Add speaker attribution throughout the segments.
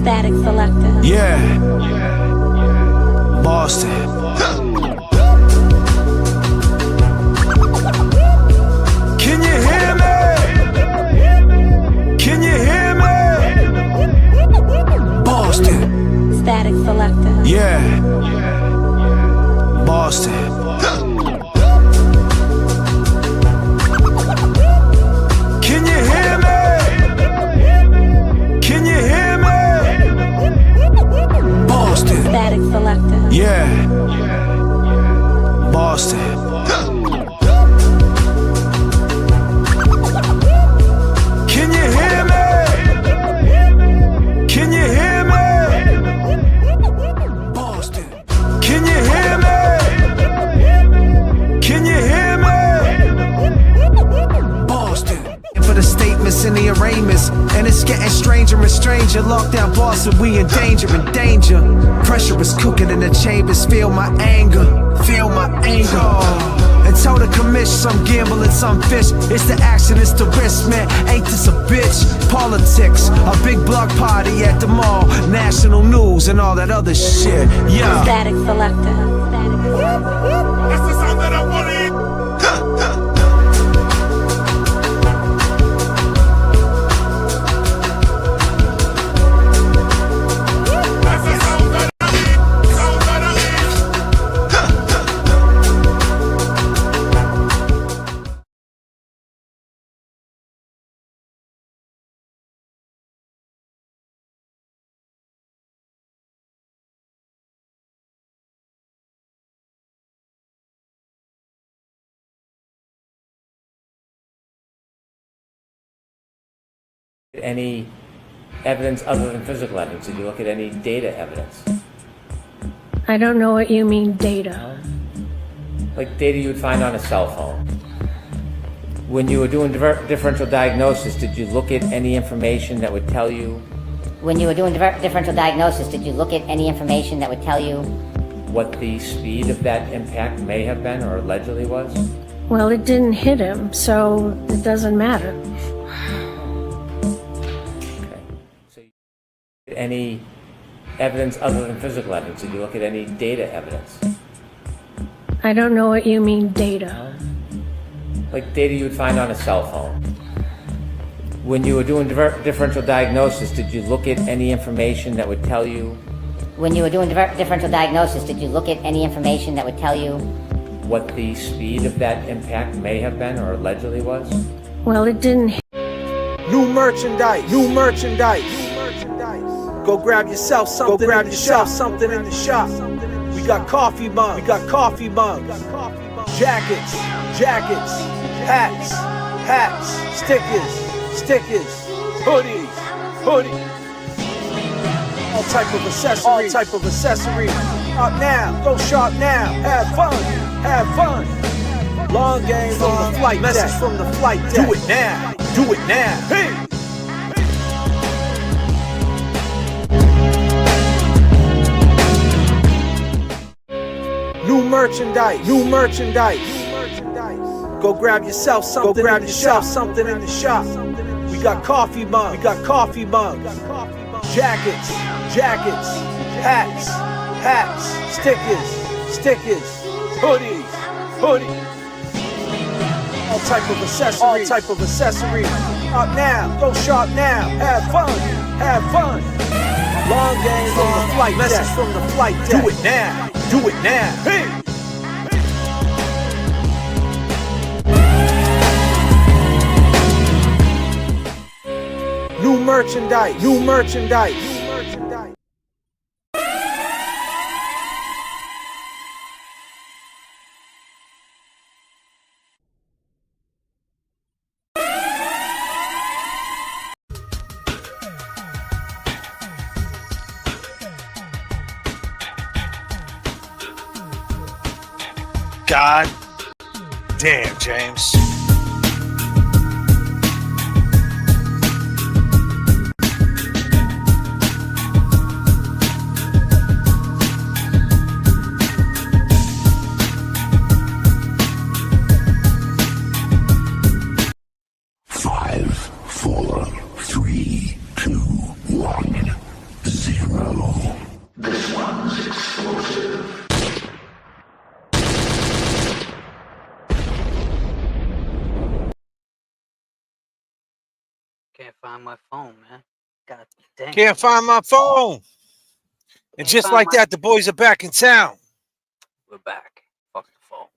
Speaker 1: Static selector.
Speaker 2: Yeah. Boston. Can you hear me? Can you hear me? Boston.
Speaker 1: Static selector.
Speaker 2: Yeah. Boston. Can you hear me? Can you hear me? Boston.
Speaker 1: Static selector.
Speaker 2: Yeah. Boston. Can you hear me? Can you hear me? Boston. Can you hear me? Can you hear me? Boston.
Speaker 3: For the statements and the arraignments, and it's getting stranger and stranger. Lockdown Boston, we in danger, in danger. Pressure is cooking in the chambers. Feel my anger, feel my anger. And tell the commission some gamble and some fish. It's the action, it's the risk, man. Ain't this a bitch? Politics, a big block party at the mall, national news and all that other shit. Yeah.
Speaker 1: Static selector.
Speaker 2: That's the sound that I want to hear.
Speaker 4: Any evidence other than physical evidence? Did you look at any data evidence?
Speaker 5: I don't know what you mean, data.
Speaker 4: Like data you would find on a cell phone. When you were doing differential diagnosis, did you look at any information that would tell you?
Speaker 6: When you were doing differential diagnosis, did you look at any information that would tell you
Speaker 4: What the speed of that impact may have been or allegedly was?
Speaker 5: Well, it didn't hit him, so it doesn't matter.
Speaker 4: Okay. So any evidence other than physical evidence? Did you look at any data evidence?
Speaker 5: I don't know what you mean, data.
Speaker 4: Like data you would find on a cell phone. When you were doing differential diagnosis, did you look at any information that would tell you?
Speaker 6: When you were doing differential diagnosis, did you look at any information that would tell you
Speaker 4: What the speed of that impact may have been or allegedly was?
Speaker 5: Well, it didn't hit.
Speaker 3: New merchandise, new merchandise. Go grab yourself something. Go grab yourself something in the shop. We got coffee mugs. We got coffee mugs. Jackets, jackets, hats, hats, stickers, stickers, hoodies, hoodies. All type of accessories. All type of accessories. Up now, go shop now. Have fun, have fun. Long game from the flight message from the flight deck. Do it now, do it now. Hey. New merchandise, new merchandise. Go grab yourself something. Go grab yourself something in the shop. We got coffee mugs. We got coffee mugs. Jackets, jackets, hats, hats, stickers, stickers, hoodies, hoodies. All type of accessories. All type of accessories. Up now, go shop now. Have fun, have fun. Long game from the flight message from the flight deck. Do it now, do it now. Hey. New merchandise, new merchandise.
Speaker 7: God damn, James.
Speaker 8: Can't find my phone, man. God dang.
Speaker 3: Can't find my phone. And
Speaker 8: Can't
Speaker 3: just
Speaker 8: find
Speaker 3: like
Speaker 8: my-
Speaker 3: that, the boys are back in town.
Speaker 8: We're back. Fuck the phone.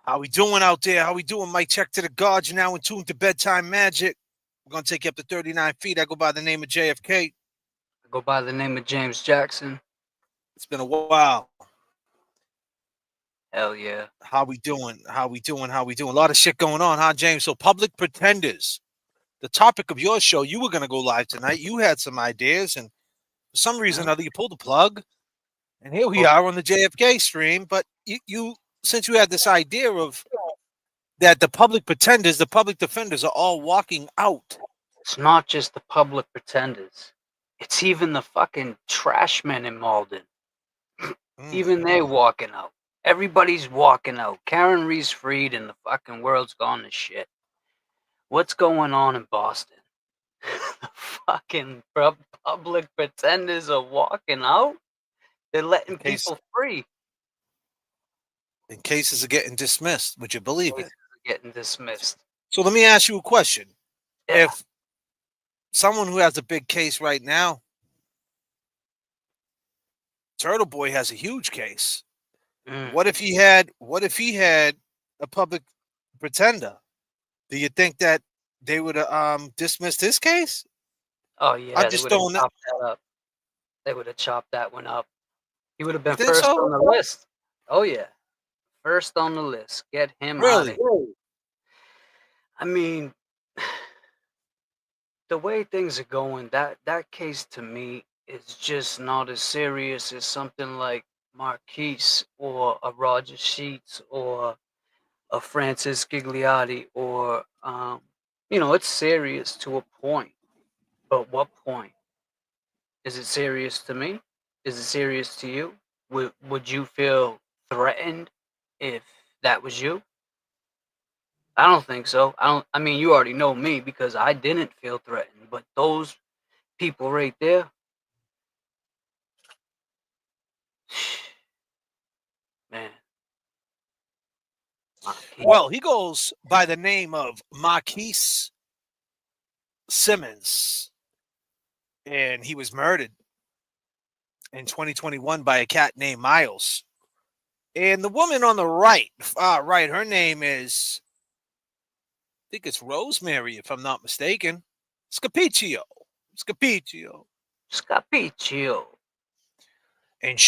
Speaker 3: How we doing out there? How we doing? Mike, check to the guards. You're now in tune to Bedtime Magic. We're going to take you up to 39 feet. I go by the name of J.F.K.
Speaker 8: I go by the name of James Jackson.
Speaker 3: It's been a while.
Speaker 8: Hell yeah.
Speaker 3: How we doing? How we doing? How we doing? A lot of shit going on, huh, James? So public pretenders. The topic of your show, you were going to go live tonight. You had some ideas, and for some reason or other, you pulled the plug. And here we are on the JFK stream. But you since you had this idea of that the public pretenders, the public defenders are all walking out.
Speaker 8: It's not just the public pretenders. It's even the fucking trash men in Malden. Even they walking out. Everybody's walking out. Karen Reese freed and the fucking world's gone to shit. What's going on in Boston? The fucking public pretenders are walking out. They're letting people free.
Speaker 3: And cases are getting dismissed. Would you believe it?
Speaker 8: Getting dismissed.
Speaker 3: So let me ask you a question.
Speaker 8: Yeah.
Speaker 3: If someone who has a big case right now, Turtle Boy has a huge case. What if he had a public pretender? Do you think that they would have dismissed his case?
Speaker 8: Oh yeah,
Speaker 3: I just don't know.
Speaker 8: that up. They would have chopped that one up. He would have been
Speaker 3: You think
Speaker 8: first
Speaker 3: so?
Speaker 8: on the list. Oh yeah. First on the list. Get him out of
Speaker 3: Really?
Speaker 8: here. I mean, the way things are going, that case to me is just not as serious as something like Marquise or a Roger Sheets or a Francis Gigliotti or it's serious to a point. But what point? Is it serious to me? Is it serious to you? Would you feel threatened if that was you? I don't think so. I mean, you already know me because I didn't feel threatened, but those people right there, man.
Speaker 3: Well, he goes by the name of Marquise Simmons, and he was murdered in 2021 by a cat named Miles. And the woman on the right, her name is, I think it's Rosemary, if I'm not mistaken. Scapiccio. And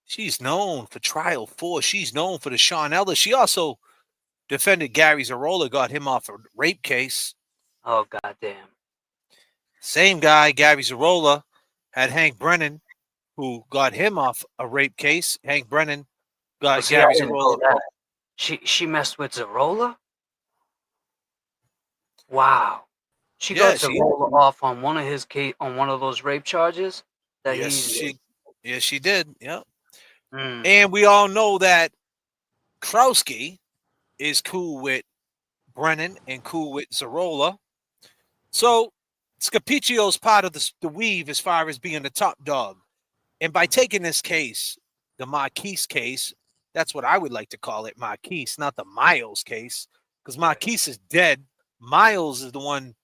Speaker 3: she's known for Trial 4. She's known for the Sean Ellis. She also defended Gary Zarola, got him off a rape case.
Speaker 8: Oh, goddamn.
Speaker 3: Same guy, Gary Zarola, had Hank Brennan, who got him off a rape case. Hank Brennan got Gary Zarola.
Speaker 8: She messed with Zarola? Wow. She got Zarola off on one of his case on one of those rape charges.
Speaker 3: She did. Yeah. And we all know that Krowski is cool with Brennan and cool with Zarola. So Scapiccio's part of the weave as far as being the top dog. And by taking this case, the Marquise case, that's what I would like to call it, Marquise, not the Miles case, because Marquise is dead. Miles is the one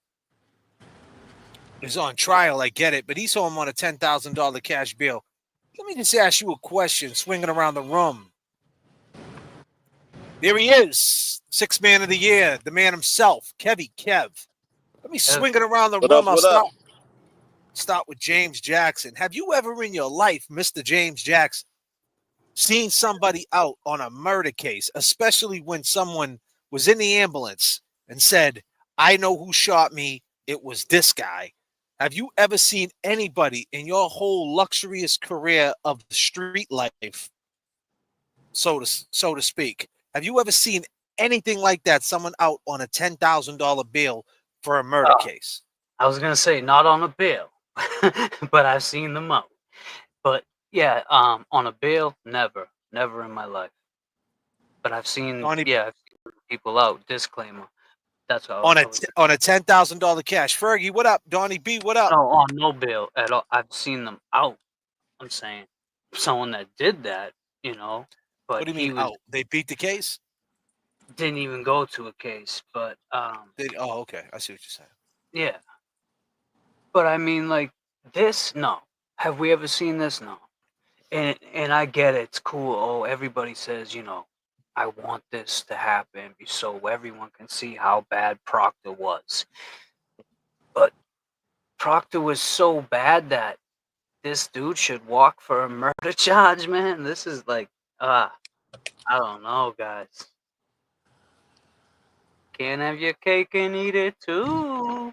Speaker 3: is on trial. I get it, but he's home on a $10,000 cash bail. Let me just ask you a question, swinging around the room. There he is, Sixth Man of the Year, the man himself, Kev. Let me swing it around the room. I'll start with James Jackson. Have you ever in your life, Mr. James Jackson, seen somebody out on a murder case, especially when someone was in the ambulance and said, I know who shot me, it was this guy? Have you ever seen anybody in your whole luxurious career of street life, so to speak, have you ever seen anything like that, someone out on a $10,000 bail for a murder case?
Speaker 8: I was going to say not on a bail, but I've seen them out. But yeah, on a bail, never in my life. But I've seen, I've seen people out. Disclaimer. That's all.
Speaker 3: On a $10,000 cash. Fergie, what up? Donnie B, what up?
Speaker 8: No, on no bail at all. I've seen them out. I'm saying someone that did that, But
Speaker 3: what do you mean out? They beat the case?
Speaker 8: didn't even go to a case, but
Speaker 7: Oh, okay. I see what you're saying.
Speaker 8: yeah. But I mean, like this, no. Have we ever seen this? No. And I get it. It's cool. Oh, everybody says, I want this to happen so everyone can see how bad Proctor was. But Proctor was so bad that this dude should walk for a murder charge, man. This is like, I don't know, guys. Can't have your cake and eat it too.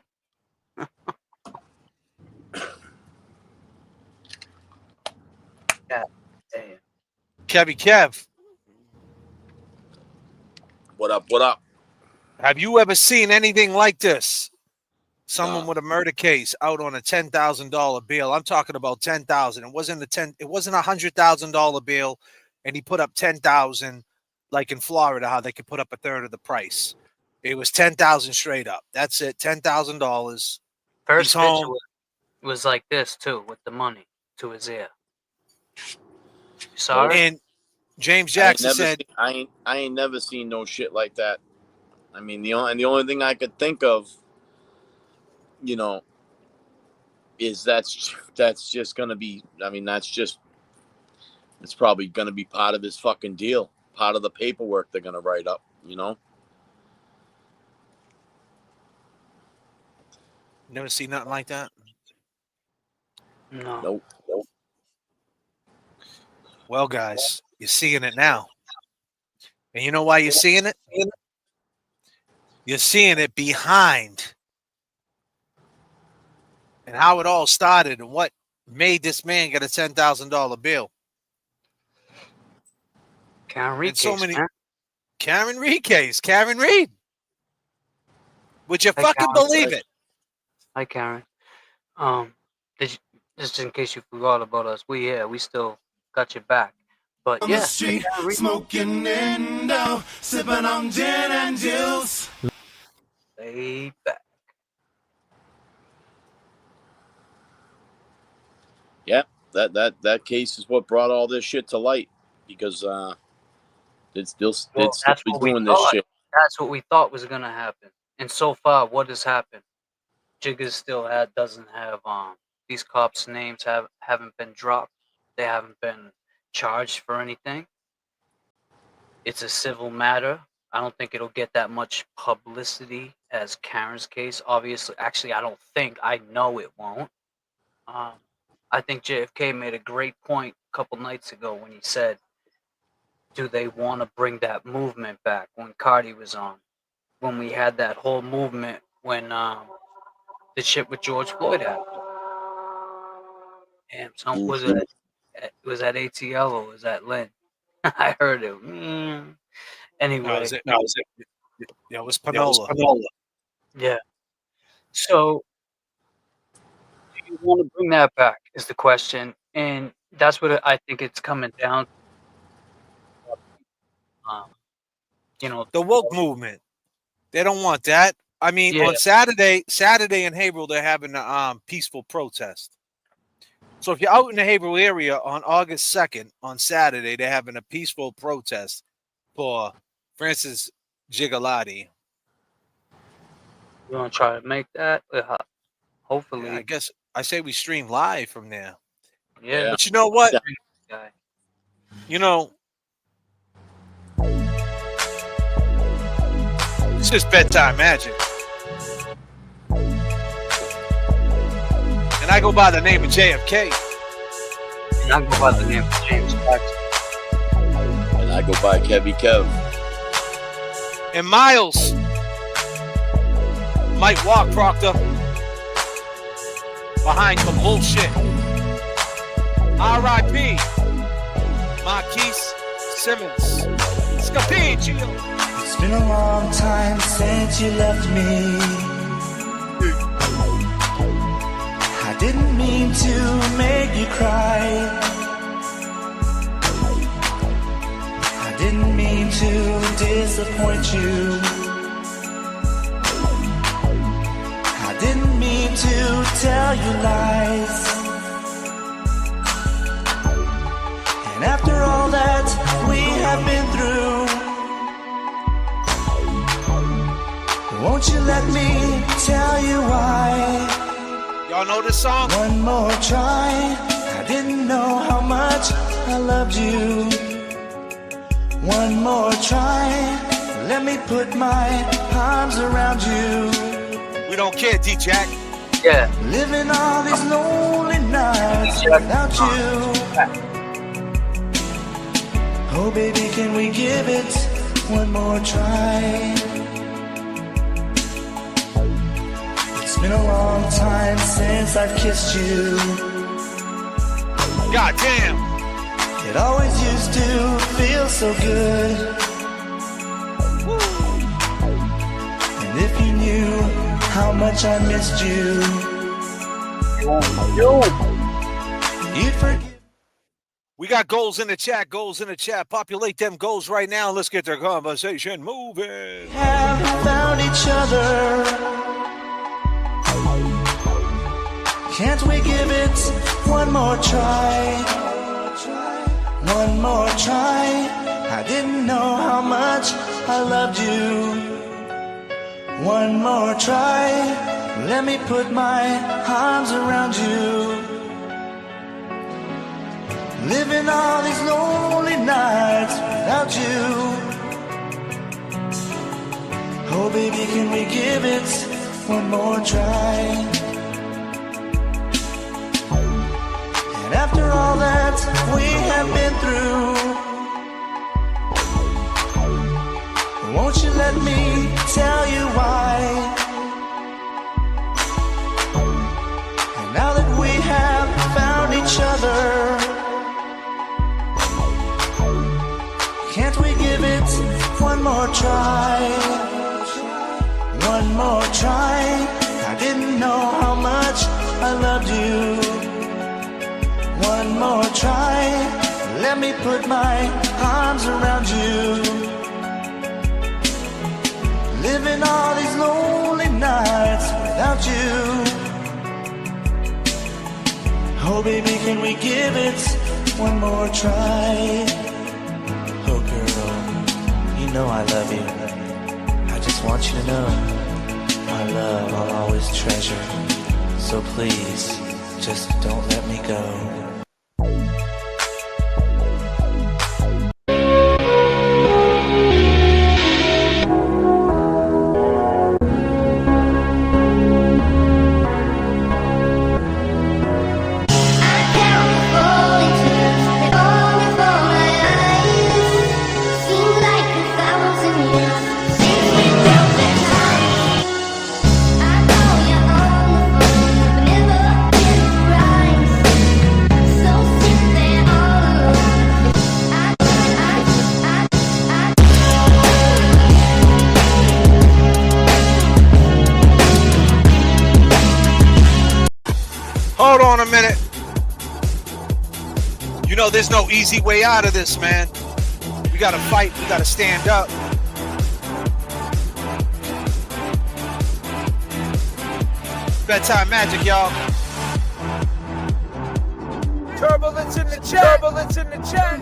Speaker 8: God damn.
Speaker 7: Kevy Kev,
Speaker 9: What up? What up?
Speaker 7: have you ever seen anything like this? Someone
Speaker 9: Nah.
Speaker 7: with a murder case out on a $10,000 bail. I'm talking about 10,000. It wasn't $100,000 bail, and he put up 10,000, like in Florida, how they could put up a third of the price. It was 10,000 straight up. That's it, $10,000.
Speaker 8: First
Speaker 7: He's
Speaker 8: picture
Speaker 7: home.
Speaker 8: was like this too, with the money to his ear. You saw it?
Speaker 7: And James Jackson said,
Speaker 9: I ain't never seen no shit like that. I mean, the only thing I could think of, is that's just gonna be. I mean, it's probably gonna be part of his fucking deal, part of the paperwork they're gonna write up.
Speaker 7: never seen nothing like that.
Speaker 8: No.
Speaker 9: Nope.
Speaker 7: Well, guys, you're seeing it now. And you know why you're seeing it? You're seeing it behind and how it all started and what made this man get a $10,000 bill.
Speaker 8: Karen Reed
Speaker 7: And so
Speaker 8: case,
Speaker 7: many
Speaker 8: man.
Speaker 7: Karen Reed case, Karen Reed. Would you
Speaker 8: Hey,
Speaker 7: fucking
Speaker 8: Karen.
Speaker 7: believe it?
Speaker 8: Hi, Karen. Just in case you forgot about us, we still got your back. But
Speaker 2: On
Speaker 8: yeah,
Speaker 2: the street,
Speaker 8: Karen Reed,
Speaker 2: smoking Indo, sipping on gin and juice.
Speaker 8: lay back.
Speaker 9: Yeah, that case is what brought all this shit to light, because it's still
Speaker 8: That's
Speaker 9: be
Speaker 8: what we
Speaker 9: doing this
Speaker 8: thought.
Speaker 9: shit.
Speaker 8: That's what we thought was gonna happen. And so far, what has happened? Jigga still doesn't have these cops' names haven't been dropped. They haven't been charged for anything. It's a civil matter. I don't think it'll get that much publicity as Karen's case. Obviously, actually, I know it won't. I think J.F.K. made a great point a couple nights ago when he said, do they want to bring that movement back when Cardi was on? When we had that whole movement when the shit with George Floyd happened. Damn, was that ATL or was that Lynn? I heard it. Anyway.
Speaker 7: It was Panola.
Speaker 8: Yeah. So, do you want to bring that back is the question. And that's what I think it's coming down to.
Speaker 7: The woke movement. They don't want that. I mean,
Speaker 8: Yeah.
Speaker 7: on Saturday in Haverhill, they're having a peaceful protest. So if you're out in the Haverhill area on August 2nd, on Saturday, they're having a peaceful protest for Francis Gigalotti.
Speaker 8: You want to try to make that? Hopefully.
Speaker 7: Yeah, I guess I say we stream live from there.
Speaker 8: Yeah.
Speaker 7: But you know what?
Speaker 8: Guy.
Speaker 7: It's just bedtime magic. And I go by the name of J.F.K.
Speaker 8: And I go by the name of James Jackson.
Speaker 9: And I go by Kevy Kev.
Speaker 7: And Miles might walk, Proctor, behind some bullshit. R.I.P. Marquise Simmons. Scapiccio.
Speaker 10: It's been a long time since you left me. I didn't mean to make you cry. I didn't mean to disappoint you. I didn't mean to tell you lies. And after all that we have been through, Won't you let me tell you why?
Speaker 7: Y'all know this song?
Speaker 10: One more try. I didn't know how much I loved you. One more try. Let me put my arms around you.
Speaker 7: We don't care, D-Jack.
Speaker 8: Yeah.
Speaker 10: Living all these lonely nights without you. Oh baby, can we give it one more try? It's been a long time since I've kissed you.
Speaker 7: God damn.
Speaker 10: It always used to feel so good. And if you knew how much I missed you, you'd forget.
Speaker 7: We got goals in the chat, goals in the chat. Populate them goals right now. Let's get the conversation moving.
Speaker 10: Have found each other. Can't we give it one more try? One more try. I didn't know how much I loved you. One more try. Let me put my arms around you. Living all these lonely nights without you. Oh baby, can we give it one more try? And after all that we have been through, won't you let me tell you why? And now that we have found each other, can't we give it one more try? One more try. I didn't know how much I loved you. One more try. Let me put my arms around you. Living all these lonely nights without you. Oh baby, can we give it one more try? Oh girl, you know I love you. I just want you to know my love I'll always treasure. So please, just don't let me go.
Speaker 7: Hold on a minute. You know there's no easy way out of this, man. We gotta fight, we gotta stand up. Bedtime magic, y'all.
Speaker 3: Turbulence in the chat. Turbulence in the chat.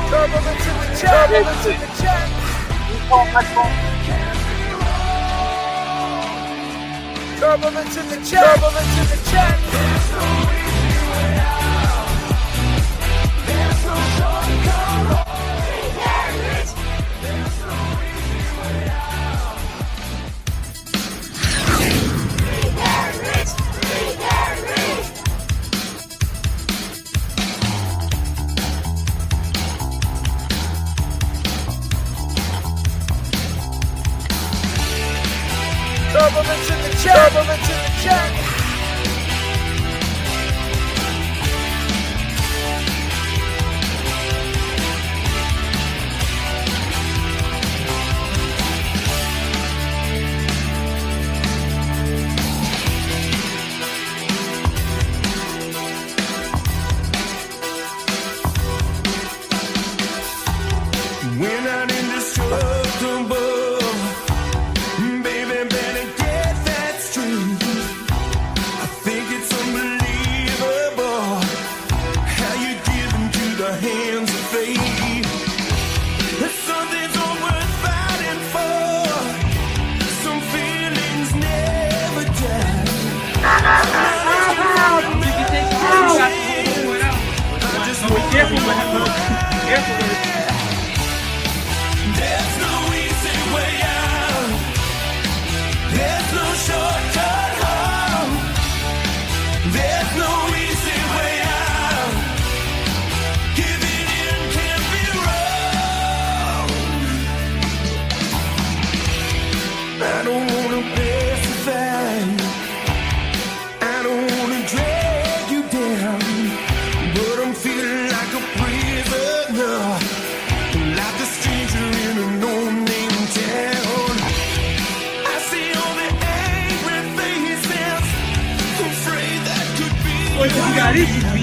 Speaker 3: Turbulence in the chat. Turbulence in the chat. Turbulence in the chat. Turbulence in the chat. Turbulence in the chat. Turbulence in the chat.
Speaker 10: We're not in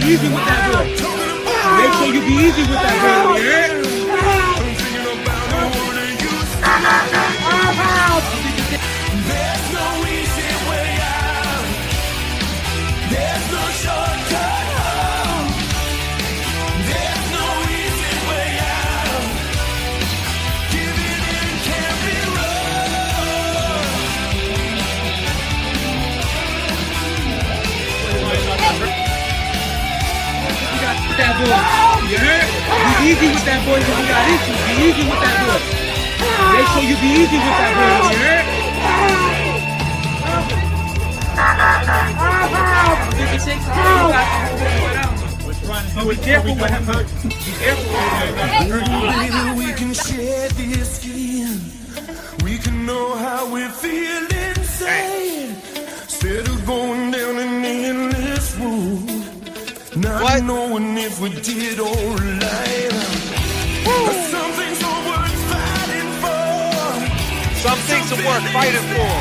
Speaker 3: easy with that boy. Make sure you be easy with that boy, you heard?
Speaker 10: There's no easy way out. There's no shortcut home. There's no easy way out. Giving in can't be wrong.
Speaker 3: You got that boy, you heard? Be easy with that boy if you got issues. Be easy with that boy. Make sure you be easy with that boy, you heard? But be careful with him. Be careful with him.
Speaker 10: Maybe we can share this skin. We can know how we feel inside. Instead of going down an endless road, not knowing if we did all right. Some things are worth fighting for.
Speaker 7: Some things are worth fighting for.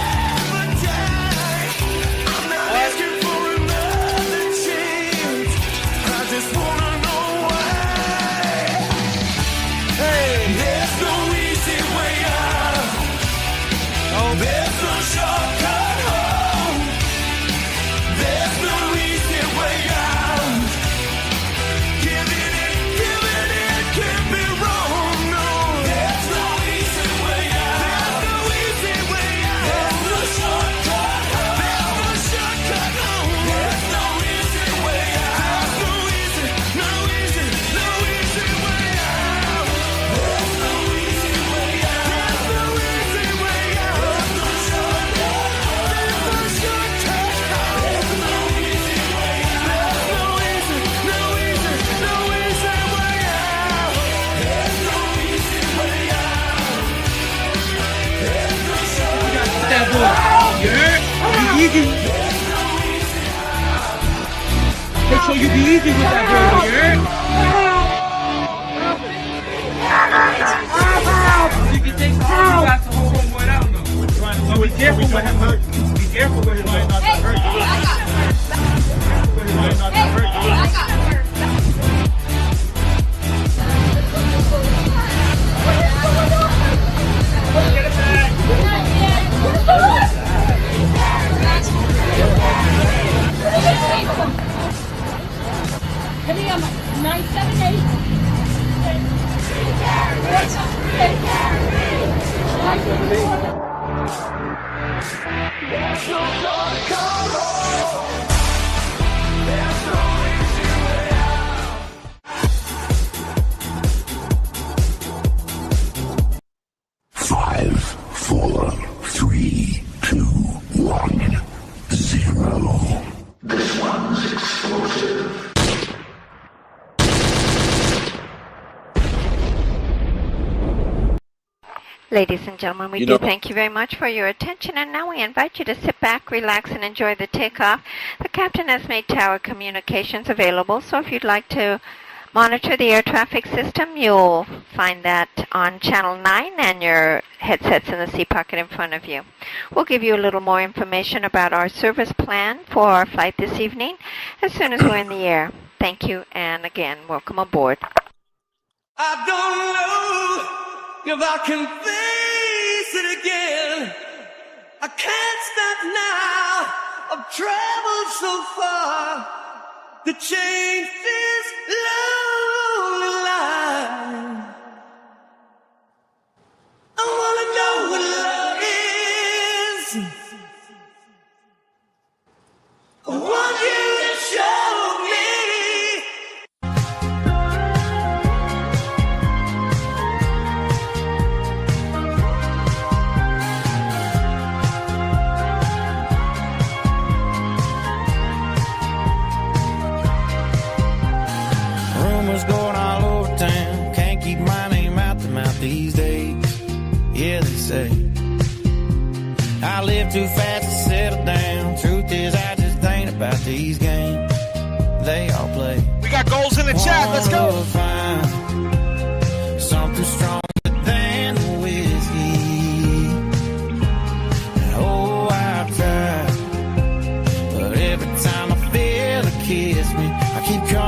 Speaker 10: I'm not asking for another chance. I just wanna know why. Hey, there's no easy way out. No, there's no shortcut home. There's no easy way out. Giving it can't be wrong. No, there's no easy way out. There's no easy way out. There's no shortcut home. There's no shortcut home. There's no easy way out. There's no easy way out. There's no easy way out. There's no easy way out. There's no shortcut home. There's no shortcut home. There's no easy way out. There's no easy way out. There's no easy way out. There's no shortcut.
Speaker 3: That boy, you heard? Be easy. Make sure you be easy with that boy, you heard? You can take the shots to hold on boy down though. So be careful with him. Be careful with him. Not to hurt you. Not to hurt you.
Speaker 5: Heavy on
Speaker 2: 5, 4, 3, 2, 1, 0. This one's explosive.
Speaker 11: Ladies and gentlemen, we do thank you very much for your attention, and now we invite you to sit back, relax, and enjoy the takeoff. The captain has made tower communications available, so if you'd like to monitor the air traffic system, you'll find that on Channel 9 and your headsets in the seat pocket in front of you. We'll give you a little more information about our service plan for our flight this evening as soon as we're in the air. Thank you, and again, welcome aboard.
Speaker 10: I don't know if I can face it again. I can't stop now. I've traveled so far to change this lonely life. I wanna know what love is. I want you to show me. Rumors going all over town. Can't keep my name out the mouth these days. Yeah, they say I live too fast to settle down. Truth is, I just ain't about these games they all play.
Speaker 7: We got goals in the chat. Let's go.
Speaker 10: Find something stronger than whiskey. And oh, I've tried, but every time I feel a kiss me, I keep calling.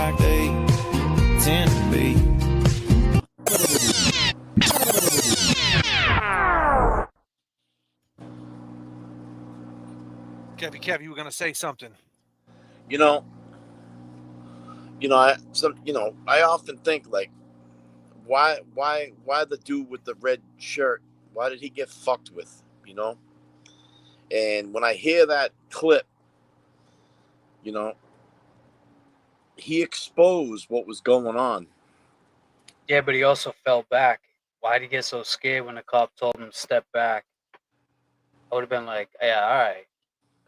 Speaker 10: like they tend to be.
Speaker 7: Kev, you were gonna say something.
Speaker 9: I often think like, why the dude with the red shirt? Why did he get fucked with? And when I hear that clip, he exposed what was going on.
Speaker 8: Yeah, but he also fell back. Why did he get so scared when the cop told him to step back? I would have been like, yeah, all right.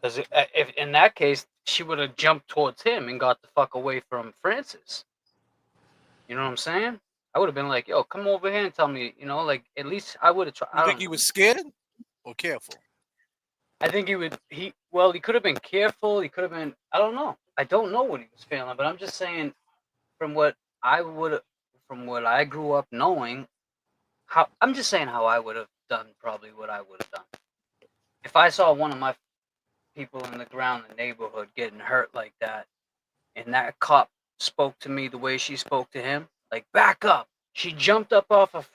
Speaker 8: Because if in that case, she would have jumped towards him and got the fuck away from Francis. You know what I'm saying? I would have been like, yo, come over here and tell me, like at least I would have tried.
Speaker 7: You think he was scared or careful?
Speaker 8: I think he could have been careful. He could have been, I don't know. I don't know what he was feeling, but I'm just saying from what I grew up knowing, I'm just saying how I would have done probably what I would have done. If I saw one of my people in the ground in the neighborhood getting hurt like that, and that cop spoke to me the way she spoke to him, like, back up. She jumped up off of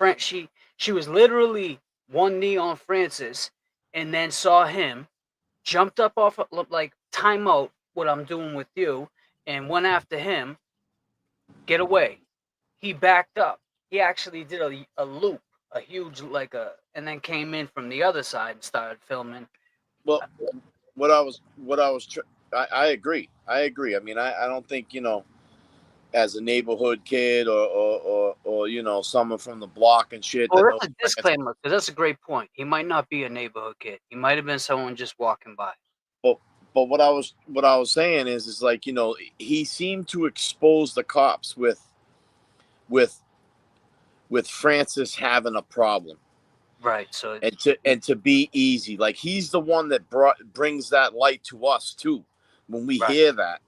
Speaker 8: she was literally one knee on Francis, and then saw him, jumped up off of, like, time out what I'm doing with you, and went after him, get away. He backed up. He actually did a loop, a huge, and then came in from the other side and started filming.
Speaker 9: Well, I agree. I mean, I don't think, as a neighborhood kid or someone from the block and shit.
Speaker 8: Well, that's a disclaimer, because that's a great point. He might not be a neighborhood kid. He might have been someone just walking by.
Speaker 9: But what I was saying is like, he seemed to expose the cops with Francis having a problem.
Speaker 8: Right. So
Speaker 9: and to be easy, like he's the one that brings that light to us too when we hear that,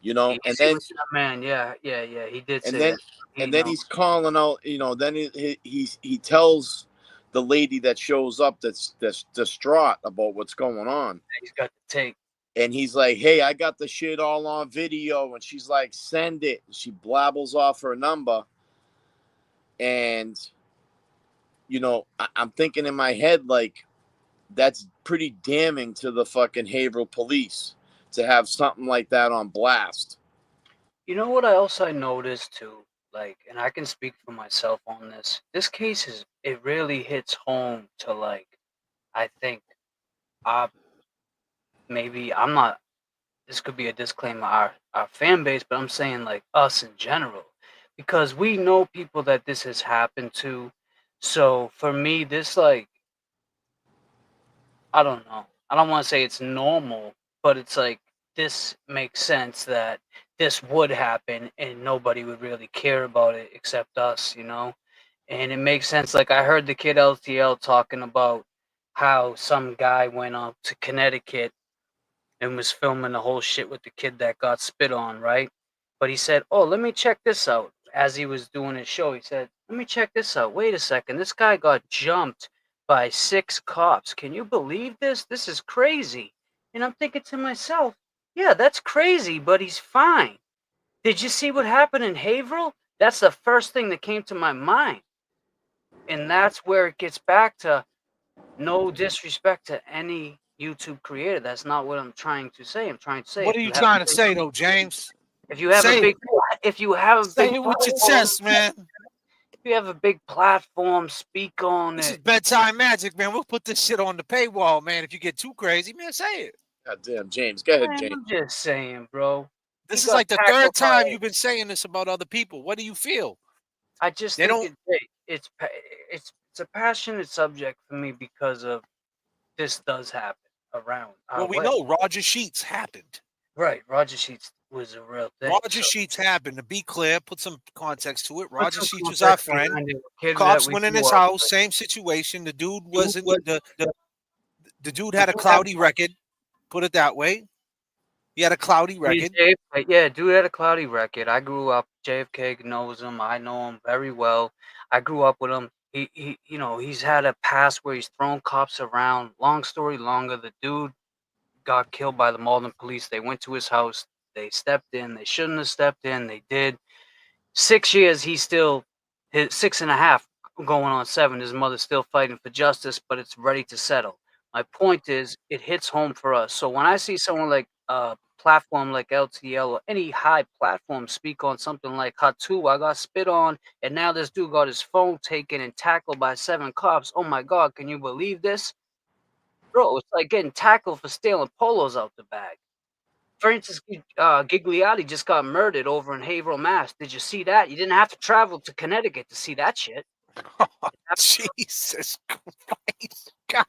Speaker 9: and then
Speaker 8: man, yeah, he did say
Speaker 9: that. And then he's calling out, then he tells the lady that shows up that's distraught about what's going on.
Speaker 8: He's got the tape.
Speaker 9: And he's like, hey, I got the shit all on video. And she's like, send it. And she blabbles off her number. And, I'm thinking in my head, like, that's pretty damning to the fucking Haverhill police to have something like that on blast.
Speaker 8: You know what else I noticed too? Like, and I can speak for myself on this. This case it really hits home to, like, I think, maybe I'm not, this could be a disclaimer, our fan base, but I'm saying like us in general, because we know people that this has happened to. So for me, this, like, I don't know. I don't want to say it's normal, but it's like, this makes sense that this would happen and nobody would really care about it except us, And it makes sense. Like, I heard the kid LTL talking about how some guy went up to Connecticut and was filming the whole shit with the kid that got spit on, right? But he said, oh, let me check this out. As he was doing his show, he said, let me check this out. Wait a second. This guy got jumped by 6 cops. Can you believe this? This is crazy. And I'm thinking to myself, yeah, that's crazy, but he's fine. Did you see what happened in Haverhill? That's the first thing that came to my mind. And that's where it gets back to, no disrespect to any YouTube creator. That's not what I'm trying to say. I'm trying to say,
Speaker 7: what are you trying to say, though, James?
Speaker 8: If you have a big
Speaker 7: say it with your chest, man.
Speaker 8: If you have a big platform, speak on
Speaker 7: this
Speaker 8: it.
Speaker 7: This is bedtime magic, man. We'll put this shit on the paywall, man. If you get too crazy, man, say it.
Speaker 9: God damn, James. Go ahead, James.
Speaker 8: I'm just saying, bro.
Speaker 7: This is like the 3rd time you've been saying this about other people. What do you feel?
Speaker 8: I just think it's a passionate subject for me because of this does happen around.
Speaker 7: Well, we know Roger Sheets happened.
Speaker 8: Right, Roger Sheets was a real thing.
Speaker 7: Roger Sheets happened. To be clear, put some context to it. Roger Sheets was our friend. Cops went in his house, same situation. The dude wasn't the dude had a cloudy record. Put it that way. He had a cloudy record.
Speaker 8: Yeah, dude had a cloudy record. I grew up. J.F.K. knows him. I know him very well. I grew up with him. He he's had a past where he's thrown cops around. Long story longer, the dude got killed by the Malden police. They went to his house. They stepped in. They shouldn't have stepped in. They did. 6 years, he's still his 6.5 going on 7. His mother's still fighting for justice, but it's ready to settle. My point is, it hits home for us. So when I see someone like a platform like LTL or any high platform speak on something like Hatu, I got spit on, and now this dude got his phone taken and tackled by 7 cops. Oh my God, can you believe this? Bro, it's like getting tackled for stealing polos out the bag. Francis Gigliotti just got murdered over in Haverhill, Mass. Did you see that? You didn't have to travel to Connecticut to see that shit.
Speaker 7: Jesus Christ. God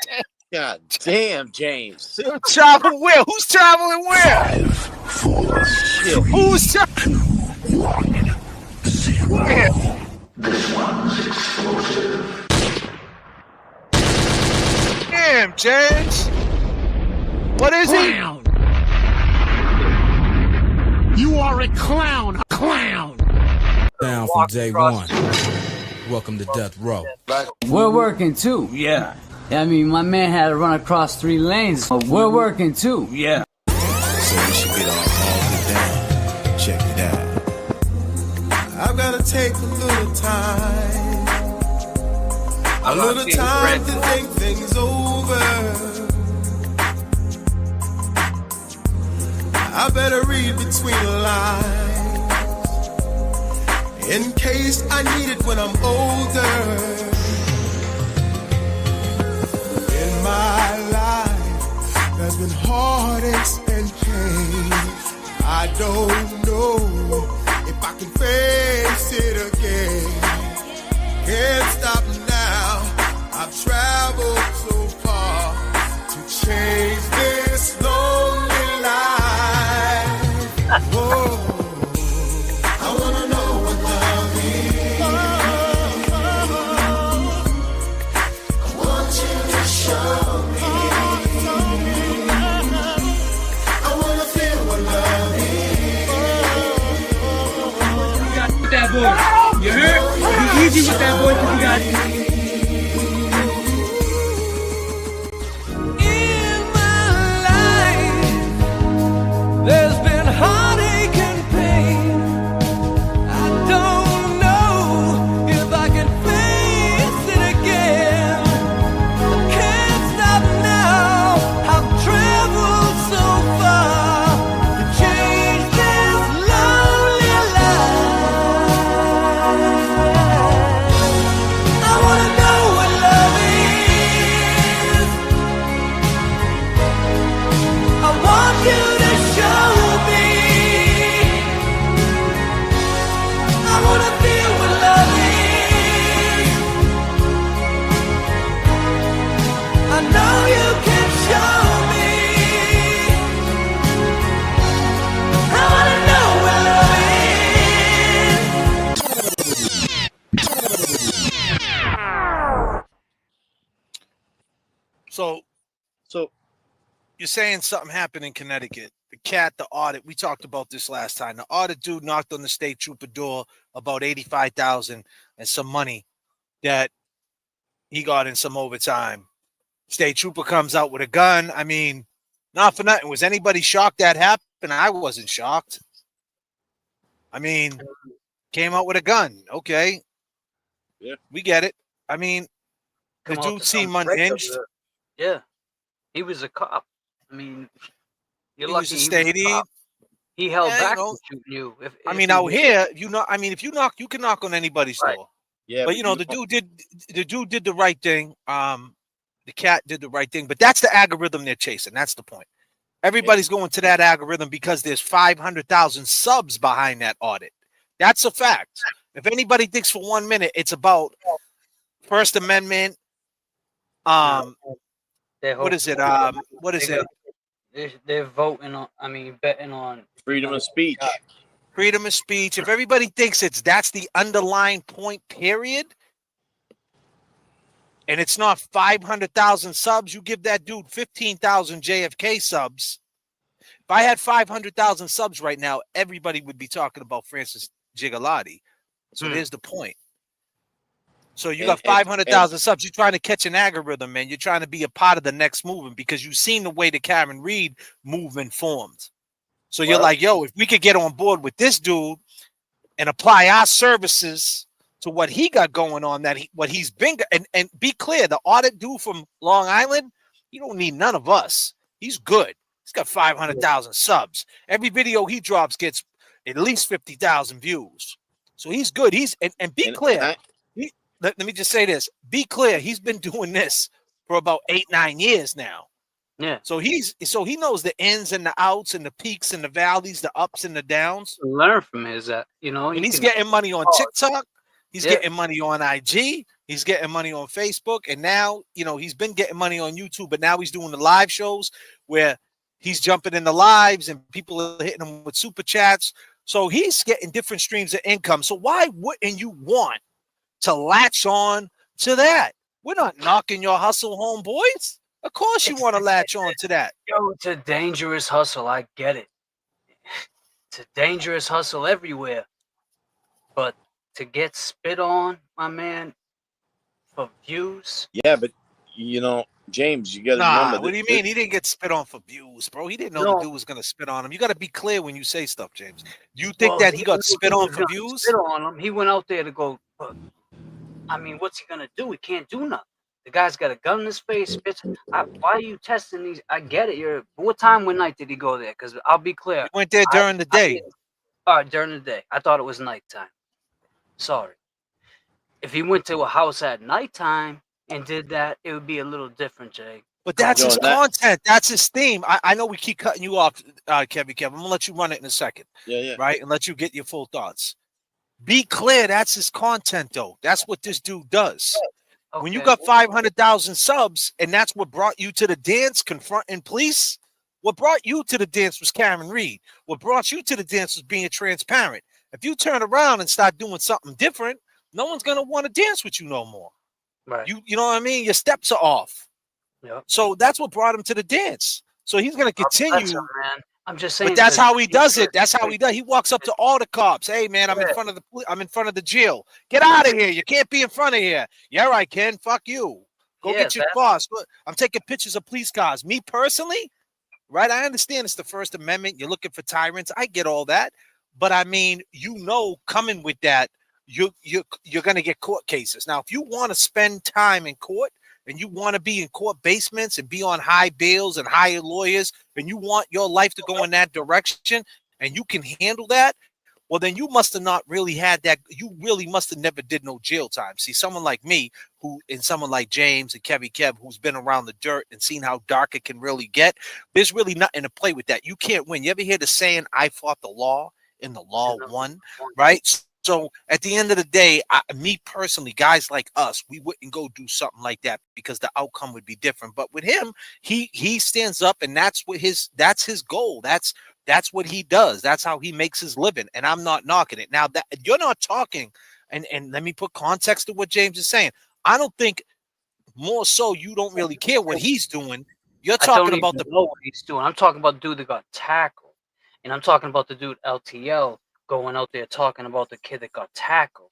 Speaker 7: damn.
Speaker 9: God damn, James.
Speaker 7: Travel where? Who's traveling where?
Speaker 2: 5, 4,
Speaker 9: Shit.
Speaker 7: Who's traveling?
Speaker 2: 1, 0. This one's explosive.
Speaker 7: Damn, James. What is he?
Speaker 2: You are a clown. A clown.
Speaker 12: Down from day one. Welcome to death row.
Speaker 13: We're working too.
Speaker 12: Yeah.
Speaker 13: I mean, my man had to run across 3 lanes. We're working too.
Speaker 12: Yeah.
Speaker 10: So we should get all the down. Check it out. I've gotta take a little time. A little time to think things over. I better read between the lines in case I need it when I'm older. In my life, there's been heartaches and pain. I don't know if I can face it again. Can't stop now. I've traveled so far to change this lonely life. Whoa. I wanna know what love is. I want you to show me. I wanna feel what love is.
Speaker 14: You gotta with that boy. You heard? Be easy with that boy because you got
Speaker 10: There's been heartache and pain. I don't know if I can face it again. I can't stop now. I've traveled so far to change this lonely life. I wanna know what love is. I want you to show me. I wanna feel what love is. I know you can show me. I wanna know what love is.
Speaker 7: So you're saying something happened in Connecticut. The cat, the audit, we talked about this last time. The audit dude knocked on the state trooper door about $85,000 and some money that he got in some overtime. State trooper comes out with a gun. I mean, not for nothing. Was anybody shocked that happened? I wasn't shocked. I mean, came out with a gun. Okay.
Speaker 9: Yeah.
Speaker 7: We get it. I mean, the dude seemed unhinged.
Speaker 8: Yeah. He was a cop. I mean, you're
Speaker 7: He
Speaker 8: lucky
Speaker 7: was a
Speaker 8: he was
Speaker 7: state.
Speaker 8: cop. He held
Speaker 7: Yeah,
Speaker 8: back
Speaker 7: you know.
Speaker 8: from shooting you. If
Speaker 7: I
Speaker 8: if
Speaker 7: mean,
Speaker 8: he
Speaker 7: out
Speaker 8: was-
Speaker 7: here, I mean, if you knock, you can knock on anybody's
Speaker 8: Right.
Speaker 7: door.
Speaker 9: Yeah,
Speaker 7: But you know, the dude did the right thing. The cat did the right thing. But that's the algorithm they're chasing. That's the point. Everybody's going to that algorithm because there's 500,000 subs behind that audit. That's a fact. If anybody thinks for 1 minute it's about First Amendment, what is it? What is it?
Speaker 8: They're voting on. I mean, betting on
Speaker 9: freedom of speech.
Speaker 7: Freedom of speech. If everybody thinks that's the underlying point, period, and it's not 500,000 subs, you give that dude 15,000 J.F.K. subs. If I had 500,000 subs right now, everybody would be talking about Francis Gigliotti. So there's the point. So you got 500,000 subs. You're trying to catch an algorithm, man. You're trying to be a part of the next movement because you've seen the way the Karen Reed movement formed. So you're like, yo, if we could get on board with this dude and apply our services to what he got going on, what he's been, and be clear, the audit dude from Long Island, he don't need none of us. He's good. He's got 500,000 subs. Every video he drops gets at least 50,000 views. So he's good. And be clear. Let me just say this. Be clear. He's been doing this for about 8-9 years now.
Speaker 8: Yeah.
Speaker 7: So he knows the ins and the outs and the peaks and the valleys, the ups and the downs.
Speaker 8: Learn from his,
Speaker 7: And he's getting money on TikTok. He's getting money on IG. He's getting money on Facebook. And now, he's been getting money on YouTube, but now he's doing the live shows where he's jumping in the lives and people are hitting him with super chats. So he's getting different streams of income. So why wouldn't you want to latch on to that? We're not knocking your hustle, homeboys. Of course you want to latch on to that.
Speaker 8: Yo, it's a dangerous hustle. I get it. It's a dangerous hustle everywhere. But to get spit on, my man, for views.
Speaker 9: Yeah, but James, you got to remember.
Speaker 7: What do you mean? He didn't get spit on for views, bro. He didn't know the dude was gonna spit on him. You got to be clear when you say stuff, James. You think that he got spit on for views?
Speaker 8: Spit on him. He went out there to go. I mean, what's he gonna do? He can't do nothing. The guy's got a gun in his face. Why are you testing these? I get it. What time, what night did he go there? Because I'll be clear.
Speaker 7: He went there during the day.
Speaker 8: All right, during the day. I thought it was nighttime. Sorry. If he went to a house at nighttime and did that, it would be a little different, Jay.
Speaker 7: But that's his content. That's his theme. I know we keep cutting you off, Kevin. I'm going to let you run it in a second.
Speaker 9: Yeah.
Speaker 7: Right? And let you get your full thoughts. Be clear. That's his content, though. That's what this dude does. Okay. When you got 500,000 subs and that's what brought you to the dance, confronting police, what brought you to the dance was Karen Reed. What brought you to the dance was being transparent. If you turn around and start doing something different, no one's going to want to dance with you no more.
Speaker 8: Right.
Speaker 7: You know what I mean? Your steps are off.
Speaker 8: Yep.
Speaker 7: So that's what brought him to the dance. So he's going to continue.
Speaker 8: Him, man. I'm just saying.
Speaker 7: But that's how he does it. That's how he does. He walks up to all the cops. Hey, man, I'm in front of the jail. Get out of here. You can't be in front of here. Yeah, I can. Fuck you. Go get your boss. I'm taking pictures of police cars. Me personally, right? I understand it's the First Amendment. You're looking for tyrants. I get all that. But I mean, coming with that, you're going to get court cases. Now, if you want to spend time in court and you want to be in court basements and be on high bails and hire lawyers, and you want your life to go in that direction and you can handle that, well, then you must have not really had that. You really must have never did no jail time. See, someone like me and someone like James and Kev, who's been around the dirt and seen how dark it can really get, there's really nothing to play with that. You can't win. You ever hear the saying, I fought the law and the law won, right? So at the end of the day, me personally, guys like us, we wouldn't go do something like that because the outcome would be different. But with him, he stands up, and that's his goal. That's what he does. That's how he makes his living. And I'm not knocking it. Now that you're not talking, and let me put context to what James is saying. I don't think more so you don't really care what he's doing. You're talking about
Speaker 8: know what he's doing. I'm talking about the dude that got tackled, and I'm talking about the dude LTL. Going out there talking about the kid that got tackled,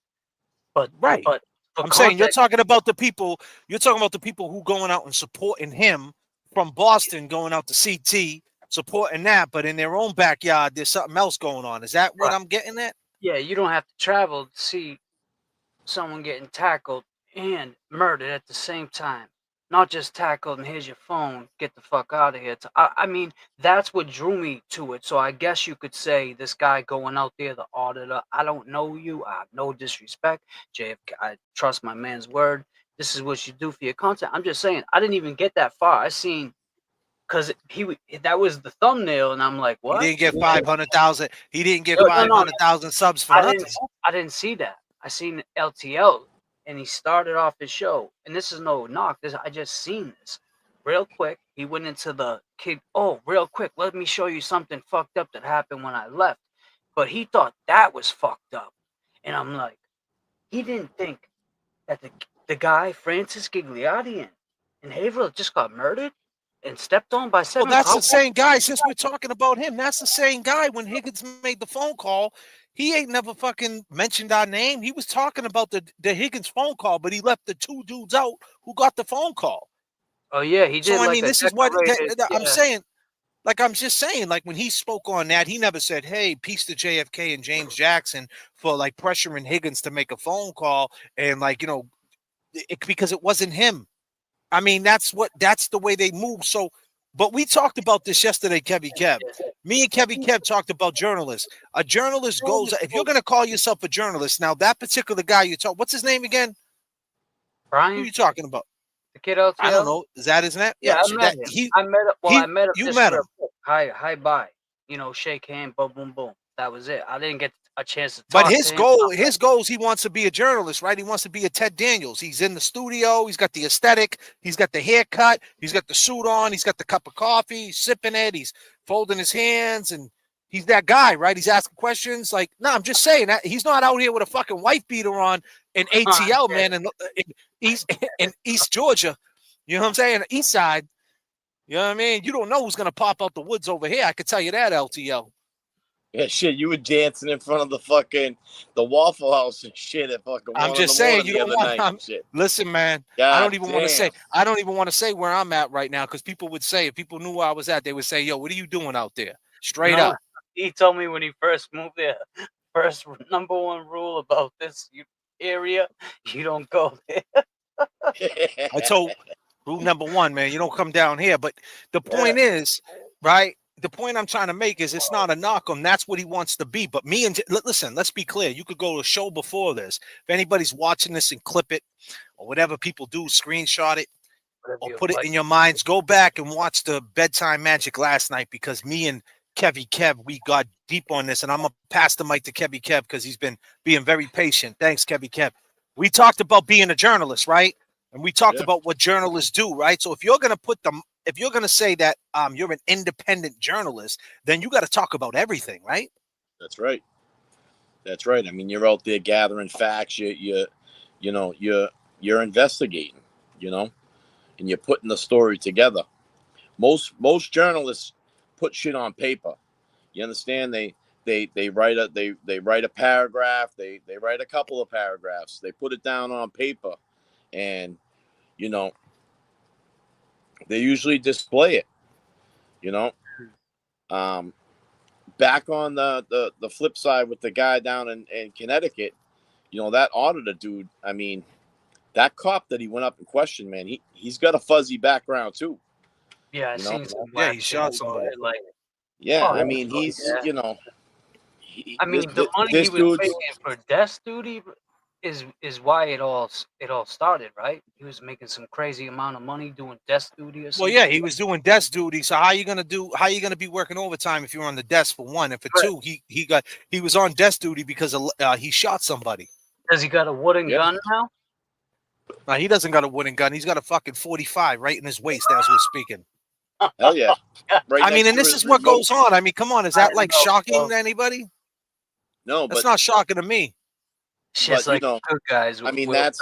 Speaker 8: but
Speaker 7: I'm saying you're talking about the people. You're talking about the people who going out and supporting him from Boston, going out to CT, supporting that, but in their own backyard, there's something else going on. Is that what I'm getting at?
Speaker 8: Yeah, you don't have to travel to see someone getting tackled and murdered at the same time. Not just tackled and here's your phone, get the fuck out of here. I mean, that's what drew me to it. So I guess you could say this guy going out there, the auditor, I don't know you. I have no disrespect. J.F.K, I trust my man's word. This is what you do for your content. I'm just saying, I didn't even get that far. I seen, because that was the thumbnail, and I'm like, what?
Speaker 7: He didn't get 500,000. He didn't get 500,000 subs for nothing.
Speaker 8: I didn't see that. I seen LTL. And he started off his show, and this is no knock. I just seen this real quick. He went into the kid. Oh, real quick. Let me show you something fucked up that happened when I left. But he thought that was fucked up, and I'm like, he didn't think that the guy Francis Gigliotti in Haverhill just got murdered and stepped on by Simmons.
Speaker 7: Well, that's the same guy. Since we're talking about him, that's the same guy. When Higgins made the phone call, he ain't never fucking mentioned our name. He was talking about the Higgins phone call, but he left the two dudes out who got the phone call.
Speaker 8: Oh yeah, he did.
Speaker 7: So I mean, this is what I'm saying. Like I'm just saying, like when he spoke on that, he never said, "Hey, peace to JFK and James Jackson for like pressuring Higgins to make a phone call," and like because it wasn't him. I mean, that's the way they move. So, but we talked about this yesterday, Kevy Kev. Me and Kevy Kev talked about journalists. A journalist goes, if you're going to call yourself a journalist, now that particular guy you talk, what's his name again?
Speaker 8: Brian?
Speaker 7: Who are you talking about?
Speaker 8: The kid LTL?
Speaker 7: I don't know. Is that his name?
Speaker 8: Yeah,
Speaker 7: so
Speaker 8: I met him. I met him.
Speaker 7: You
Speaker 8: just
Speaker 7: met
Speaker 8: for
Speaker 7: him.
Speaker 8: a book. Hi, bye. Shake hand, boom, boom, boom. That was it. I didn't get a chance to talk
Speaker 7: But his
Speaker 8: to him.
Speaker 7: goal is he wants to be a journalist, right? He wants to be a Ted Daniels. He's in the studio. He's got the aesthetic. He's got the haircut. He's got the suit on. He's got the cup of coffee. He's sipping it. He's folding his hands, and he's that guy, right? He's asking questions. Like, no, I'm just saying that he's not out here with a fucking wife beater on in ATL, man, and in East Georgia. You know what I'm saying? East side. You know what I mean? You don't know who's gonna pop out the woods over here. I can tell you that, LTL.
Speaker 9: Yeah, shit, you were dancing in front of the Waffle House and shit at fucking.
Speaker 7: I'm just saying, you don't want. Listen, man, I don't even want to say. I don't even want to say where I'm at right now because people would say if people knew where I was at, they would say, "Yo, what are you doing out there?" Straight up.
Speaker 8: He told me when he first moved there. First number one rule about this area: you don't go there.
Speaker 7: I told rule number one, man, you don't come down here. But the point is, right? The point I'm trying to make is it's not a knock on. That's what he wants to be. But me and listen, let's be clear. You could go to a show before this. If anybody's watching this and clip it or whatever people do, screenshot it or put it in your minds. Go back and watch the Bedtime Magic last night because me and Kevy Kev, we got deep on this. And I'm going to pass the mic to Kevy Kev because he's been being very patient. Thanks, Kevy Kev. We talked about being a journalist, right? And we talked about what journalists do, right? So if you're going to say that you're an independent journalist, then you got to talk about everything, right?
Speaker 9: That's right. That's right. I mean, you're out there gathering facts. You're investigating, and you're putting the story together. Most journalists put shit on paper. You understand? They write a paragraph. They write a couple of paragraphs. They put it down on paper. And, they usually display it, back on the flip side with the guy down in Connecticut, that auditor dude, I mean, that cop that he went up and questioned, man, he's got a fuzzy background too.
Speaker 8: Yeah, I've seen some.
Speaker 7: Yeah, he shot somebody.
Speaker 9: I mean, he's,
Speaker 8: I mean, the money he was making for desk duty is why it all started, right? He was making some crazy amount of money doing desk duty or something.
Speaker 7: Well, yeah, he was doing desk duty. So how are you gonna be working overtime if you're on the desk for one? And for two, he was on desk duty because he shot somebody.
Speaker 8: Does he got a wooden gun now?
Speaker 7: No, he doesn't got a wooden gun. He's got a fucking 45 right in his waist as we're speaking.
Speaker 9: Hell yeah.
Speaker 7: Right, I mean, and this is what goes on. I mean, come on, is that like shocking to anybody?
Speaker 9: No,
Speaker 7: that's not shocking to me.
Speaker 8: Shit's like good guys.
Speaker 9: I mean, there's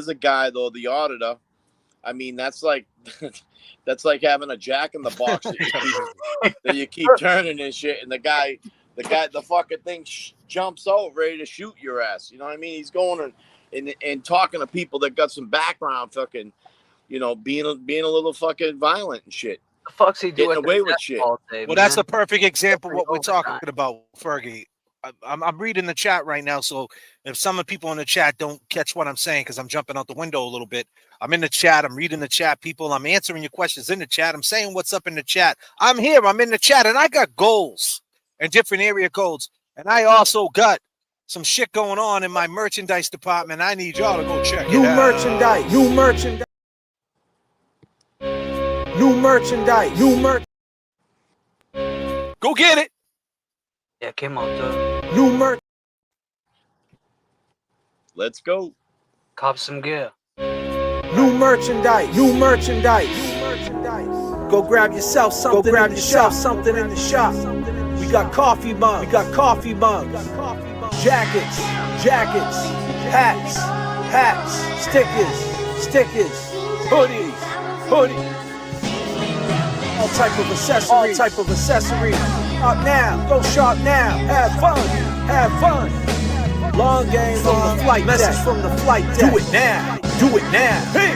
Speaker 9: a guy though, the auditor. I mean, that's like having a Jack in the Box that you keep turning and shit, and the fucking thing jumps out ready to shoot your ass. You know what I mean? He's going and talking to people that got some background, fucking, being a little fucking violent and shit.
Speaker 8: The fuck's he doing
Speaker 9: away with shit?
Speaker 7: Well, that's a perfect example of what we're talking about, Fergie. I'm reading the chat right now, so if some of the people in the chat don't catch what I'm saying because I'm jumping out the window a little bit, I'm in the chat. I'm reading the chat, people. I'm answering your questions in the chat. I'm saying what's up in the chat. I'm here. I'm in the chat, and I got goals and different area codes, and I also got some shit going on in my merchandise department. I need y'all to go check it out.
Speaker 3: New merchandise.
Speaker 7: Go get it.
Speaker 8: Yeah, came out the
Speaker 3: new merch.
Speaker 9: Let's go.
Speaker 8: Cop some gear.
Speaker 3: New merchandise. Go grab yourself something. Something in the shop. We got coffee mugs. Jackets. Hats. Stickers. Hoodies. All type of accessories. Up now, go shop now. Have fun. Long game from the flight deck. Do it now. Hey.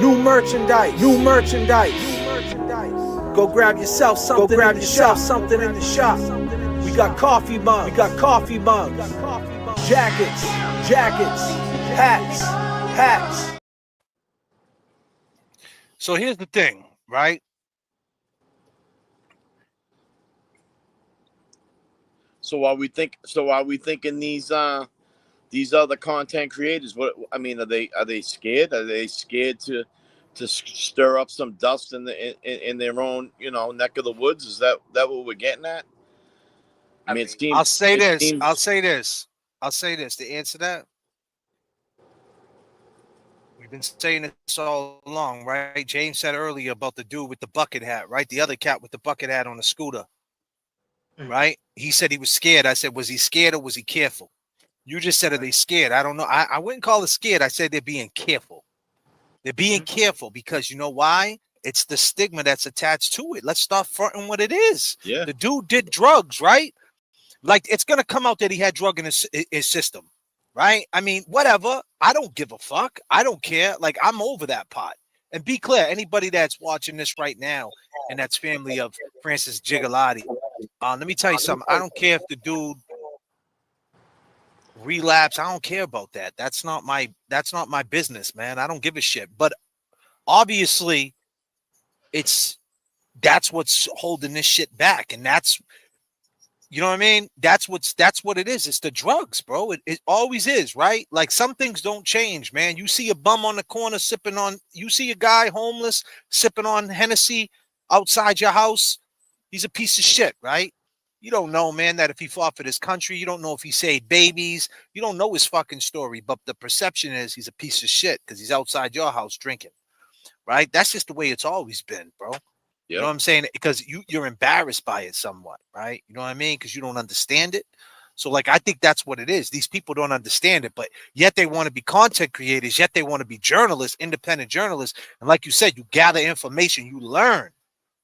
Speaker 3: New merchandise. New merchandise. Go grab yourself something. Go grab yourself something in the shop. We got coffee mugs. We got coffee mugs. Jackets. Jackets. Hats. Hats.
Speaker 7: So here's the thing, right?
Speaker 9: So are we thinking these other content creators? What I mean, are they scared? Are they scared to stir up some dust in their own neck of the woods? Is that what we're getting at? I mean,
Speaker 7: I'll say this.
Speaker 9: seems,
Speaker 7: I'll say this. To answer that, we've been saying this all along, right? James said earlier about the dude with the bucket hat, right? The other cat with the bucket hat on the scooter, right? He said he was scared. I said, was he scared or was he careful? You just said, are they scared? I don't know. I wouldn't call it scared. I said they're being careful. They're being careful because you know why? It's the stigma that's attached to it. Let's start fronting what it is.
Speaker 9: Yeah.
Speaker 7: The dude did drugs, right? Like, it's going to come out that he had drug in his system, right? I mean, whatever. I don't give a fuck. I don't care. Like, I'm over that part. And be clear, anybody that's watching this right now and that's family of Francis Gigalotti, let me tell you something. I don't care if the dude relapse. I don't care about that. That's not my business, man. I don't give a shit. But obviously, that's what's holding this shit back. And that's, you know what I mean? That's what it is. It's the drugs, bro. It always is, right? Like, some things don't change, man. You see a bum on the corner you see a guy homeless sipping on Hennessy outside your house. He's a piece of shit, right? You don't know, man, that if he fought for this country, you don't know if he saved babies. You don't know his fucking story, but the perception is he's a piece of shit because he's outside your house drinking, right? That's just the way it's always been, bro. You know what I'm saying? Because you're embarrassed by it somewhat, right? You know what I mean? Because you don't understand it. So, like, I think that's what it is. These people don't understand it, but yet they want to be content creators, yet they want to be journalists, independent journalists. And like you said, you gather information, you learn.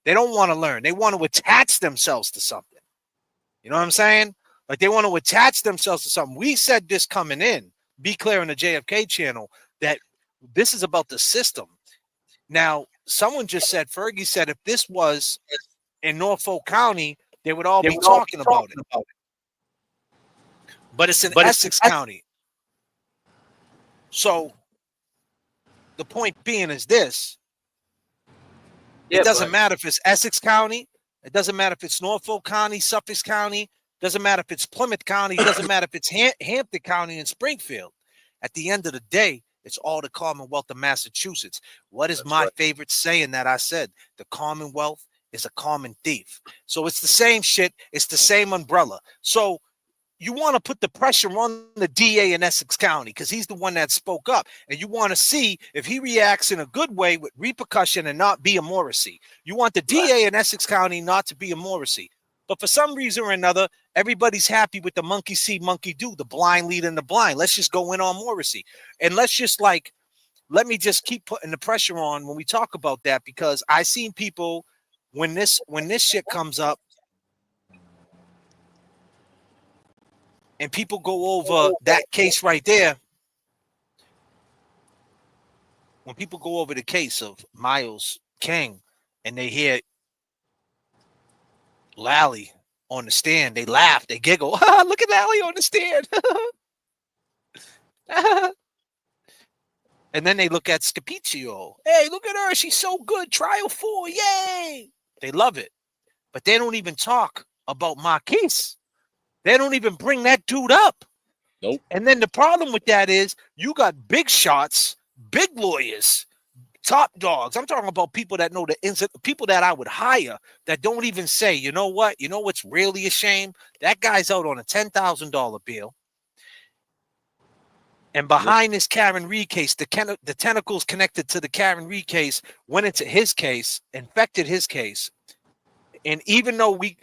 Speaker 7: They don't want to learn. They want to attach themselves to something. You know what I'm saying? Like, they want to attach themselves to something. We said this coming in, be clear on the J.F.K. channel, that this is about the system. Now, someone just said, Fergie said, if this was in Norfolk County, they would all be talking about it. But it's in Essex County. So the point being is this. It doesn't matter if it's Essex County. It doesn't matter if it's Norfolk County, Suffolk County. Doesn't matter if it's Plymouth County. It doesn't matter if it's Hampton County and Springfield. At the end of the day, it's all the Commonwealth of Massachusetts. What is my favorite saying that I said? The Commonwealth is a common thief. So it's the same shit. It's the same umbrella. So you want to put the pressure on the DA in Essex County because he's the one that spoke up. And you want to see if he reacts in a good way with repercussion and not be a Morrissey. You want the DA in Essex County not to be a Morrissey. But for some reason or another, everybody's happy with the monkey see, monkey do, the blind leading the blind. Let's just go in on Morrissey. And let me just keep putting the pressure on when we talk about that, because I seen people when this shit comes up and people go over that case right there. When people go over the case of Miles King and they hear Lally on the stand, they laugh, they giggle. Look at Lally on the stand. And then they look at Scapiccio. Hey, look at her. She's so good. Trial 4. Yay. They love it. But they don't even talk about Marquise. They don't even bring that dude up.
Speaker 9: Nope.
Speaker 7: And then the problem with that is you got big shots, big lawyers, top dogs. I'm talking about people that know the people that I would hire that don't even say, you know what? You know what's really a shame? That guy's out on a $10,000 bail. And behind this Karen Reed case, the tentacles connected to the Karen Reed case went into his case, infected his case. And even though we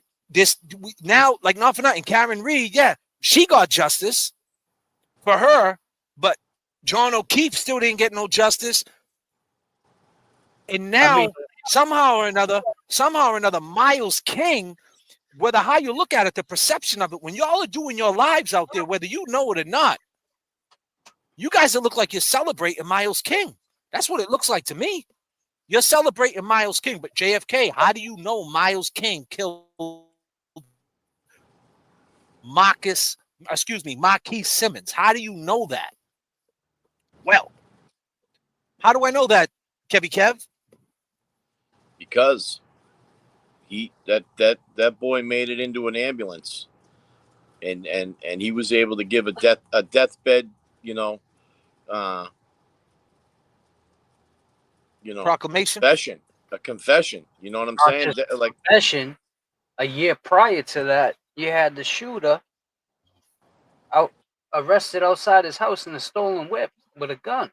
Speaker 7: now, like, not for nothing, Karen Reed, yeah, she got justice for her, but John O'Keefe still didn't get no justice. And now, somehow or another, Miles King, whether how you look at it, the perception of it, when y'all are doing your lives out there, whether you know it or not, you guys look like you're celebrating Miles King. That's what it looks like to me. You're celebrating Miles King, but JFK, how do you know Miles King killed Marquis Simmons? How do you know that? Well, how do I know that, Kevy Kev?
Speaker 9: Because that boy made it into an ambulance, and he was able to give a deathbed,
Speaker 7: proclamation,
Speaker 9: a confession. You know what I'm
Speaker 8: Not
Speaker 9: saying?
Speaker 8: just a confession. A year prior to that, you had the shooter arrested outside his house in a stolen whip with a gun.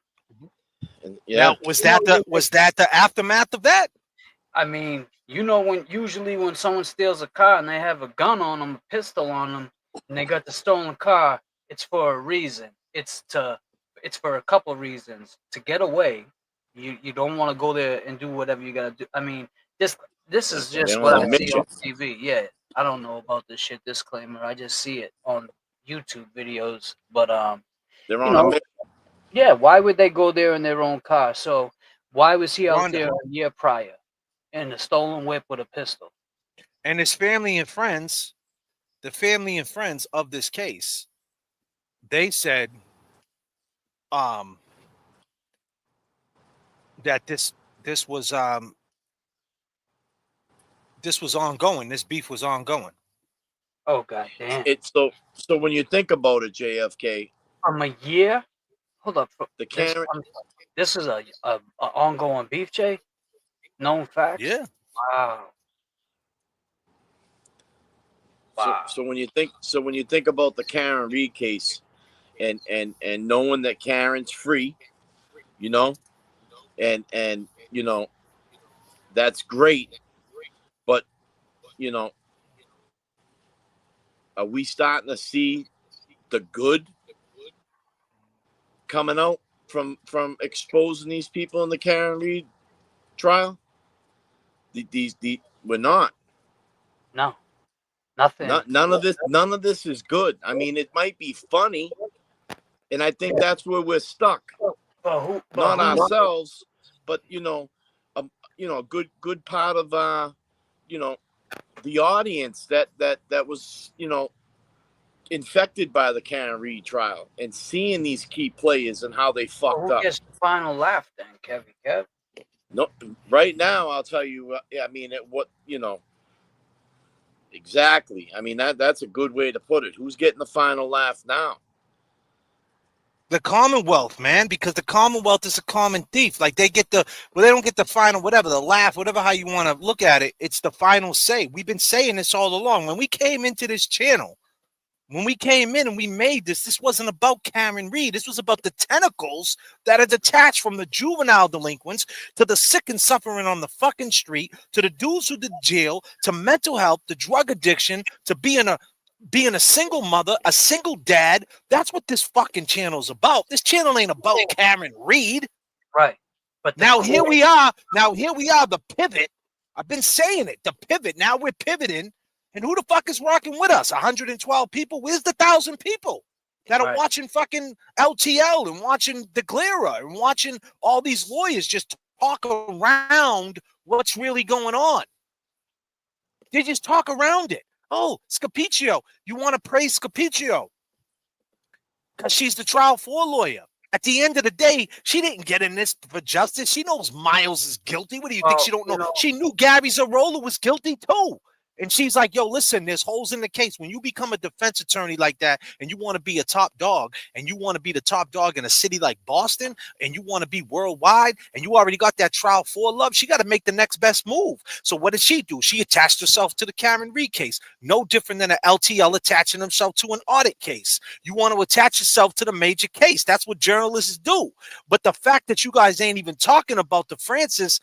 Speaker 9: And,
Speaker 7: Now, was that the aftermath of that?
Speaker 8: I mean, usually when someone steals a car and they have a gun on them, a pistol on them, and they got the stolen car, it's for a reason. It's for a couple reasons. To get away, you don't want to go there and do whatever you gotta do. I mean, this is just what I see on TV. Yeah, I don't know about this shit disclaimer. I just see it on YouTube videos. But
Speaker 9: they're on a mission.
Speaker 8: Yeah, why would they go there in their own car? So why was he out there a year prior in a stolen whip with a pistol?
Speaker 7: And his family and friends, the family and friends of this case, they said that this was ongoing. This beef was ongoing.
Speaker 8: Oh god damn!
Speaker 9: It's so when you think about it, JFK,
Speaker 8: from a year. Hold up.
Speaker 9: The Karen.
Speaker 8: This is a ongoing beef, Jay. Known facts.
Speaker 7: Yeah.
Speaker 8: Wow.
Speaker 9: So when you think about the Karen Reed case, and knowing that Karen's free, and that's great, but are we starting to see the good coming out from exposing these people in the Karen Reed trial? We're not.
Speaker 8: No. Nothing.
Speaker 9: None of this is good. I mean, it might be funny, and I think that's where we're stuck. Not ourselves, but a good part of the audience that was infected by the Karen Reed trial and seeing these key players and how they fucked up.
Speaker 8: Who gets the final laugh then, Kevin? Kev?
Speaker 9: No, right now I'll tell you. I mean, exactly. I mean that's a good way to put it. Who's getting the final laugh now?
Speaker 7: The Commonwealth, man, because the Commonwealth is a common thief. Like they don't get the final, whatever, the laugh, whatever, how you want to look at it. It's the final say. We've been saying this all along. When we came into this channel, when we came in and we made this wasn't about Karen Reed. This was about the tentacles that are detached from the juvenile delinquents to the sick and suffering on the fucking street, to the dudes who did jail, to mental health, to drug addiction, to being a single mother, a single dad. That's what this fucking channel's about. This channel ain't about Karen Reed.
Speaker 8: Right. But
Speaker 7: now here we are. The pivot. I've been saying it. The pivot. Now we're pivoting. And who the fuck is rocking with us? 112 people? Where's the 1,000 people that are watching fucking LTL and watching DeGlera and watching all these lawyers just talk around what's really going on? They just talk around it. Oh, Scapiccio. You want to praise Scapiccio because she's the trial 4 lawyer. At the end of the day, she didn't get in this for justice. She knows Miles is guilty. What do you think she don't know? She knew Gabby Zarola was guilty too. And she's like, yo, listen, there's holes in the case. When you become a defense attorney like that and you want to be a top dog and you want to be the top dog in a city like Boston and you want to be worldwide and you already got that trial 4 love, she got to make the next best move. So what did she do? She attached herself to the Karen Reed case. No different than an LTL attaching himself to an audit case. You want to attach yourself to the major case. That's what journalists do. But the fact that you guys ain't even talking about the Francis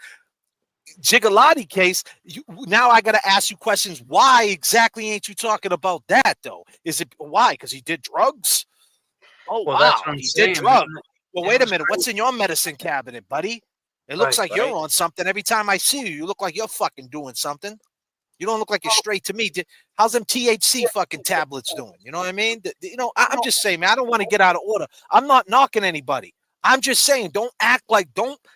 Speaker 7: Gigalotti case, now I got to ask you questions. Why exactly ain't you talking about that, though? Is it why? Because he did drugs? Oh, well, wow. He did drugs. Well, wait a minute. What's in your medicine cabinet, buddy? It looks like you're on something. Every time I see you, you look like you're fucking doing something. You don't look like you're straight to me. How's them THC fucking tablets doing? You know what I mean? I'm just saying, man, I don't want to get out of order. I'm not knocking anybody. I'm just saying, don't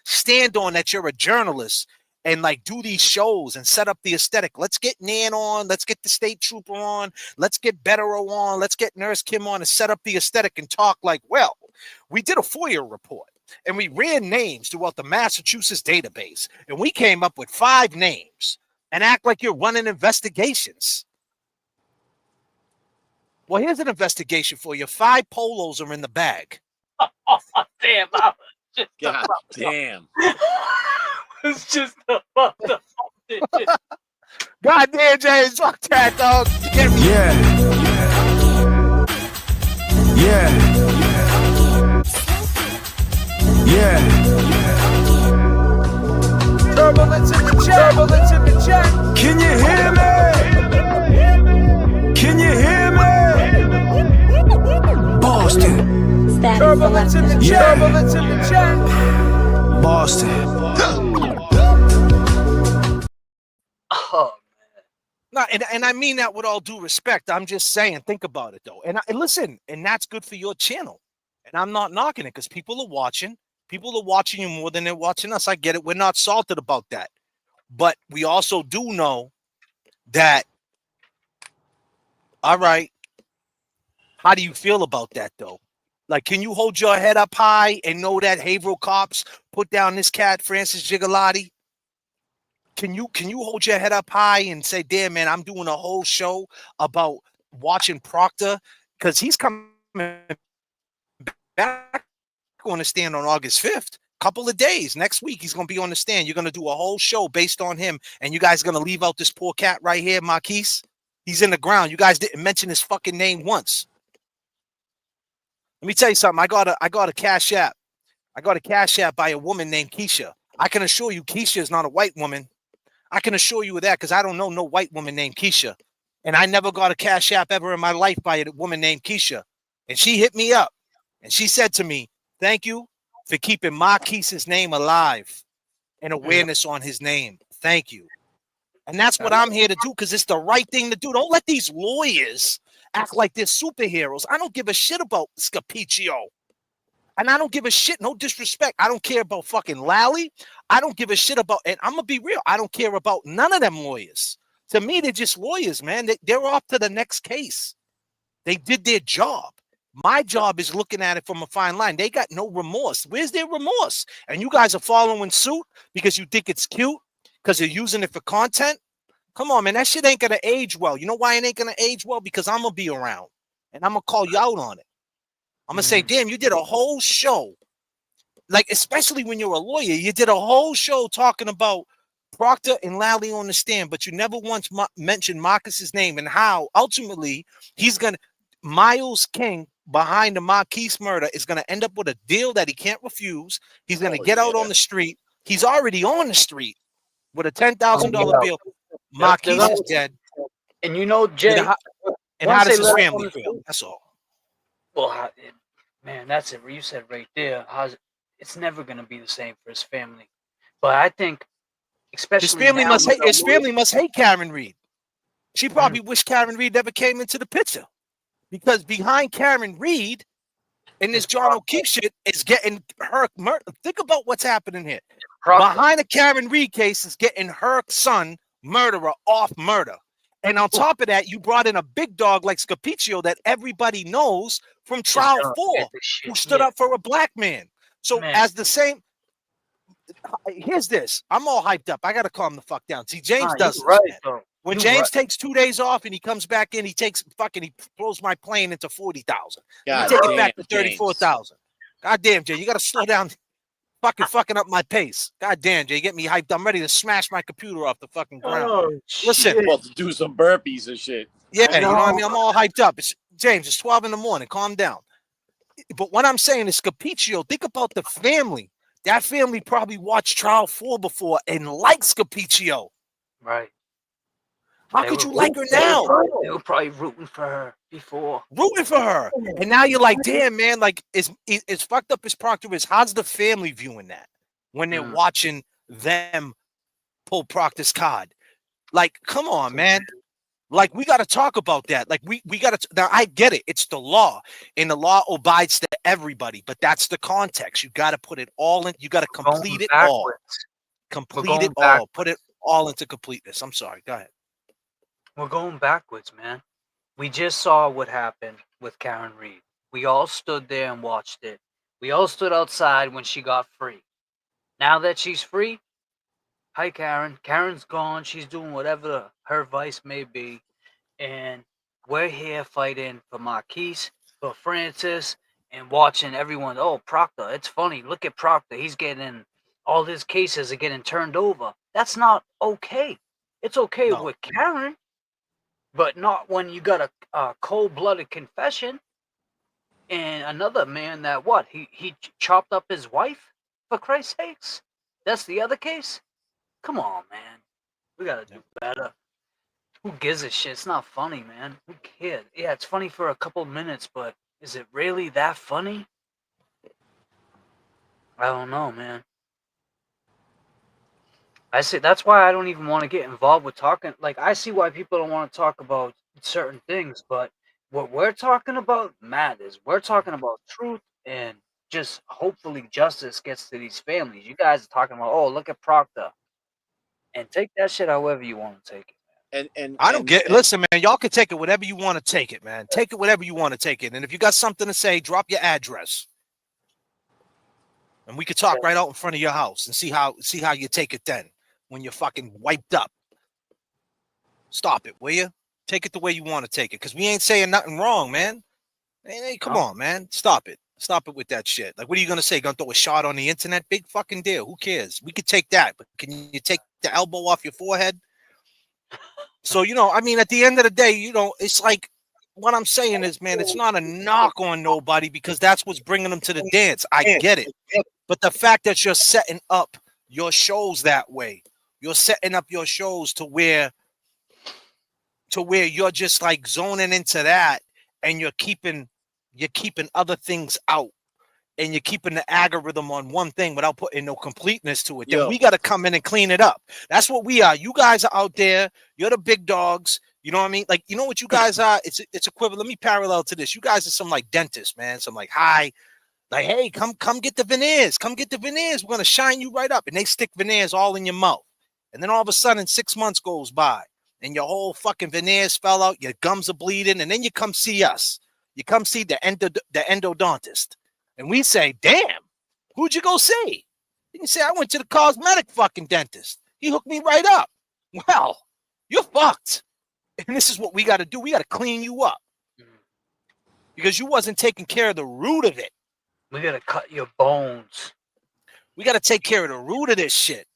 Speaker 7: stand on that you're a journalist and like do these shows and set up the aesthetic. Let's get Nan on. Let's get the State Trooper on. Let's get Bettero on. Let's get Nurse Kim on and set up the aesthetic and talk like, well, we did a FOIA report and we ran names throughout the Massachusetts database and we came up with 5 names and act like you're running investigations. Well, here's an investigation for you. 5 polos are in the bag.
Speaker 8: Damn.
Speaker 9: God damn.
Speaker 8: It's just about the
Speaker 7: God damn, James. Fuck that, dog.
Speaker 12: Yeah.
Speaker 3: Turbulence in the chat. Turbulence in the chat.
Speaker 12: Can you hear me? Can you hear me? Boston.
Speaker 3: Turbulence in the chat.
Speaker 12: Yeah.
Speaker 3: Turbulence in the chat.
Speaker 12: Boston.
Speaker 8: Oh,
Speaker 7: no, and I mean that with all due respect. I'm just saying, think about it though. And listen, and that's good for your channel. And I'm not knocking it because people are watching. People are watching you more than they're watching us. I get it. We're not salted about that. But we also do know that, all right, how do you feel about that though? Like, can you hold your head up high and know that Haverhill cops put down this cat, Francis Gigalotti? Can you hold your head up high and say, damn, man, I'm doing a whole show about watching Proctor because he's coming back on the stand on August 5th. Couple of days. Next week, he's going to be on the stand. You're going to do a whole show based on him, and you guys are going to leave out this poor cat right here, Marquise. He's in the ground. You guys didn't mention his fucking name once. Let me tell you something. I got a cash app. I got a cash app by a woman named Keisha. I can assure you Keisha is not a white woman. I can assure you of that because I don't know no white woman named Keisha. And I never got a cash app ever in my life by a woman named Keisha. And she hit me up and she said to me, thank you for keeping Marquise's name alive and awareness on his name. Thank you. And that's what I'm here to do because it's the right thing to do. Don't let these lawyers act like they're superheroes. I don't give a shit about Scapiccio. And I don't give a shit, no disrespect. I don't care about fucking Lally. I don't give a shit about, and I'm going to be real, I don't care about none of them lawyers. To me, they're just lawyers, man. They're off to the next case. They did their job. My job is looking at it from a fine line. They got no remorse. Where's their remorse? And you guys are following suit because you think it's cute, because you're using it for content. Come on, man. That shit ain't going to age well. You know why it ain't going to age well? Because I'm going to be around, and I'm going to call you out on it. I'm going to say, damn, you did a whole show. Like, especially when you're a lawyer, you did a whole show talking about Proctor and Lally on the stand, but you never once mentioned Marcus's name and how ultimately he's going to, Miles King behind the Marquise murder is going to end up with a deal that he can't refuse. He's going to get out on the street. He's already on the street with a $10,000 bill. Marquise is dead.
Speaker 8: And you know, Jay,
Speaker 7: and how does his family feel? That's all.
Speaker 8: Well, man, that's it. You said right there. It's never going to be the same for his family. But I think, especially
Speaker 7: his family must hate Karen Reed. She probably wished Karen Reed never came into the picture, because behind Karen Reed and this John O'Keefe shit is getting her murder. Think about what's happening here. Behind the Karen Reed case is getting her son, murderer, off murder. And on top of that, you brought in a big dog like Scapiccio that everybody knows from Trial 4, who stood up for a black man. So as the same, here's this. I'm all hyped up. I got to calm the fuck down. See, James does this, man. When James takes 2 days off and he comes back in, he throws my plane into 40,000. He take it back to 34,000. God damn, Jay, you got to slow down. Fucking up my pace. God damn, Jay, get me hyped. I'm ready to smash my computer off the fucking ground. Listen,
Speaker 9: I'm about to do some burpees and shit.
Speaker 7: Yeah, you know what I mean? I'm all hyped up. James, it's 12 in the morning. Calm down. But what I'm saying is Scapiccio, think about the family. That family probably watched Trial 4 before and liked Scapiccio.
Speaker 8: Right.
Speaker 7: How could you like her now?
Speaker 8: They were probably rooting for her before.
Speaker 7: Rooting for her. And now you're like, damn, man, like, it's fucked up as Proctor is. How's the family viewing that when they're watching them pull Proctor's card? Like, come on, man. Like, we got to talk about that. Like, we got to. Now, I get it. It's the law, and the law abides to everybody. But that's the context. You got to put it all in. You got to complete it all. Complete it all. Put it all into completeness. I'm sorry. Go ahead.
Speaker 8: We're going backwards, man. We just saw what happened with Karen Reed. We all stood there and watched it. We all stood outside when she got free. Now that she's free, hi, Karen. Karen's gone. She's doing whatever her vice may be. And we're here fighting for Marquise, for Francis, and watching everyone. Oh, Proctor. It's funny. Look at Proctor. He's getting, all his cases are getting turned over. That's not okay. It's okay with Karen, but not when you got a cold-blooded confession and another man that he chopped up his wife, for Christ's sakes. That's the other case. Come on, man. We gotta do better. Who gives a shit? It's not funny, man. Who cares? Yeah, it's funny for a couple minutes, but is it really that funny? I don't know, man. I see. That's why I don't even want to get involved with talking. Like, I see why people don't want to talk about certain things, but what we're talking about matters. We're talking about truth and just hopefully justice gets to these families. You guys are talking about, oh, look at Proctor, and take that shit however you want to take it.
Speaker 9: And
Speaker 7: I don't get. Listen, man, y'all can take it whatever you want to take it, man. Take it whatever you want to take it. And if you got something to say, drop your address, and we could talk right out in front of your house and see how you take it then when you're fucking wiped up. Stop it, will you? Take it the way you want to take it, because we ain't saying nothing wrong, man. Hey, come on, man. Stop it. Stop it with that shit. Like, what are you gonna say? Gonna throw a shot on the internet? Big fucking deal. Who cares? We could take that, but can you take the elbow off your forehead? So, I mean, at the end of the day, it's like, what I'm saying is, man, it's not a knock on nobody, because that's what's bringing them to the dance. I get it. But the fact that you're setting up your shows that way, you're setting up your shows to where you're just like zoning into that, and you're keeping other things out, and you're keeping the algorithm on one thing without putting no completeness to it, then we got to come in and clean it up. That's what we are. You guys are out there. You're the big dogs. You know what I mean? Like, you know what you guys are? It's equivalent. Let me parallel to this. You guys are some like dentists, man. Some like, hi, like, hey, come get the veneers. Come get the veneers. We're going to shine you right up. And they stick veneers all in your mouth. And then all of a sudden, 6 months goes by, and your whole fucking veneers fell out. Your gums are bleeding. And then you come see us. You come see the endodontist. And we say, damn, who'd you go see? And you say, I went to the cosmetic fucking dentist. He hooked me right up. Well, you're fucked. And this is what we got to do. We got to clean you up, because you wasn't taking care of the root of it.
Speaker 8: We got to cut your bones.
Speaker 7: We got to take care of the root of this shit.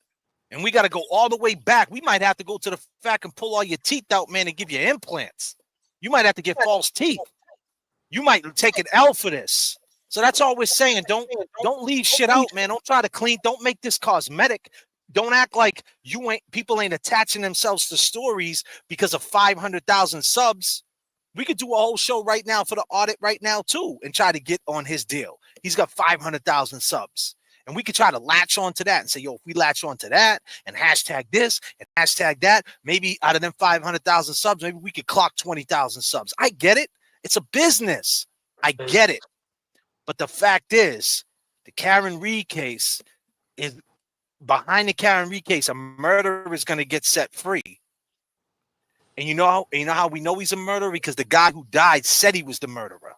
Speaker 7: And we got to go all the way back. We might have to go to the fact and pull all your teeth out, man, and give you implants. You might have to get false teeth. You might take an L for this. So that's all we're saying. Don't leave shit out, man. Don't try to clean. Don't make this cosmetic. Don't act like people ain't attaching themselves to stories because of 500,000 subs. We could do a whole show right now for the audit right now too, and try to get on his deal. He's got 500,000 subs, and we could try to latch on to that and say, yo, if we latch on to that and hashtag this and hashtag that, maybe out of them 500,000 subs, maybe we could clock 20,000 subs. I get it. It's a business. I get it. But the fact is, the Karen Reed case is behind the Karen Reed case. A murderer is going to get set free. And you know how we know he's a murderer? Because the guy who died said he was the murderer.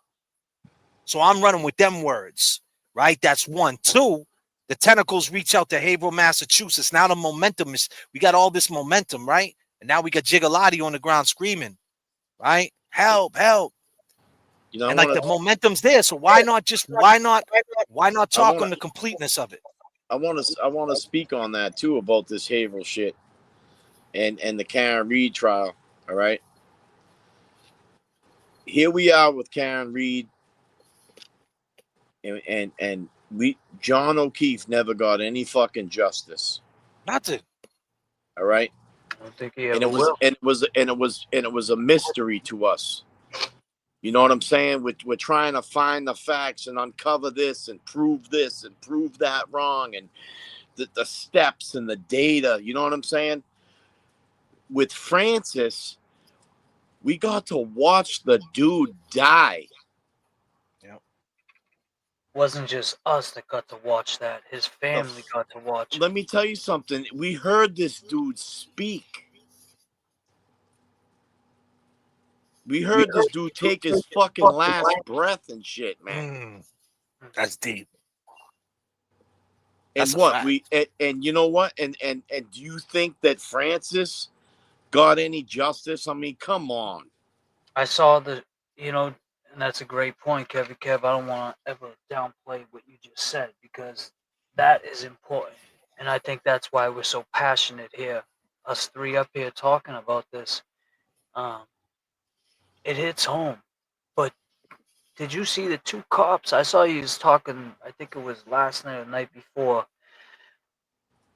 Speaker 7: So I'm running with them words, right? That's one. Two, the tentacles reach out to Haverhill, Massachusetts. Now the momentum we got all this momentum, right? And now we got Gigalotti on the ground screaming, right? Help, help. And like the momentum's there, so why not talk on the completeness of it?
Speaker 9: I want to speak on that too, about this Haverhill shit and the Karen Reed trial. All right, here we are with Karen Reed, and John O'Keefe never got any fucking justice.
Speaker 7: Nothing.
Speaker 9: All right,
Speaker 8: I don't think he ever will.
Speaker 9: And it was a mystery to us. You know what I'm saying? We're trying to find the facts and uncover this and prove that wrong, and the steps and the data. You know what I'm saying? With Francis, We got to watch the dude die.
Speaker 8: Wasn't just us that got to watch that. His family got to watch it.
Speaker 9: Let me tell you something. We heard this dude speak. We heard this dude take his fucking last breath and shit, man.
Speaker 7: That's deep.
Speaker 9: And
Speaker 7: That's a
Speaker 9: what
Speaker 7: fact.
Speaker 9: and you know what? And do you think that Francis got any justice? I mean, come on.
Speaker 8: I saw the, and that's a great point, Kev. I don't want to ever downplay what you just said because that is important. And I think that's why we're so passionate here, us three up here talking about this. It hits home. But did you see the two cops? I saw you was talking, I think it was last night or the night before,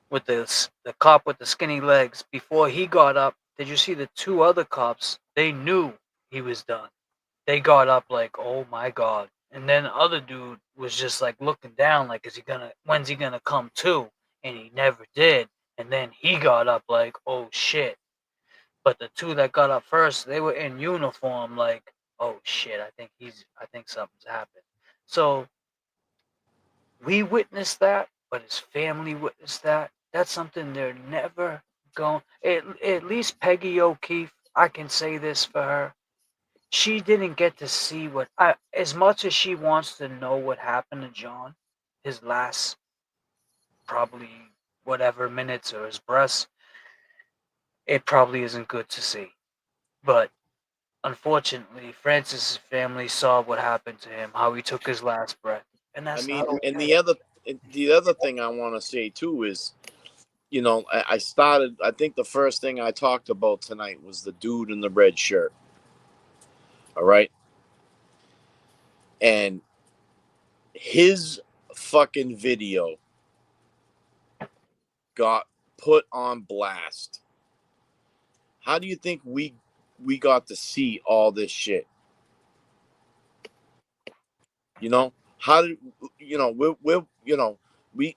Speaker 8: with the cop with the skinny legs. Before he got up, did you see the two other cops? They knew he was done. They got up like, oh my god. And then the other dude was just like looking down like, when's he gonna come to? And he never did. And then he got up like, oh shit. But the two that got up first, they were in uniform like, oh shit, I think something's happened. So we witnessed that, but his family witnessed that. That's something they're never going. At least Peggy O'Keefe, I can say this for her. She didn't get to see as much as she wants to know what happened to John, his last probably whatever minutes or his breaths. It probably isn't good to see, but unfortunately, Francis's family saw what happened to him, how he took his last breath, and that's not okay.
Speaker 9: And the other thing I want to say too is, I started. I think the first thing I talked about tonight was the dude in the red shirt. All right, and his fucking video got put on blast. How do you think we got to see all this shit? How did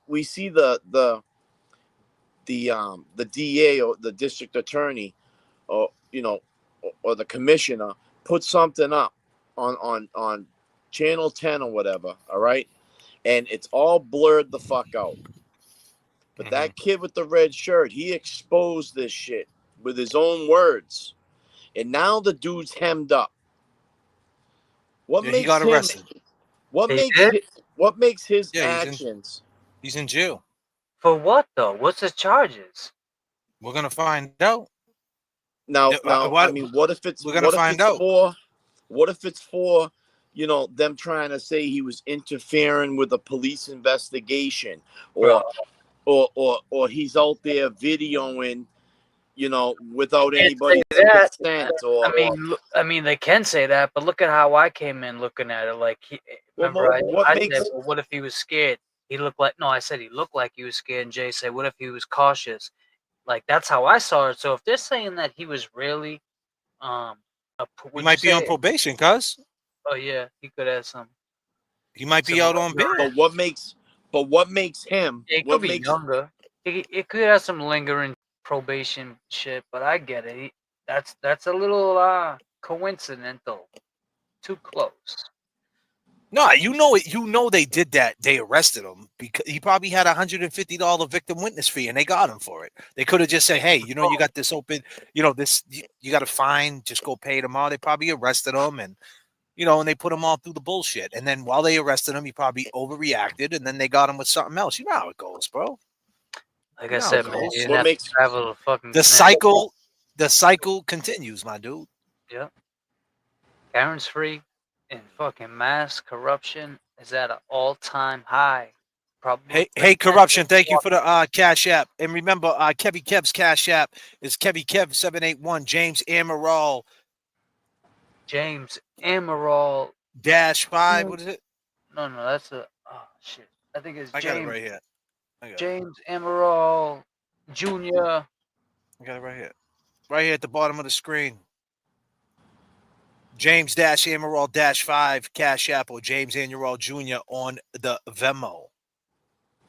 Speaker 9: we see the DA or the district attorney or or the commissioner put something up on channel 10 or whatever, all right, and it's all blurred the fuck out. But that kid with the red shirt, he exposed this shit with his own words, and now the dude's hemmed up.
Speaker 7: He got arrested.
Speaker 9: What makes his actions?
Speaker 7: He's in jail.
Speaker 8: For what though? What's the charges?
Speaker 7: We're gonna find out.
Speaker 9: Now, I mean, what if it's for them trying to say he was interfering with a police investigation, or he's out there videoing, without anybody's consent, or
Speaker 8: I mean, they can say that, but look at how I came in looking at it. Like, what if he was scared? He looked like I said he looked like he was scared, and Jay said, what if he was cautious? Like, that's how I saw it. So if they're saying that he was really,
Speaker 7: he might be on probation, cuz.
Speaker 8: Oh yeah, he could have some.
Speaker 7: He might be out on bail.
Speaker 9: But what makes him?
Speaker 8: It could be younger. It could have some lingering probation shit, but I get it. That's a little coincidental. Too close.
Speaker 7: No, they did that. They arrested him because he probably had $150 victim witness fee, and they got him for it. They could have just said, "Hey, you got this open. This you got a fine. Just go pay them all." They probably arrested him, and and they put him all through the bullshit. And then while they arrested him, he probably overreacted, and then they got him with something else. You know how it goes, bro.
Speaker 8: Like I said, man, you have to travel to fucking
Speaker 7: the cycle. The cycle continues, my dude.
Speaker 8: Yep. Karen's free. And fucking mass corruption is at an all-time high.
Speaker 7: Probably. Hey, corruption! Thank you for the Cash App, and remember, Kevy Kev's Cash App is Kevy Kev 781 James Amaral.
Speaker 8: James Amaral
Speaker 7: -5. What is it?
Speaker 8: No, that's shit. I think it's.
Speaker 7: I got it right here.
Speaker 8: James Amaral Jr.
Speaker 7: I got it right here. Right here at the bottom of the screen. James-Amaral-5 Cash App or James Amaral Jr. on the Venmo.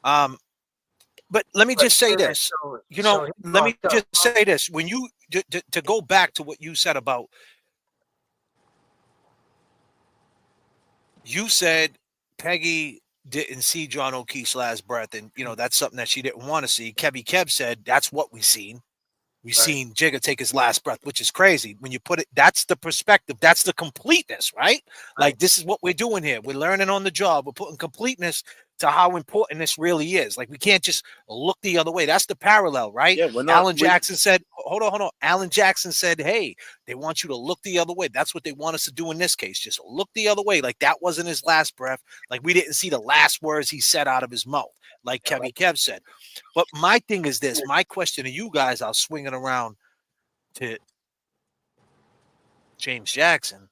Speaker 7: But let me just say this. Let me just say this. When you to go back to what you said about you said Peggy didn't see John O'Keefe's last breath, and that's something that she didn't want to see. Kebby Kev said that's what we seen. We've seen Jigga take his last breath, which is crazy. When you put it, that's the perspective. That's the completeness, right? Like, this is what we're doing here. We're learning on the job. We're putting completeness to how important this really is. Like, we can't just look the other way. That's the parallel, right?
Speaker 9: Yeah, we're not.
Speaker 7: Alan Jackson said, hold on. Alan Jackson said, hey, they want you to look the other way. That's what they want us to do in this case. Just look the other way. Like, that wasn't his last breath. Like, we didn't see the last words he said out of his mouth, like Kebby Kev said. But my thing is this. My question to you guys, I'll swing it around to James Jackson.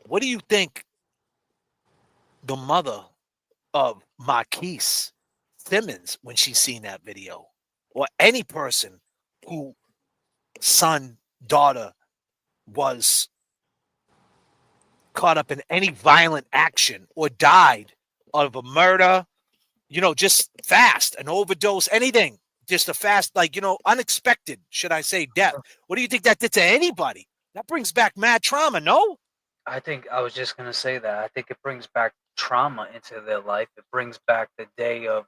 Speaker 7: What do you think the mother of Marquise Simmons, when she seen that video, or any person who son, daughter was caught up in any violent action or died of a murder, just fast, an overdose, anything, just a fast, unexpected, should I say, death. What do you think that did to anybody? That brings back mad trauma, no?
Speaker 8: I think I was just going to say that. I think it brings back trauma into their life. It brings back the day of,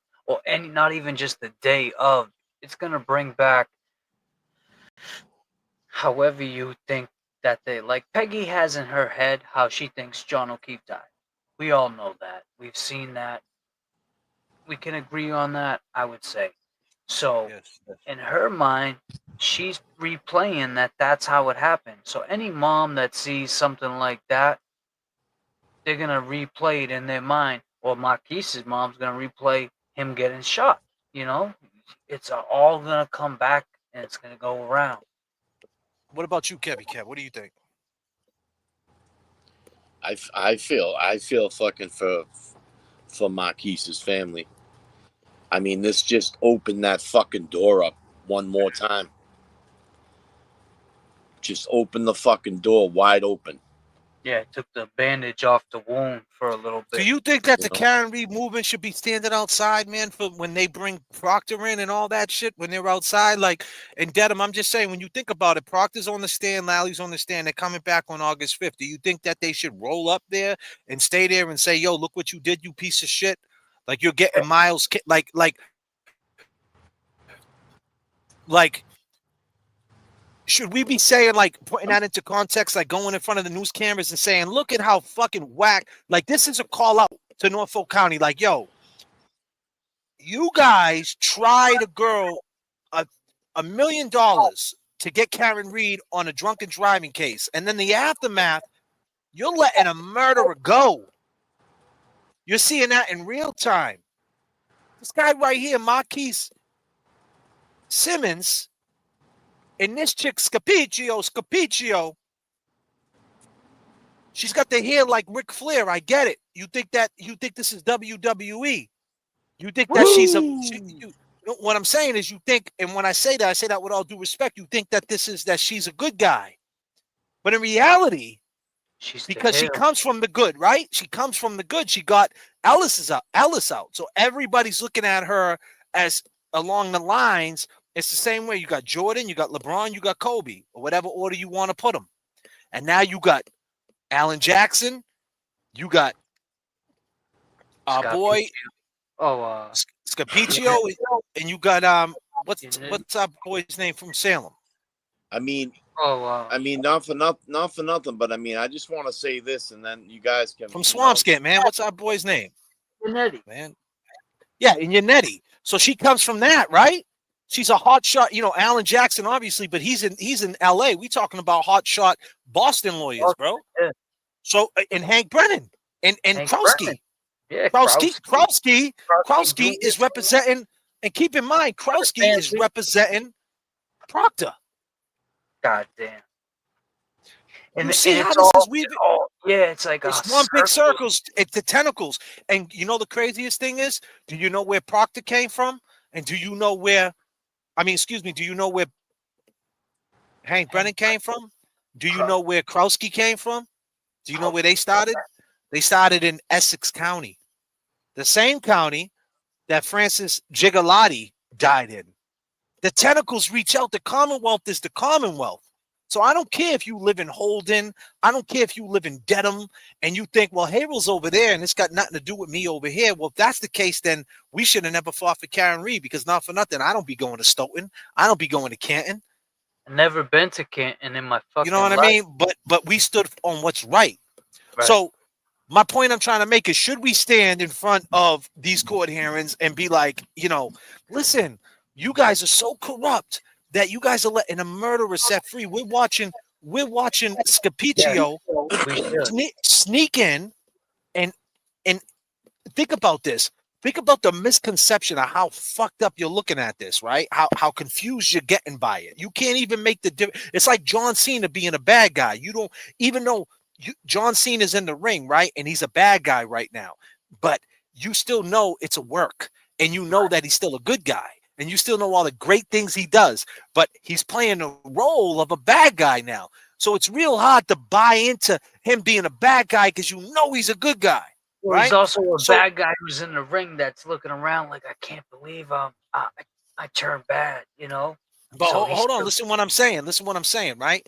Speaker 8: not even just the day of. It's going to bring back however you think that they, like Peggy has in her head how she thinks John O'Keefe died. We all know that. We've seen that. We can agree on that, I would say. So in her mind, she's replaying that that's how it happened. So any mom that sees something like that, they're going to replay it in their mind. Or Marquise's mom's going to replay him getting shot. It's all going to come back and it's going to go around.
Speaker 7: What about you, Kebby Kev? What do you think?
Speaker 9: I feel fucking for Marquise's family. I mean, this just opened that fucking door up one more time. Just open the fucking door wide open.
Speaker 8: Yeah, it took the bandage off the wound for a little bit.
Speaker 7: Do you think that the Karen Reed movement should be standing outside, man, for when they bring Proctor in and all that shit, when they're outside? Like, and Dedham, I'm just saying, when you think about it, Proctor's on the stand, Lally's on the stand, they're coming back on August 5th. Do you think that they should roll up there and stay there and say, yo, look what you did, you piece of shit? Like, you're getting Miles, should we be saying, like, putting that into context, like going in front of the news cameras and saying, look at how fucking whack, like, this is a call out to Norfolk County, like, yo, you guys tried a girl $1 million to get Karen Reed on a drunken driving case, and then the aftermath, you're letting a murderer go. You're seeing that in real time. This guy right here, Marquise Simmons, and this chick, Scapiccio, she's got the hair like Ric Flair. I get it. You think this is WWE. You think that what I'm saying is you think, and when I say that with all due respect, you think that she's a good guy. But in reality, because she comes from the good, right? She comes from the good. She got Ellis out. So everybody's looking at her as along the lines. It's the same way. You got Jordan, you got LeBron, you got Kobe, or whatever order you want to put them. And now you got Alan Jackson, you got our boy Scapiccio, and you got what's our boy's name from Salem?
Speaker 9: I mean, not for nothing, but I mean, I just want to say this, and then you guys can
Speaker 7: from Swampscott, man. What's our boy's name?
Speaker 8: Yannetti,
Speaker 7: man. Yeah, and Yannetti. So she comes from that, right? She's a hot shot, Alan Jackson, obviously, but he's in LA. We talking about hot shot Boston lawyers, bro. Yeah. So and Hank Brennan and Krowski. Yeah, Krowski is representing, and keep in mind, Krowski is representing Proctor.
Speaker 8: God damn.
Speaker 7: And you see how this is weaving?
Speaker 8: Yeah, it's like
Speaker 7: it's one big circle. It's the tentacles. And the craziest thing is, do you know where Proctor came from? And do you know where? Do you know where Hank Brennan came from? Do you know where Krowski came from? Do you know where they started? They started in Essex County, the same county that Francis Gigalotti died in. The tentacles reach out. The Commonwealth is the Commonwealth. So I don't care if you live in Holden. I don't care if you live in Dedham and you think, well, Harold's over there and it's got nothing to do with me over here. Well, if that's the case, then we should have never fought for Karen Reed, because not for nothing, I don't be going to Stoughton. I don't be going to Canton.
Speaker 8: I've never been to Canton in my fucking
Speaker 7: You know what I
Speaker 8: life.
Speaker 7: mean? But we stood on what's right. So my point I'm trying to make is, should we stand in front of these court hearings and be like, listen, you guys are so corrupt that you guys are letting a murderer set free. We're watching Scapiccio sneak in and think about this. Think about the misconception of how fucked up you're looking at this, right? How confused you're getting by it. You can't even make the difference. It's like John Cena being a bad guy. You don't even know John Cena is in the ring, right? And he's a bad guy right now. But you still know it's a work. And you know that he's still a good guy. And you still know all the great things he does. But he's playing the role of a bad guy now. So it's real hard to buy into him being a bad guy because you know he's a good guy.
Speaker 8: Well,
Speaker 7: right?
Speaker 8: he's also a bad guy who's in the ring that's looking around like, I can't believe I turned bad, you know?
Speaker 7: But
Speaker 8: So
Speaker 7: hold on, listen what I'm saying. Listen what I'm saying, right?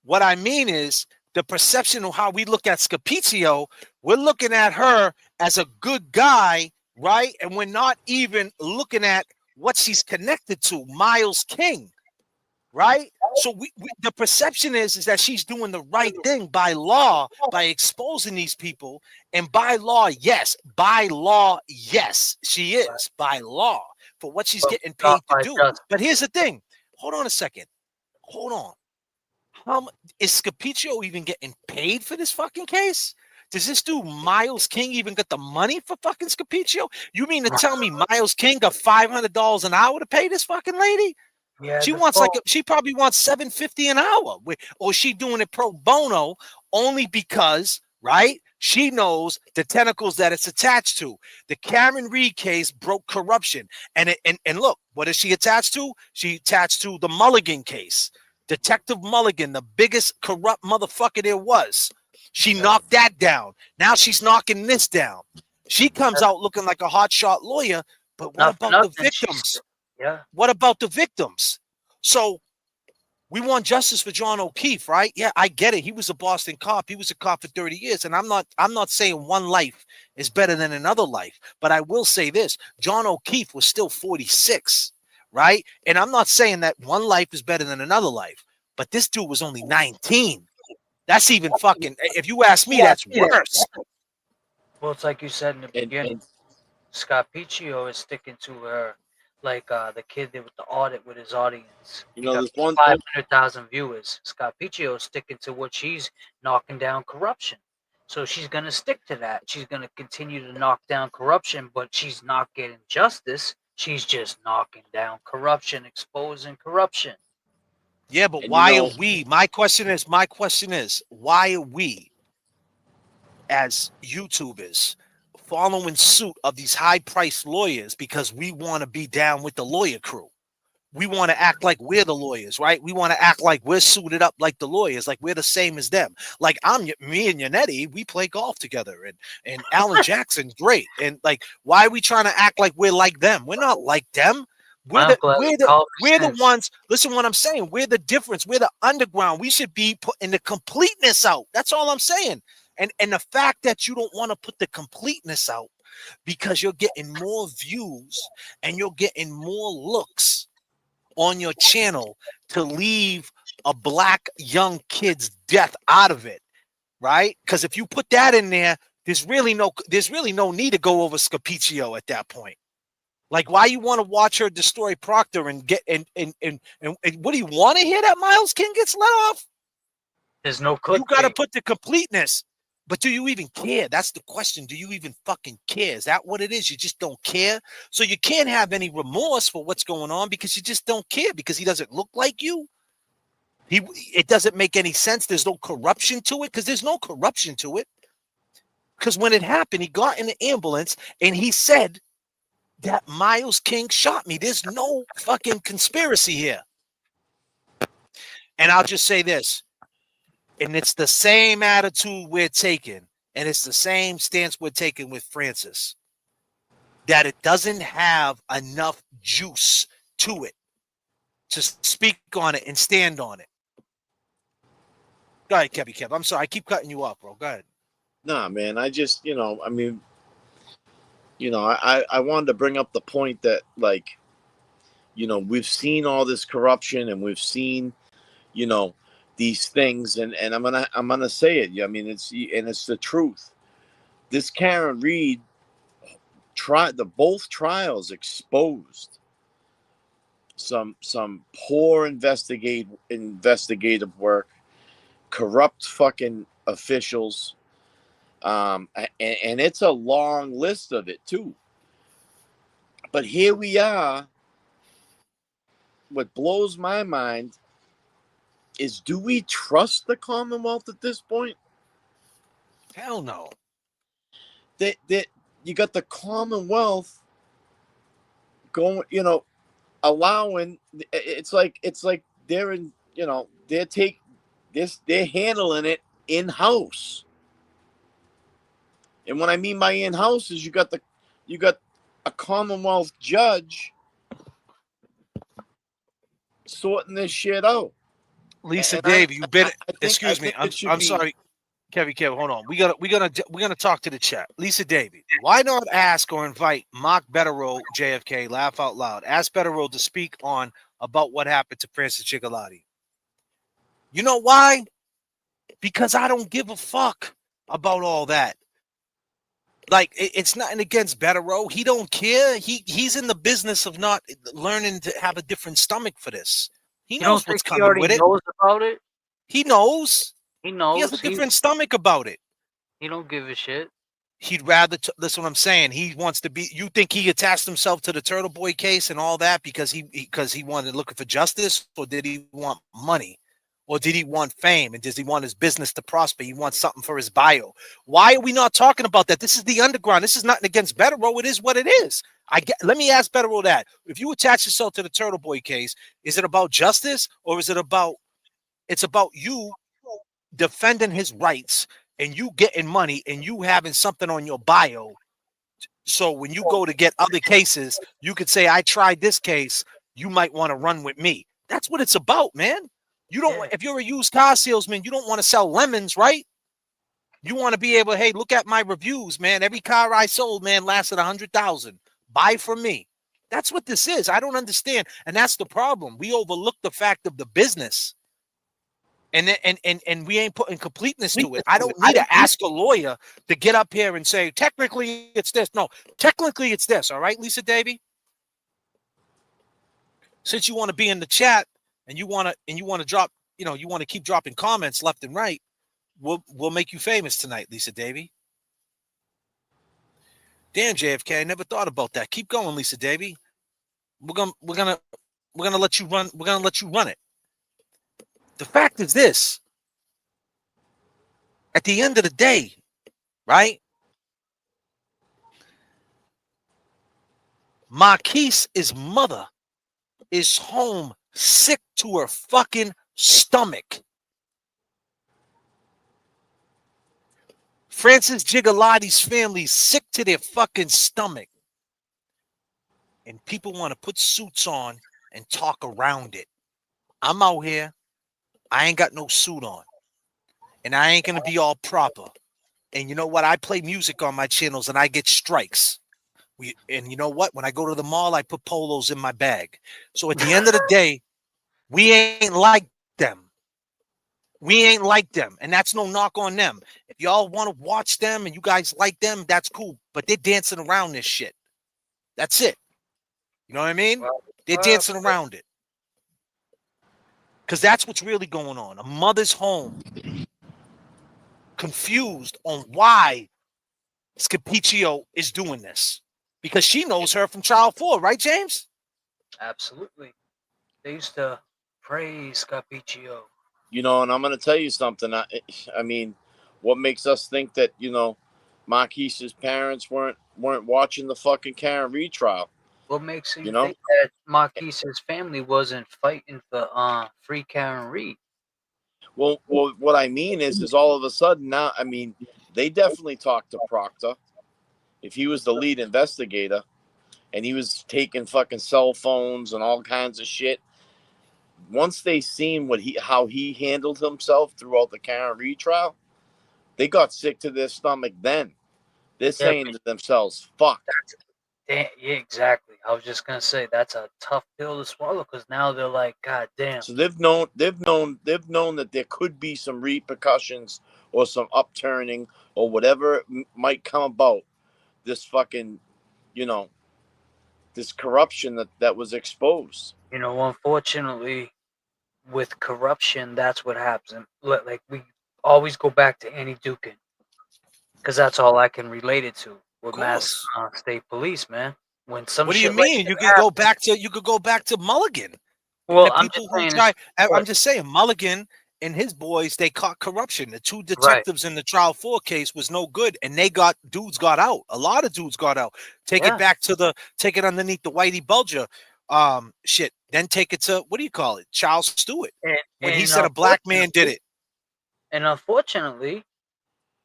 Speaker 7: What I mean is the perception of how we look at Scapiccio, we're looking at her as a good guy, right? And we're not even looking at what she's connected to, Miles King, right? So the perception is that she's doing the right thing by law, by exposing these people. And by law, yes, she is by law for what she's getting paid to do. But here's the thing. Hold on a second. Hold on. How is Scapiccio even getting paid for this fucking case? Does this dude Miles King even get the money for fucking Scapiccio? You mean to tell me Miles King got $500 an hour to pay this fucking lady?
Speaker 8: Yeah,
Speaker 7: she probably wants $750 an hour, or she doing it pro bono only because, right? She knows the tentacles that it's attached to. The Karen Reed case broke corruption, and look, what is she attached to? She attached to the Mulligan case, Detective Mulligan, the biggest corrupt motherfucker there was. She knocked that down. Now she's knocking this down. She comes out looking like a hotshot lawyer, but what about the victims?
Speaker 8: Yeah.
Speaker 7: What about the victims? So we want justice for John O'Keefe, right? Yeah, I get it. He was a Boston cop. He was a cop for 30 years. And I'm not saying one life is better than another life. But I will say this. John O'Keefe was still 46, right? And I'm not saying that one life is better than another life. But this dude was only 19. That's even fucking, if you ask me, that's worse.
Speaker 8: Well, it's like you said in the beginning. Scapiccio is sticking to her like the kid did with the audit with his audience.
Speaker 9: You know, this one
Speaker 8: 500,000 viewers. Scapiccio is sticking to what she's knocking down corruption. So she's going to stick to that. She's going to continue to knock down corruption, but she's not getting justice. She's just knocking down corruption, exposing corruption.
Speaker 7: Yeah, but why are we? My question is, why are we as YouTubers following suit of these high-priced lawyers because we want to be down with the lawyer crew? We want to act like we're the lawyers, right? We want to act like we're suited up like the lawyers, like we're the same as them. Like me and Yannetti, we play golf together, and Alan Jackson, great. And like, why are we trying to act like we're like them? We're not like them. We're the ones. Listen, what I'm saying. We're the difference. We're the underground. We should be putting the completeness out. That's all I'm saying. And the fact that you don't want to put the completeness out because you're getting more views and you're getting more looks on your channel to leave a black young kid's death out of it, right? Because if you put that in there, there's really no need to go over Scapiccio at that point. Like, why you want to watch her destroy Proctor and get and what do you want to hear that Miles King gets let off?
Speaker 8: There's no clip.
Speaker 7: You got to put the completeness. But do you even care? That's the question. Do you even fucking care? Is that what it is? You just don't care? So you can't have any remorse for what's going on because you just don't care because he doesn't look like you. It doesn't make any sense. There's no corruption to it because there's no corruption to it. Because when it happened, he got in the ambulance and he said that Miles King shot me. There's no fucking conspiracy here. And I'll just say this. And it's the same attitude we're taking, and it's the same stance we're taking with Francis, that it doesn't have enough juice to it to speak on it and stand on it. Go ahead, Kev. I'm sorry. I keep cutting you off, bro. Go ahead.
Speaker 9: Nah, man. I just, I mean, I wanted to bring up the point that, like, we've seen all this corruption and we've seen, you know, these things, and I'm gonna say it. I mean, it's the truth. This Karen Reed both trials exposed some poor investigative work, corrupt fucking officials, and it's a long list of it too. But here we are. What blows my mind is, do we trust the Commonwealth at this point?
Speaker 7: Hell no.
Speaker 9: That you got the Commonwealth going, allowing. It's like they're in, they're handling it in house. And what I mean by in house is you got a Commonwealth judge sorting this shit out.
Speaker 7: Lisa
Speaker 9: And
Speaker 7: Dave, you've been. Excuse me.
Speaker 9: I think
Speaker 7: I'm sorry. Kevin, hold on. We're gonna talk to the chat. Lisa Davey, why not ask or invite Mark Betterow, JFK, laugh out loud? Ask Betterow to speak on about what happened to Francis Chigalotti. You know why? Because I don't give a fuck about all that. Like, it's nothing against Betterow. He don't care. He's in the business of not learning to have a different stomach for this. He knows what's coming with it.
Speaker 8: He knows about it.
Speaker 7: He knows.
Speaker 8: He knows.
Speaker 7: He has a different stomach about it.
Speaker 8: He don't give a shit.
Speaker 7: He'd rather. Listen, what I'm saying. He wants to be. You think he attached himself to the Turtle Boy case and all that because he wanted looking for justice, or did he want money, or did he want fame, and does he want his business to prosper? He wants something for his bio. Why are we not talking about that? This is the underground. This is nothing against Betterow. It is what it is. Let me ask Betterow that. If you attach yourself to the Turtle Boy case, is it about justice, or is it about? It's about you defending his rights and you getting money and you having something on your bio. So when you go to get other cases, you could say, I tried this case. You might want to run with me. That's what it's about, man. You don't, if you're a used car salesman, you don't want to sell lemons, right? You want to be able, hey, look at my reviews, man. Every car I sold, man, lasted 100,000. Buy from me. That's what this is. I don't understand. And that's the problem. We overlook the fact of the business. And we ain't putting completeness to it. I don't need to ask a lawyer to get up here and say, technically it's this. No, technically it's this. All right, Lisa Davey? Since you want to be in the chat and you want to drop, you want to keep dropping comments left and right, we'll make you famous tonight, Lisa Davey. Damn, JFK, I never thought about that. Keep going, Lisa Davey. We're gonna let you run. We're gonna let you run it. The fact is this. At the end of the day, right? Marquise's mother is home sick to her fucking stomach. Francis Gigalotti's family's sick to their fucking stomach. And people want to put suits on and talk around it. I'm out here. I ain't got no suit on. And I ain't going to be all proper. And you know what? I play music on my channels and I get strikes. And you know what? When I go to the mall, I put polos in my bag. So at the end of the day, we ain't like them. We ain't like them. And that's no knock on them. If y'all want to watch them and you guys like them, that's cool. But they're dancing around this shit. That's it. You know what I mean? They're dancing around it. Because that's what's really going on. A mother's home, confused on why Scapiccio is doing this. Because she knows her from Child 4, right, James?
Speaker 8: Absolutely. They used to praise Scapiccio.
Speaker 9: And I'm going to tell you something. I mean, what makes us think that, Marquise's parents weren't watching the fucking Karen Reed trial?
Speaker 8: What makes you think that Marquise's family wasn't fighting for free Karen Reed?
Speaker 9: Well, what I mean is all of a sudden now, I mean, they definitely talked to Proctor. If he was the lead investigator and he was taking fucking cell phones and all kinds of shit, once they seen how he handled himself throughout the Karen Reed trial, they got sick to their stomach. Then they're saying to themselves, "Fuck."
Speaker 8: Yeah, exactly. I was just gonna say that's a tough pill to swallow because now they're like, God damn.
Speaker 9: So they've known that there could be some repercussions or some upturning or whatever might come about. This fucking, this corruption that was exposed.
Speaker 8: Unfortunately, with corruption, that's what happens. Like we always go back to Annie Dukin because that's all I can relate it to with Mass State Police, man. When some
Speaker 7: What do you
Speaker 8: shit like
Speaker 7: mean?
Speaker 8: that
Speaker 7: You could go
Speaker 8: happens,
Speaker 7: back to Mulligan. And
Speaker 8: well,
Speaker 7: the
Speaker 8: I'm just
Speaker 7: people who
Speaker 8: saying
Speaker 7: try,
Speaker 8: it's
Speaker 7: I'm just saying, Mulligan and his boys, they caught corruption. The two
Speaker 8: right.
Speaker 7: detectives in the trial 4 case was no good, and dudes got out. A lot of dudes got out. Take it underneath the Whitey Bulger shit. Then take it to, what do you call it? Charles Stewart. When he said a black man did it.
Speaker 8: And unfortunately,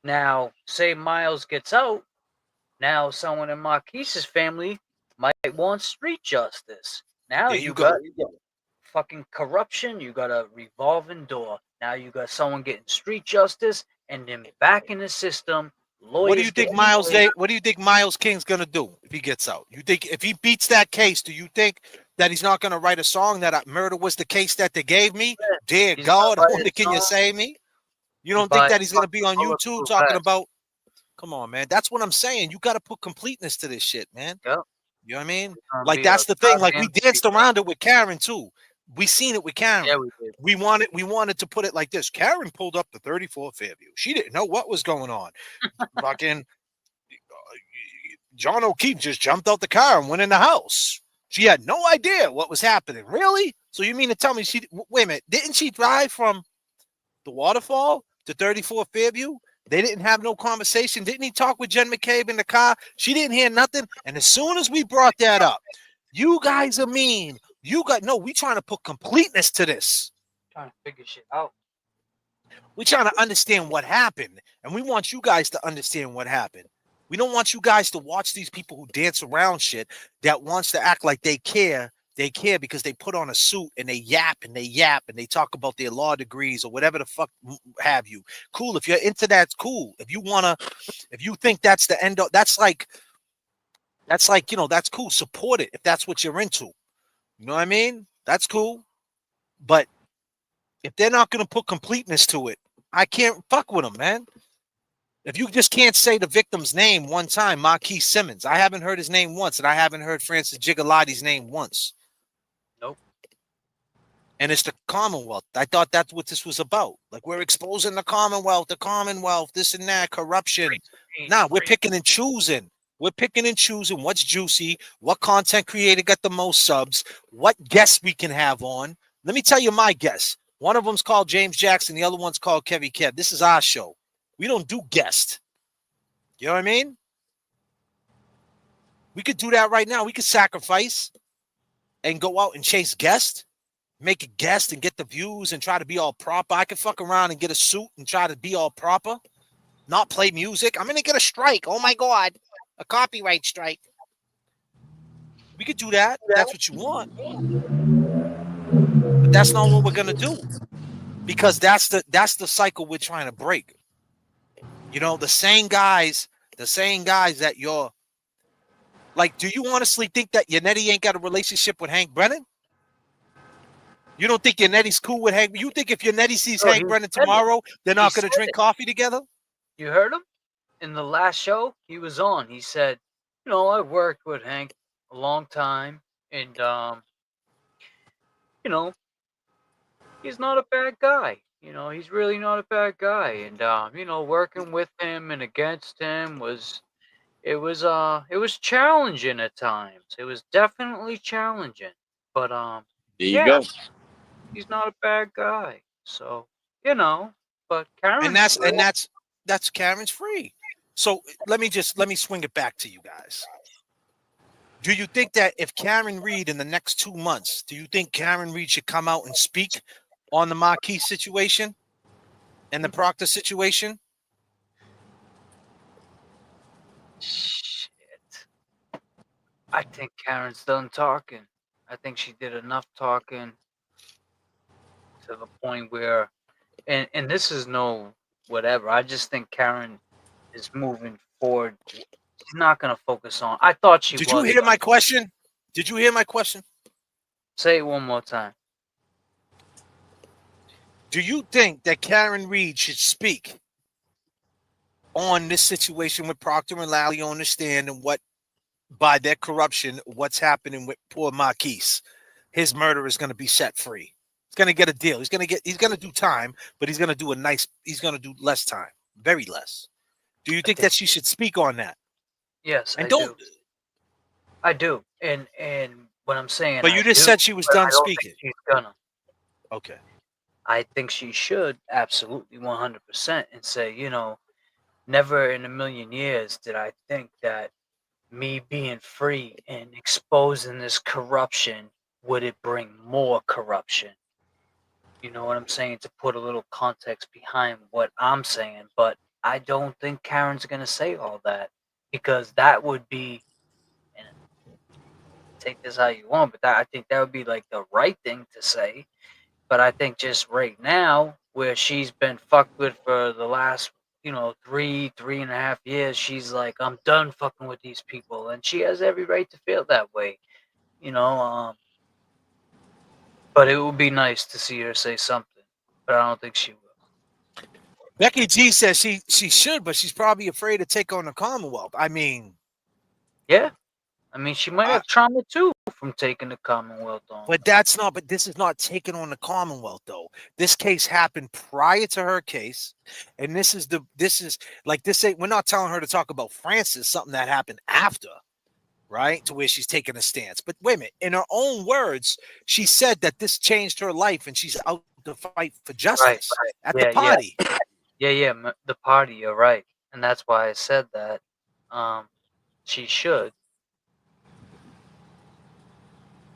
Speaker 8: now say Miles gets out, now someone in Marquise's family might want street justice. Now
Speaker 7: There
Speaker 8: you
Speaker 7: go.
Speaker 8: got fucking corruption, you got a revolving door. Now you got someone getting street justice, and then back in the system, lawyers.
Speaker 7: What do you think Miles King's gonna do if he gets out? You think if he beats that case, do you think that he's not gonna write a song that murder was the case that they gave me? Dear God, can you save me? You don't think that he's gonna be on YouTube talking about? Come on, man. That's what I'm saying. You got to put completeness to this shit, man.
Speaker 8: Yep.
Speaker 7: You know what I mean? Like that's the thing. Like we danced around it with Karen too. We seen it with Karen.
Speaker 8: Yeah, we did.
Speaker 7: We wanted to put it like this. Karen pulled up the 34 Fairview. She didn't know what was going on. Fucking John O'Keefe just jumped out the car and went in the house. She had no idea what was happening. Really? So you mean to tell me wait a minute, didn't she drive from the waterfall to 34 Fairview? They didn't have no conversation. Didn't he talk with Jen McCabe in the car? She didn't hear nothing. And as soon as we brought that up, you guys are mean. We trying to put completeness to this.
Speaker 8: Trying to figure shit out.
Speaker 7: We're trying to understand what happened. And we want you guys to understand what happened. We don't want you guys to watch these people who dance around shit that wants to act like they care. They care because they put on a suit and they yap and they talk about their law degrees or whatever the fuck have you. Cool. If you're into that, it's cool. If you think that's the end of, that's like, that's cool. Support it if that's what you're into. You know what I mean? That's cool. But if they're not going to put completeness to it, I can't fuck with them, man. If you just can't say the victim's name one time, Marquis Simmons, I haven't heard his name once, and I haven't heard Francis Gigalotti's name once.
Speaker 8: Nope.
Speaker 7: And it's the Commonwealth. I thought that's what this was about. Like, we're exposing the Commonwealth, this and that, corruption. Nah, we're picking and choosing. We're picking and choosing what's juicy, what content creator got the most subs, what guests we can have on. Let me tell you my guess. One of them's called James Jackson. The other one's called Kevy Kev. This is our show. We don't do guest. You know what I mean? We could do that right now. We could sacrifice and go out and chase guests, make a guest and get the views and try to be all proper. I could fuck around and get a suit and try to be all proper, not play music. I'm going to get a strike. Oh, my God. A copyright strike. We could do that. That's what you want. But that's not what we're going to do because that's the cycle we're trying to break. You know, the same guys that you're like, do you honestly think that Yannetti ain't got a relationship with Hank Brennan? You don't think Yannetti's cool with Hank? You think if Yannetti sees Hank Brennan tomorrow, they're not going to drink coffee together?
Speaker 8: You heard him? In the last show he was on, he said, I worked with Hank a long time, and, he's not a bad guy. He's really not a bad guy. And, working with him and against him was challenging at times. It was definitely challenging. But,
Speaker 9: there you go.
Speaker 8: He's not a bad guy. So, but Karen.
Speaker 7: And that's Karen's free. So let me swing it back to you guys. Do you think that if Karen Reed in the next 2 months, do you think Karen Reed should come out and speak on the Marquis situation and the Proctor situation?
Speaker 8: Shit. I think Karen's done talking. I think she did enough talking. to the point where, and this is no whatever. I just think Karen is moving forward. She's not going to focus on. I thought she was.
Speaker 7: Did you hear my question? Did you hear my question?
Speaker 8: Say it one more time.
Speaker 7: Do you think that Karen Reed should speak on this situation with Procter and Lally on the stand and what, by their corruption, what's happening with poor Marquise? His murderer is going to be set free. He's going to get a deal. He's going to do time, but he's going to do he's going to do less time, very less. Do you think that she should speak on that?
Speaker 8: Yes,
Speaker 7: and
Speaker 8: I do. I do. And what I'm saying.
Speaker 7: But you just said she was done speaking.
Speaker 8: She's gonna.
Speaker 7: Okay.
Speaker 8: I think she should absolutely 100% and say, never in a million years did I think that me being free and exposing this corruption would it bring more corruption. You know what I'm saying? To put a little context behind what I'm saying, but I don't think Karen's gonna say all that because that would be, and take this how you want, but I think that would be like the right thing to say. But I think just right now, where she's been fucked with for the last, 3.5 years, she's like, I'm done fucking with these people, and she has every right to feel that way, But it would be nice to see her say something, but I don't think she will.
Speaker 7: Becky G says she should, but she's probably afraid to take on the Commonwealth. I mean,
Speaker 8: yeah, she might have trauma too from taking the Commonwealth on.
Speaker 7: But this is not taking on the Commonwealth though. This case happened prior to her case, and we're not telling her to talk about Francis, something that happened after, right? To where she's taking a stance. But wait a minute, in her own words, she said that this changed her life and she's out to fight for justice at the party.
Speaker 8: Yeah, the party, you're right. And that's why I said that she should.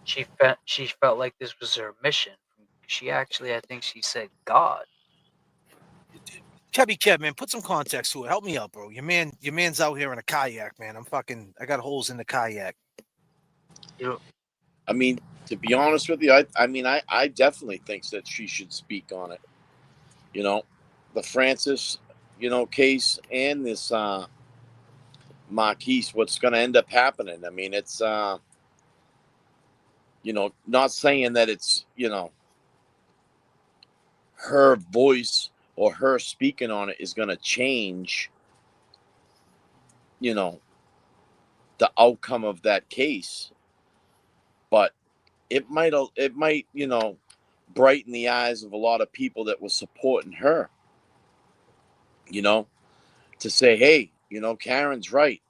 Speaker 8: She felt like this was her mission. She actually, I think she said God.
Speaker 7: Kev, man, put some context to it. Help me out, bro. Your man's out here in a kayak, man. I got holes in the kayak.
Speaker 9: I mean, to be honest with you, I definitely think that she should speak on it. The Francis, case and this Marquise, what's going to end up happening. I mean, it's, not saying that it's, her voice or her speaking on it is going to change, the outcome of that case. But it might, brighten the eyes of a lot of people that were supporting her, to say, hey, Karen's right.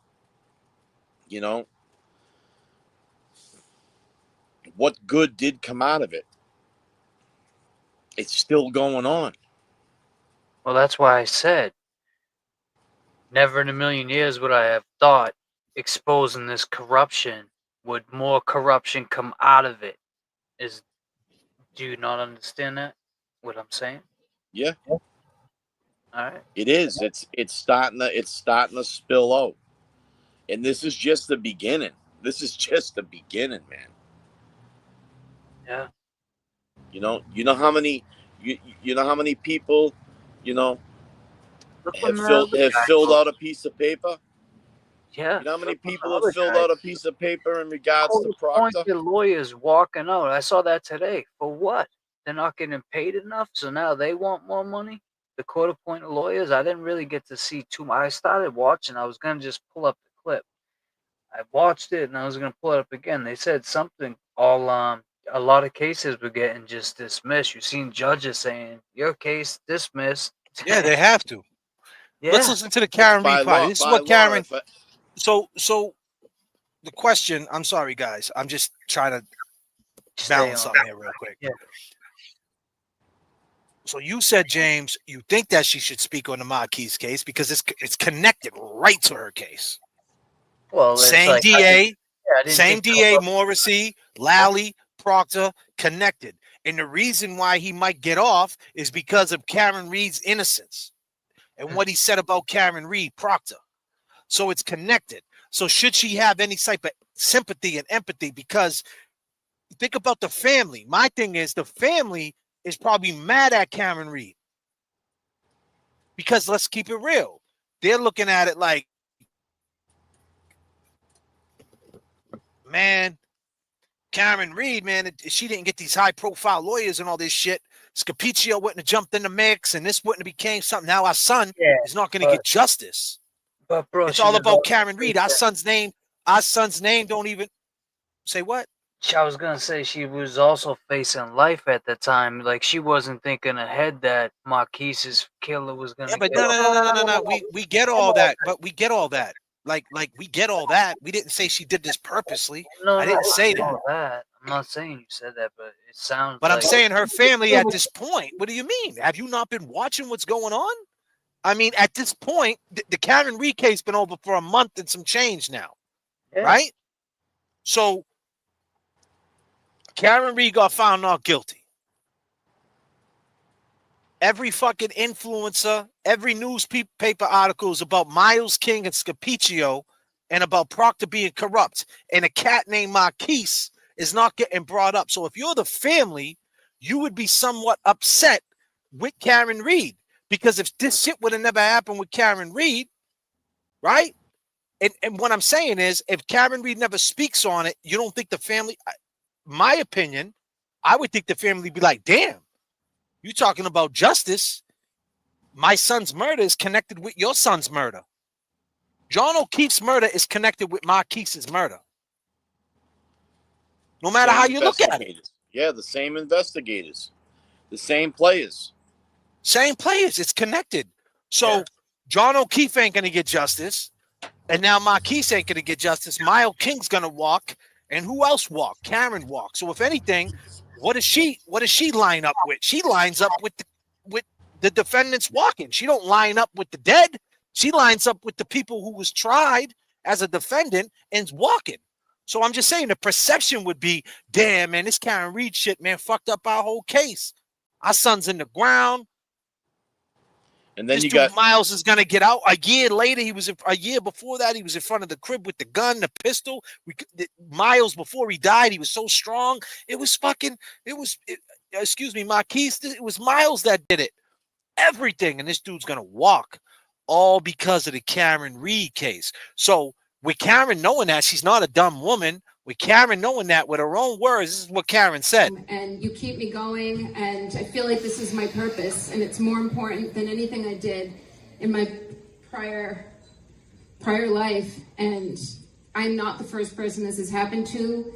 Speaker 9: What good did come out of it? It's still going on.
Speaker 8: Well, that's why I said, never in a million years would I have thought exposing this corruption would more corruption come out of it. Do you not understand that? What I'm saying?
Speaker 9: Yeah.
Speaker 8: All right.
Speaker 9: It is. It's starting to spill out. And this is just the beginning. This is just the beginning, man.
Speaker 8: Yeah.
Speaker 9: You know how many people, have filled out a piece of paper?
Speaker 8: Yeah.
Speaker 9: You know how many people have filled out a piece of paper in regards to Procter?
Speaker 8: Lawyers walking out. I saw that today. For what? They're not getting paid enough, so now they want more money? The court-appointed lawyers? I didn't really get to see too much. I started watching. I was going to just pull up the clip. I watched it, and I was going to pull it up again. They said something. A lot of cases were getting just dismissed. You've seen judges saying, your case dismissed.
Speaker 7: Yeah, they have to.
Speaker 8: Yeah.
Speaker 7: Let's listen to the Karen Reed party. This is what Karen... So the question, I'm sorry, guys. I'm just trying to balance something here real quick.
Speaker 8: Yeah.
Speaker 7: So you said, James, you think that she should speak on the Marquise case because it's connected right to her case.
Speaker 8: Well,
Speaker 7: same DA, Morrissey, Lally, Procter, connected. And the reason why he might get off is because of Karen Reed's innocence and what he said about Karen Reed, Procter. So it's connected. So should she have any type of sympathy and empathy? Because think about the family. My thing is the family is probably mad at Karen Reed. Because let's keep it real. They're looking at it like, man, Karen Reed, man, if she didn't get these high-profile lawyers and all this shit, Scapiccio wouldn't have jumped in the mix, and this wouldn't have became something. Now our son is not going to get justice.
Speaker 8: But bro,
Speaker 7: it's all about Karen Reed. Our son's name don't even say what?
Speaker 8: I was gonna say she was also facing life at the time. Like she wasn't thinking ahead that Marquise's killer was gonna.
Speaker 7: Yeah, but
Speaker 8: get
Speaker 7: no. We get all that, but we get all that. Like we get all that. We didn't say she did this purposely. I didn't say that.
Speaker 8: I'm not saying you said that, but it sounds.
Speaker 7: But
Speaker 8: like...
Speaker 7: I'm saying her family at this point. What do you mean? Have you not been watching what's going on? I mean, at this point, the Karen Reed case been over for a month and some change now, right? So Karen Reed got found not guilty. Every fucking influencer, every newspaper article is about Miles King and Scapiccio and about Proctor being corrupt. And a cat named Marquise is not getting brought up. So if you're the family, you would be somewhat upset with Karen Reed. Because if this shit would have never happened with Karen Reed, right? And what I'm saying is, if Karen Reed never speaks on it, you don't think the family, my opinion, I would think the family would be like, damn, you talking about justice. My son's murder is connected with your son's murder. John O'Keefe's murder is connected with Marquise's murder. No matter how you look at it.
Speaker 9: Yeah, the same investigators. The same players.
Speaker 7: Same players. It's connected. So John O'Keefe ain't going to get justice. And now Marquise ain't going to get justice. Miles King's going to walk. And who else walked? Karen walked. So if anything, what does she line up with? She lines up with the defendants walking. She don't line up with the dead. She lines up with the people who was tried as a defendant and walking. So I'm just saying the perception would be, damn, man, this Karen Reed shit, man, fucked up our whole case. Our son's in the ground.
Speaker 9: And then
Speaker 7: this
Speaker 9: you
Speaker 7: dude
Speaker 9: got
Speaker 7: Miles is gonna get out. A year later, a year before that, he was in front of the crib with the gun, the pistol. Miles, before he died, he was so strong. It was excuse me, Marquise. It was Miles that did it. Everything, and this dude's gonna walk, all because of the Karen Reed case. So with Karen knowing that, she's not a dumb woman. With Karen knowing that, with her own words, this is what Karen said.
Speaker 15: And you keep me going, and I feel like this is my purpose, and it's more important than anything I did in my prior life. And I'm not the first person this has happened to.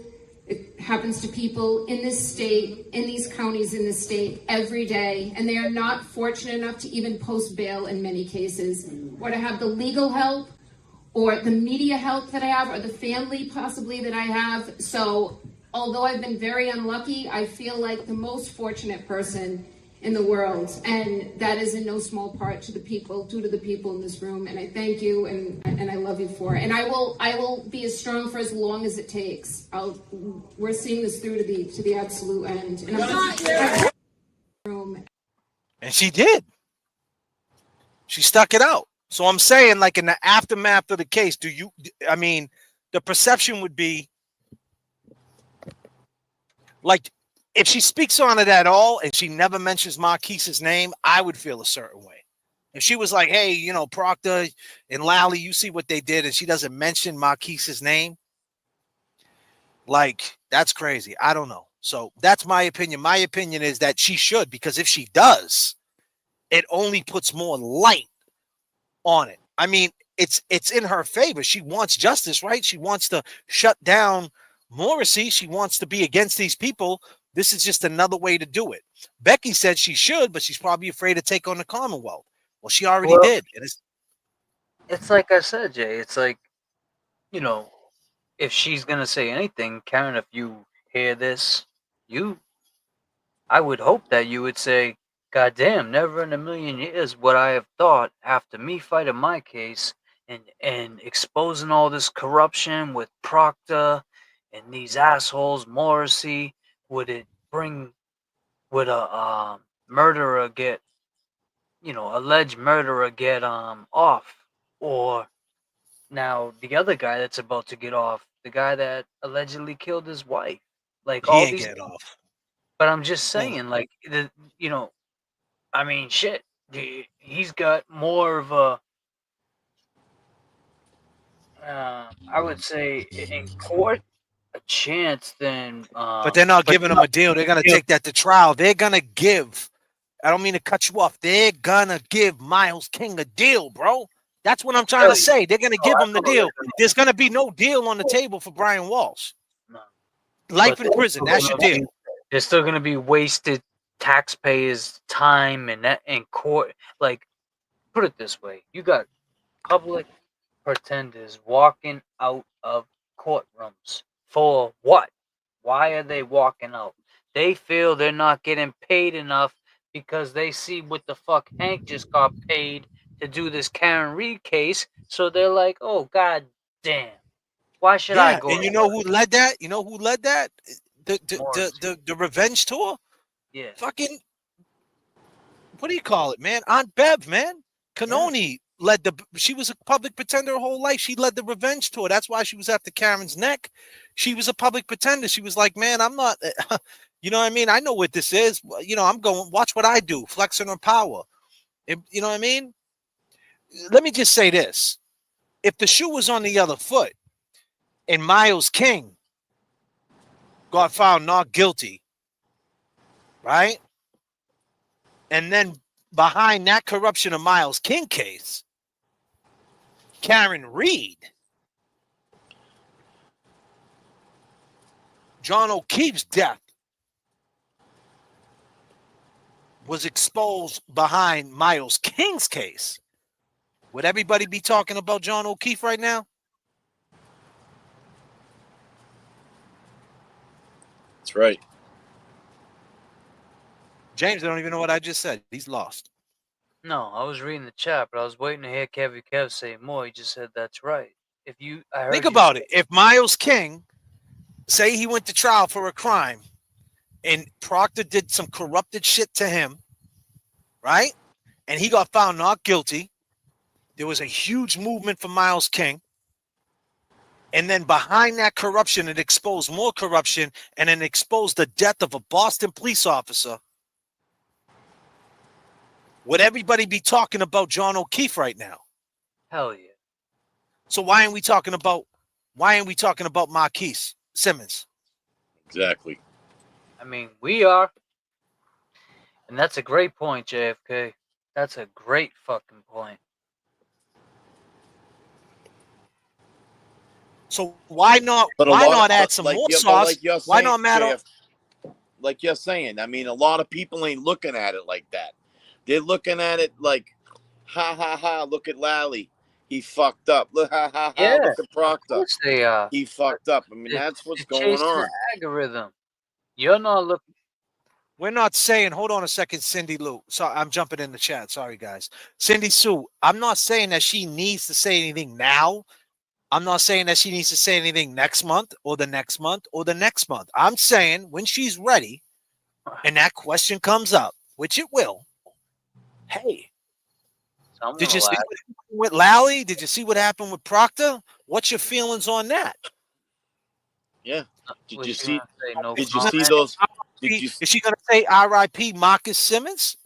Speaker 15: It happens to people in this state, in these counties in this state, every day, and they are not fortunate enough to even post bail in many cases, or to have the legal help, or the media help that I have, or the family possibly that I have. So although I've been very unlucky, I feel like the most fortunate person in the world. And that is in no small part due to the people in this room. And I thank you and I love you for it. And I will be as strong for as long as it takes. We're seeing this through to the absolute end.
Speaker 7: And she did. She stuck it out. So I'm saying, like, in the aftermath of the case, the perception would be like, if she speaks on it at all and she never mentions Marquise's name, I would feel a certain way. If she was like, hey, Proctor and Lally, you see what they did, and she doesn't mention Marquise's name, like, that's crazy. I don't know. So that's my opinion. My opinion is that she should, because if she does, it only puts more light on it. I mean, it's in her favor. She wants justice, right? She wants to shut down Morrissey. She wants to be against these people. This is just another way to do it. Becky said she should, but she's probably afraid to take on the Commonwealth. Well, she already did.
Speaker 8: It's like I said, Jay. It's like, if she's gonna say anything, Karen, if you hear this, I would hope that you would say, God damn, never in a million years would I have thought, after me fighting my case and exposing all this corruption with Proctor and these assholes, Morrissey, would a murderer get, alleged murderer get off? Or now the other guy that's about to get off, the guy that allegedly killed his wife. Like,
Speaker 7: he ain't getting off.
Speaker 8: But I'm just saying, like, I mean, shit. He's got more of a, I would say, in court, a chance than.
Speaker 7: But they're not giving him a deal. They're gonna take that to trial. They're gonna give. I don't mean to cut you off. They're gonna give Miles King a deal, bro. That's what I'm trying to say. They're gonna give him the deal. There's gonna be no deal on the table for Brian Walsh. Life in prison. That's your deal.
Speaker 8: There's still gonna be wasted taxpayers' time and court. Like, put it this way: you got public pretenders walking out of courtrooms for what? Why are they walking out? They feel they're not getting paid enough because they see what the fuck Hank just got paid to do this Karen Reed case. So they're like, oh, god damn. Why should I go?
Speaker 7: And you know who led that? You know who led that? The revenge tour?
Speaker 8: Yeah.
Speaker 7: Fucking, what do you call it, man? Aunt Bev, man. Canoni led she was a public pretender her whole life. She led the revenge tour. That's why she was after Karen's neck. She was a public pretender. She was like, man, I'm not, you know what I mean? I know what this is. You know, I'm going, watch what I do, flexing her power. You know what I mean? Let me just say this. If the shoe was on the other foot and Miles King got found not guilty, right? And then behind that corruption of Miles King case, Karen Reed, John O'Keefe's death was exposed behind Miles King's case. Would everybody be talking about John O'Keefe right now?
Speaker 9: That's right.
Speaker 7: James, I don't even know what I just said. He's lost.
Speaker 8: No, I was reading the chat, but I was waiting to hear Kevy Kev say more. He just said that's right.
Speaker 7: Think about it. If Miles King, say he went to trial for a crime and Proctor did some corrupted shit to him, right? And he got found not guilty. There was a huge movement for Miles King. And then behind that corruption, it exposed more corruption and then exposed the death of a Boston police officer. Would everybody be talking about John O'Keefe right now?
Speaker 8: Hell yeah.
Speaker 7: So why aren't we talking about Marquise Simmons?
Speaker 9: Exactly.
Speaker 8: I mean, we are. And that's a great point, JFK. That's a great fucking point.
Speaker 7: So why not add some more sauce? Why not matter?
Speaker 9: Like you're saying, I mean, a lot of people ain't looking at it like that. They're looking at it like, ha ha ha, look at Lally. He fucked up. Look, ha ha ha, look at Proctor.
Speaker 8: Of course they are.
Speaker 9: He fucked up. I mean, that's what's going on.
Speaker 8: The algorithm. You're not looking.
Speaker 7: We're not saying, hold on a second, Cindy Lou. So I'm jumping in the chat. Sorry, guys. Cindy Sue, I'm not saying that she needs to say anything now. I'm not saying that she needs to say anything next month or the next month or the next month. I'm saying when she's ready and that question comes up, which it will, hey, did you see what happened with Lally? Did you see what happened with Proctor? What's your feelings on that?
Speaker 9: Yeah. Did you see
Speaker 7: those? Is she going to say R.I.P. Marquis Simmons?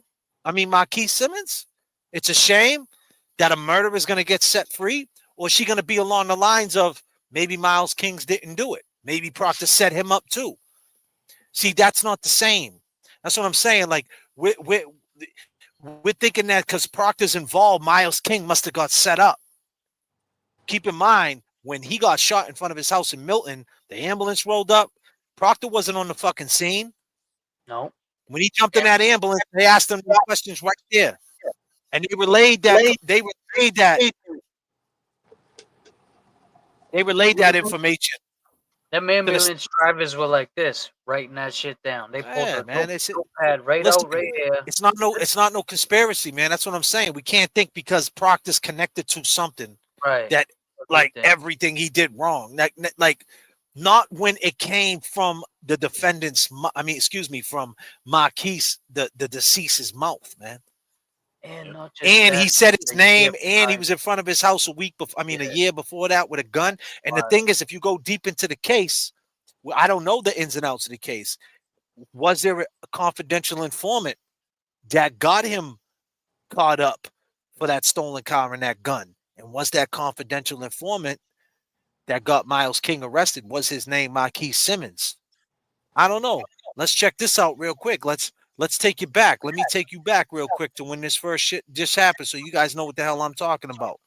Speaker 7: It's a shame that a murderer is going to get set free. Or is she going to be along the lines of maybe Miles Kings didn't do it? Maybe Proctor set him up too. See, that's not the same. That's what I'm saying. Like, we're thinking that because Proctor's involved, Miles King must have got set up. Keep in mind, when he got shot in front of his house in Milton, the ambulance rolled up. Proctor wasn't on the fucking scene.
Speaker 8: No.
Speaker 7: When he jumped in that ambulance, they asked him the questions right there. And they relayed that information.
Speaker 8: Them ambulance drivers were like this, writing that shit down. They pulled the notepad right out right here.
Speaker 7: It's not no conspiracy, man. That's what I'm saying. We can't think because Proctor's connected to something that like everything he did wrong. Like not when it came from the defendant's, from Marquise, the deceased's mouth, man. And he said his name, and he was in front of his house a year before that with a gun. And the thing is, if you go deep into the case, well, I don't know the ins and outs of the case. was there a confidential informant that got him caught up for that stolen car and that gun? And was that confidential informant that got Miles King arrested, was his name Marquis Simmons? I don't know. Let's check this out real quick. Let's take you back. Let me take you back real quick to when this first shit just happened so you guys know what the hell I'm talking about.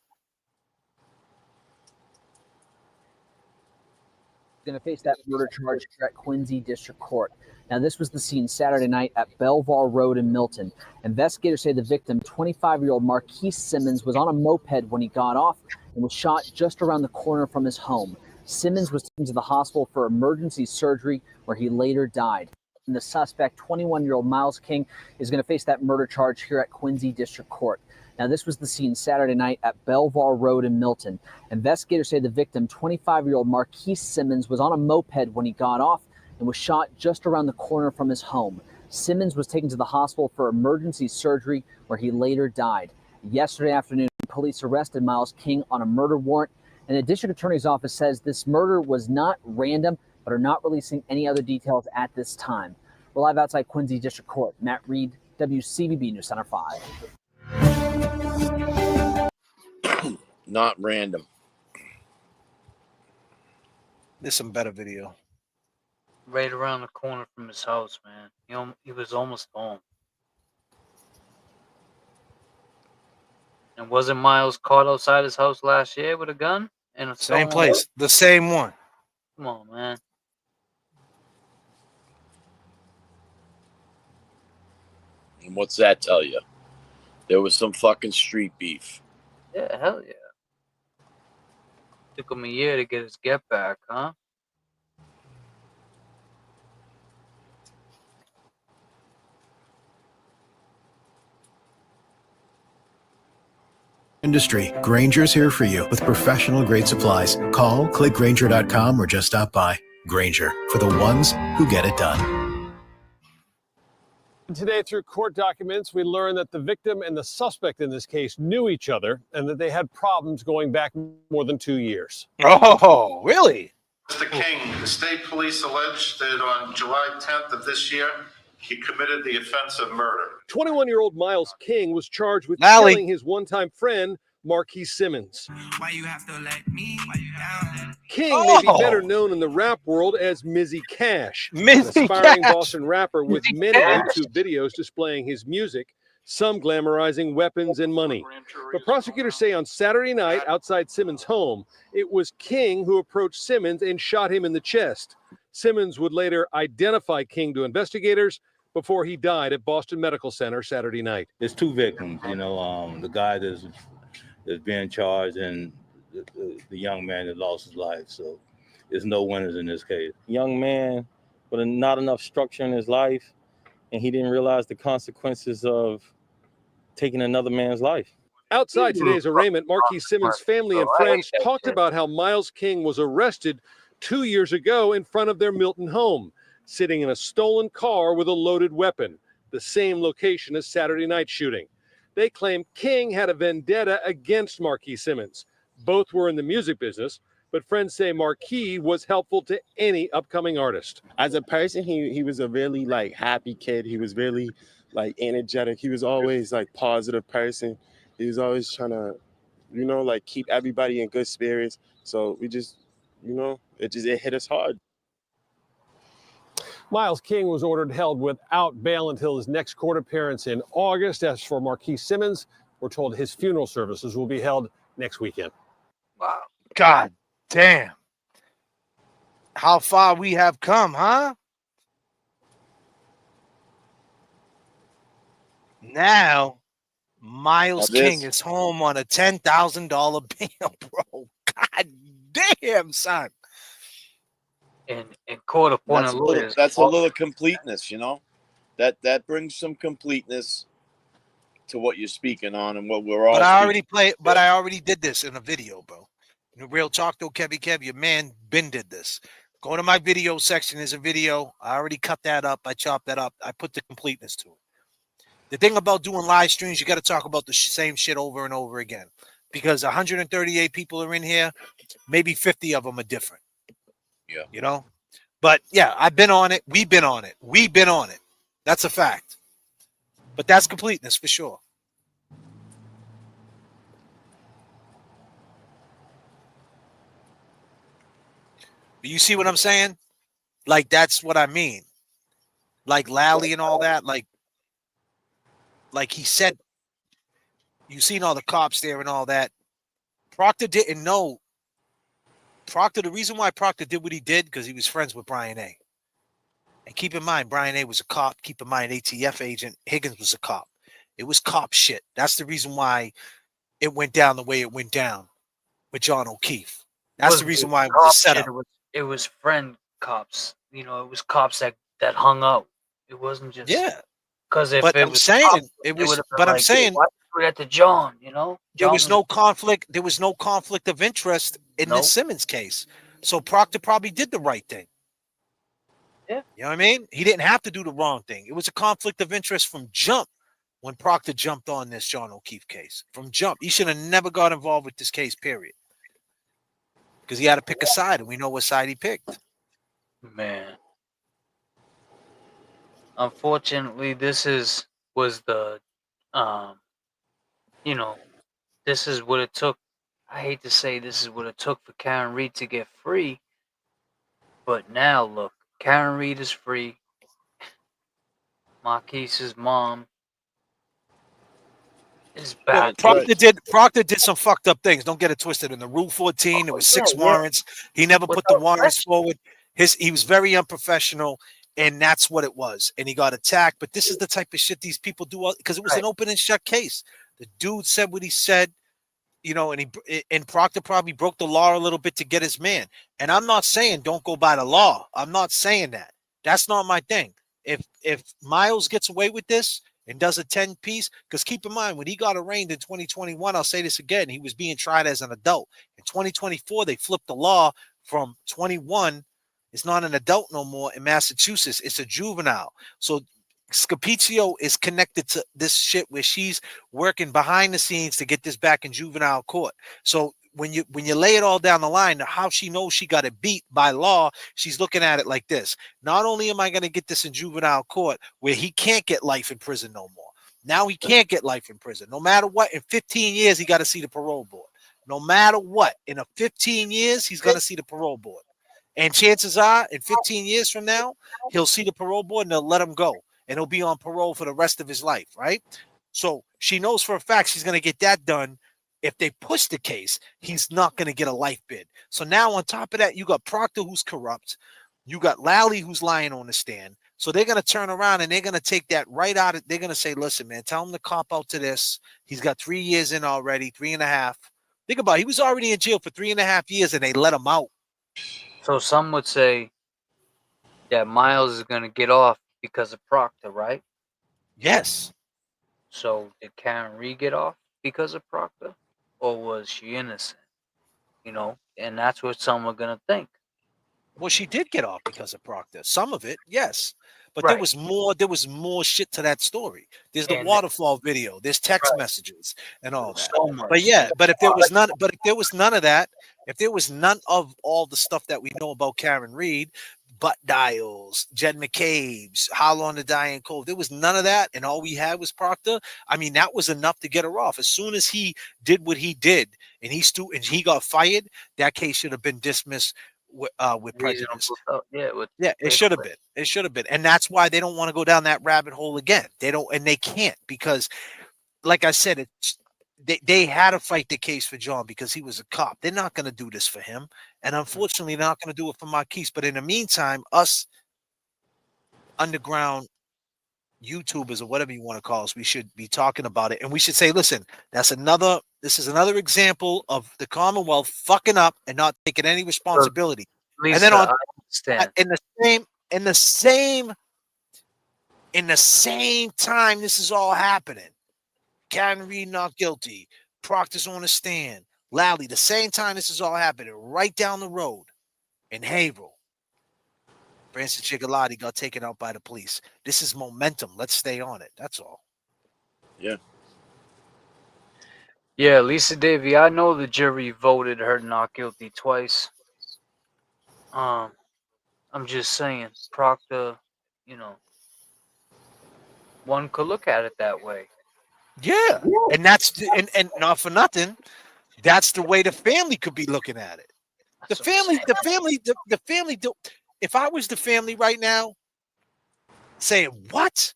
Speaker 16: Going to face that murder charge here at Quincy District Court. Now, this was the scene Saturday night at Belvoir Road in Milton. Investigators say the victim, 25-year-old Marquis Simmons, was on a moped when he got off and was shot just around the corner from his home. Simmons was taken to the hospital for emergency surgery, where he later died. And the suspect, 21-year-old Miles King, is going to face that murder charge here at Quincy District Court. Now, this was the scene Saturday night at Belvoir Road in Milton. Investigators say the victim, 25-year-old Marquis Simmons, was on a moped when he got off and was shot just around the corner from his home. Simmons was taken to the hospital for emergency surgery, where he later died. Yesterday afternoon, police arrested Miles King on a murder warrant, and the district attorney's office says this murder was not random, but are not releasing any other details at this time. We're live outside Quincy District Court. Matt Reed, WCBB News Center 5.
Speaker 9: Not random.
Speaker 7: There's some better video.
Speaker 8: Right around the corner from his house, man. He was almost home. And wasn't Miles caught outside his house last year with a gun? And a
Speaker 7: same place, the same one.
Speaker 8: Come on, man.
Speaker 9: And what's that tell you? There was some fucking street beef.
Speaker 8: Yeah, hell yeah. Took him a year to get his get back, huh?
Speaker 17: Industry. Grainger's here for you with professional grade supplies. Call, click Grainger.com, or just stop by. Grainger, for the ones who get it done.
Speaker 18: Today, through court documents, we learned that the victim and the suspect in this case knew each other and that they had problems going back more than 2 years.
Speaker 7: Oh, really?
Speaker 19: Mr. King, the state police alleged that on July 10th of this year, he committed the offense of murder.
Speaker 18: 21-year-old Miles King was charged with killing his one-time friend, Marquis Simmons.
Speaker 10: Why you have to let me down?
Speaker 18: King may be better known in the rap world as Mizzy Cash, an aspiring Boston rapper with many YouTube videos displaying his music, some glamorizing weapons and money. But prosecutors say on Saturday night outside Simmons' home, it was King who approached Simmons and shot him in the chest. Simmons would later identify King to investigators before he died at Boston Medical Center Saturday night.
Speaker 20: There's two victims, the guy that's being charged and the young man that lost his life. So there's no winners in this case. Young man with not enough structure in his life, and he didn't realize the consequences of taking another man's life.
Speaker 18: Outside today's arraignment, Marquis Simmons' family and friends talked about how Miles King was arrested 2 years ago in front of their Milton home, sitting in a stolen car with a loaded weapon, the same location as Saturday night shooting. They claim King had a vendetta against Marquis Simmons. Both were in the music business, but friends say Marquis was helpful to any upcoming artist.
Speaker 21: As a person, he was a really happy kid. He was really energetic. He was always positive person. He was always trying to, keep everybody in good spirits. So we just, it hit us hard.
Speaker 18: Miles King was ordered held without bail until his next court appearance in August. As for Marquis Simmons, we're told his funeral services will be held next weekend.
Speaker 7: Wow. God damn. How far we have come, huh? Now, Miles King is home on a $10,000 bail, bro. God damn, son.
Speaker 8: And court appointed lawyers.
Speaker 9: That's a little completeness, That brings some completeness to what you're speaking on and what we're all.
Speaker 7: But I already did this in a video, bro. In the Real Talk though, Kevy Kev, your man Ben did this. Go to my video section. There's a video. I already cut that up. I chopped that up. I put the completeness to it. The thing about doing live streams, you got to talk about the same shit over and over again, because 138 people are in here. Maybe 50 of them are different.
Speaker 9: Yeah.
Speaker 7: But yeah, I've been on it. We've been on it. We've been on it. That's a fact. But that's completeness for sure. You see what I'm saying? Like, that's what I mean. Like Lally and all that. Like he said, you seen all the cops there and all that. Proctor didn't know. Proctor, the reason why Proctor did what he did, because he was friends with Brian A. And keep in mind, Brian A. was a cop. Keep in mind, ATF agent Higgins was a cop. It was cop shit. That's the reason why it went down the way it went down with John O'Keefe. That's the reason why it was a setup.
Speaker 8: It was friend cops. You know, it was cops that hung out. It wasn't just because if
Speaker 7: but
Speaker 8: it
Speaker 7: I'm
Speaker 8: was
Speaker 7: saying
Speaker 8: cops,
Speaker 7: it
Speaker 8: would
Speaker 7: was.
Speaker 8: have been
Speaker 7: But I'm
Speaker 8: like,
Speaker 7: saying
Speaker 8: why do that to John? You know,
Speaker 7: there
Speaker 8: John
Speaker 7: was no conflict. There was no conflict of interest in
Speaker 8: Nope.
Speaker 7: this Simmons case. So Proctor probably did the right thing.
Speaker 8: Yeah.
Speaker 7: You know what I mean? He didn't have to do the wrong thing. It was a conflict of interest from jump when Proctor jumped on this John O'Keefe case. From jump. He should have never got involved with this case, period. Because he had to pick a side, and we know what side he picked.
Speaker 8: Man. Unfortunately, this was the you know, this is what it took. I hate to say this is what it took for Karen Reed to get free. But now look, Karen Reed is free. Marquise's mom is back.
Speaker 7: Well, Proctor did some fucked up things. Don't get it twisted. In the Rule 14, there was 6 warrants. He never put the warrants forward. He was very unprofessional, and that's what it was. And he got attacked. But this is the type of shit these people do, because it was an open and shut case. The dude said what he said, you know, and Proctor probably broke the law a little bit to get his man. And I'm not saying don't go by the law. I'm not saying that. That's not my thing. If Miles gets away with this and does a 10-piece, because keep in mind, when he got arraigned in 2021, I'll say this again, he was being tried as an adult. In 2024, they flipped the law from 21. It's not an adult no more in Massachusetts. It's a juvenile. So Scapizio is connected to this shit where she's working behind the scenes to get this back in juvenile court. So when you lay it all down the line, how she knows she got it beat by law, she's looking at it like this. Not only am I going to get this in juvenile court where he can't get life in prison no more. Now he can't get life in prison. No matter what, in 15 years, he got to see the parole board. No matter what, in 15 years, he's going to see the parole board. And chances are, in 15 years from now, he'll see the parole board and they'll let him go. And he'll be on parole for the rest of his life, right? So she knows for a fact she's going to get that done. If they push the case, he's not going to get a life bid. So now on top of that, you got Proctor, who's corrupt. You got Lally, who's lying on the stand. So they're going to turn around and they're going to take that right out of, they're going to say, listen, man, tell him to cop out to this. He's got 3 years in already, 3.5. Think about it. He was already in jail for 3.5 years and they let him out.
Speaker 8: So some would say that Miles is going to get off because of Proctor, right?
Speaker 7: Yes.
Speaker 8: So did Karen Reed get off because of Proctor, or was she innocent? You know, and that's what some are going to think.
Speaker 7: Well, she did get off because of Proctor. Some of it, yes. But there was more shit to that story. There's the waterfall video, there's text messages and all that.
Speaker 8: So much.
Speaker 7: But yeah, but if there was none of that, if there was none of all the stuff that we know about Karen Reed, butt dials, Jed McCabe's, How Long to Die in Cold, there was none of that, and all we had was Proctor. I mean, that was enough to get her off. As soon as he did what he did, and he got fired, that case should have been dismissed with prejudice. It should have been. It should have been. And that's why they don't want to go down that rabbit hole again. They don't, and they can't, because like I said, they had to fight the case for John because he was a cop. They're not going to do this for him. And unfortunately, they're not going to do it for Marquise. But in the meantime, us underground YouTubers or whatever you want to call us, we should be talking about it. And we should say, listen, this is another example of the Commonwealth fucking up and not taking any responsibility.
Speaker 8: Lisa,
Speaker 7: and then in the same time this is all happening, Karen Reed not guilty, Proctor's on the stand, Lally, the same time this is all happening, right down the road in Haverhill, Branson Chigalotti got taken out by the police. This is momentum. Let's stay on it. That's all.
Speaker 9: Yeah.
Speaker 8: Yeah, Lisa Davy, I know the jury voted her not guilty twice. I'm just saying, Proctor, one could look at it that way.
Speaker 7: Yeah, and and not for nothing. That's the way the family could be looking at it. The family. If I was the family right now, saying what?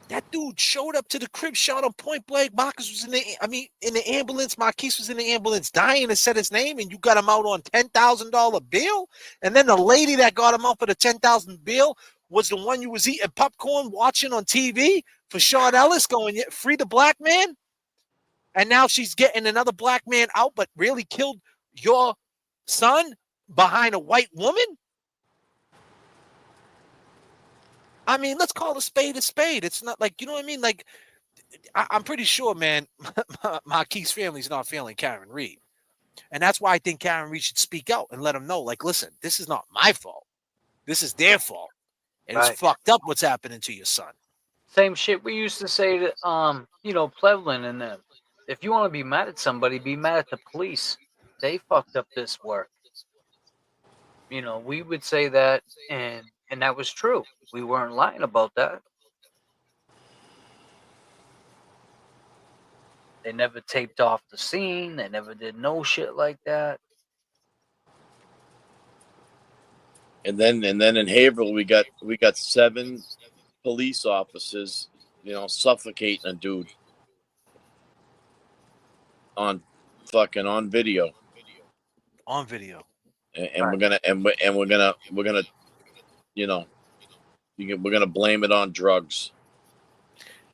Speaker 7: That dude showed up to the crib, shot him point blank. Marcus was in the ambulance. Marquise was in the ambulance, dying, and said his name, and you got him out on $10,000 bail. And then the lady that got him out for the $10,000 bail was the one you was eating popcorn watching on TV for Sean Ellis, going free the black man. And now she's getting another black man out, but really killed your son behind a white woman. I mean, let's call a spade a spade. It's not like, you know what I mean? Like, I'm pretty sure, man, Marquise family's not feeling Karen Reed. And that's why I think Karen Reed should speak out and let them know, like, listen, this is not my fault. This is their fault. And it's fucked up what's happening to your son.
Speaker 8: Same shit we used to say to, Plevlin and them. If you want to be mad at somebody, be mad at the police. They fucked up this work. We would say that, and that was true. We weren't lying about that. They never taped off the scene. They never did no shit like that.
Speaker 9: And then in Haverhill, we got 7 police officers, suffocating a dude on video.
Speaker 7: On video.
Speaker 9: And we're gonna we're gonna blame it on drugs.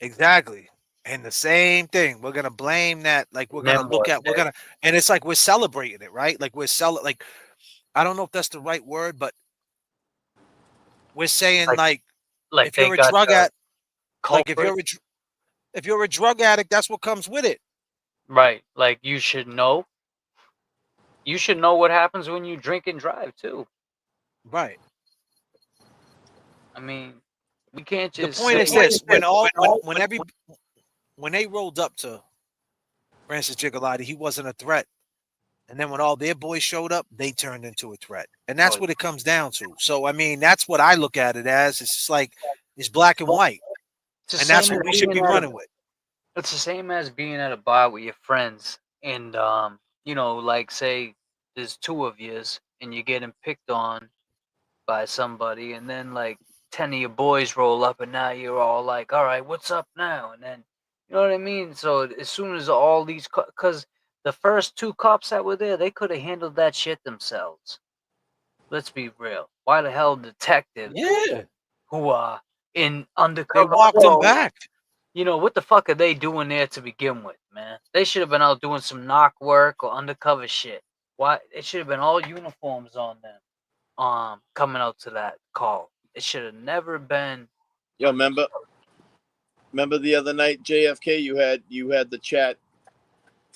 Speaker 7: Exactly. And the same thing, we're gonna blame that. Like we're gonna and it's like we're celebrating it, right? Like like I don't know if that's the right word, but we're saying like if you're a drug addict, like if you're a drug addict, that's what comes with it.
Speaker 8: Right. Like you should know. You should know what happens when you drink and drive too.
Speaker 7: Right.
Speaker 8: I mean, we can't just.
Speaker 7: The point is this: when they rolled up to Francis Gigalotti, he wasn't a threat. And then when all their boys showed up, they turned into a threat. And that's what it comes down to. So, I mean, that's what I look at it as. It's just like it's black and white. And that's what we should be running with.
Speaker 8: It's the same as being at a bar with your friends. And, like say there's 2 of yous and you're getting picked on by somebody. And then like 10 of your boys roll up and now you're all like, all right, what's up now? And then, you know what I mean? So as soon as all these, because the first 2 cops that were there, they could have handled that shit themselves. Let's be real. Why the hell detectives who are in undercover?
Speaker 7: They walked them back.
Speaker 8: What the fuck are they doing there to begin with, man? They should have been out doing some knock work or undercover shit. Why? It should have been all uniforms on them. Coming out to that call. It should have never been.
Speaker 9: Yo, remember the other night, J.F.K. You had the chat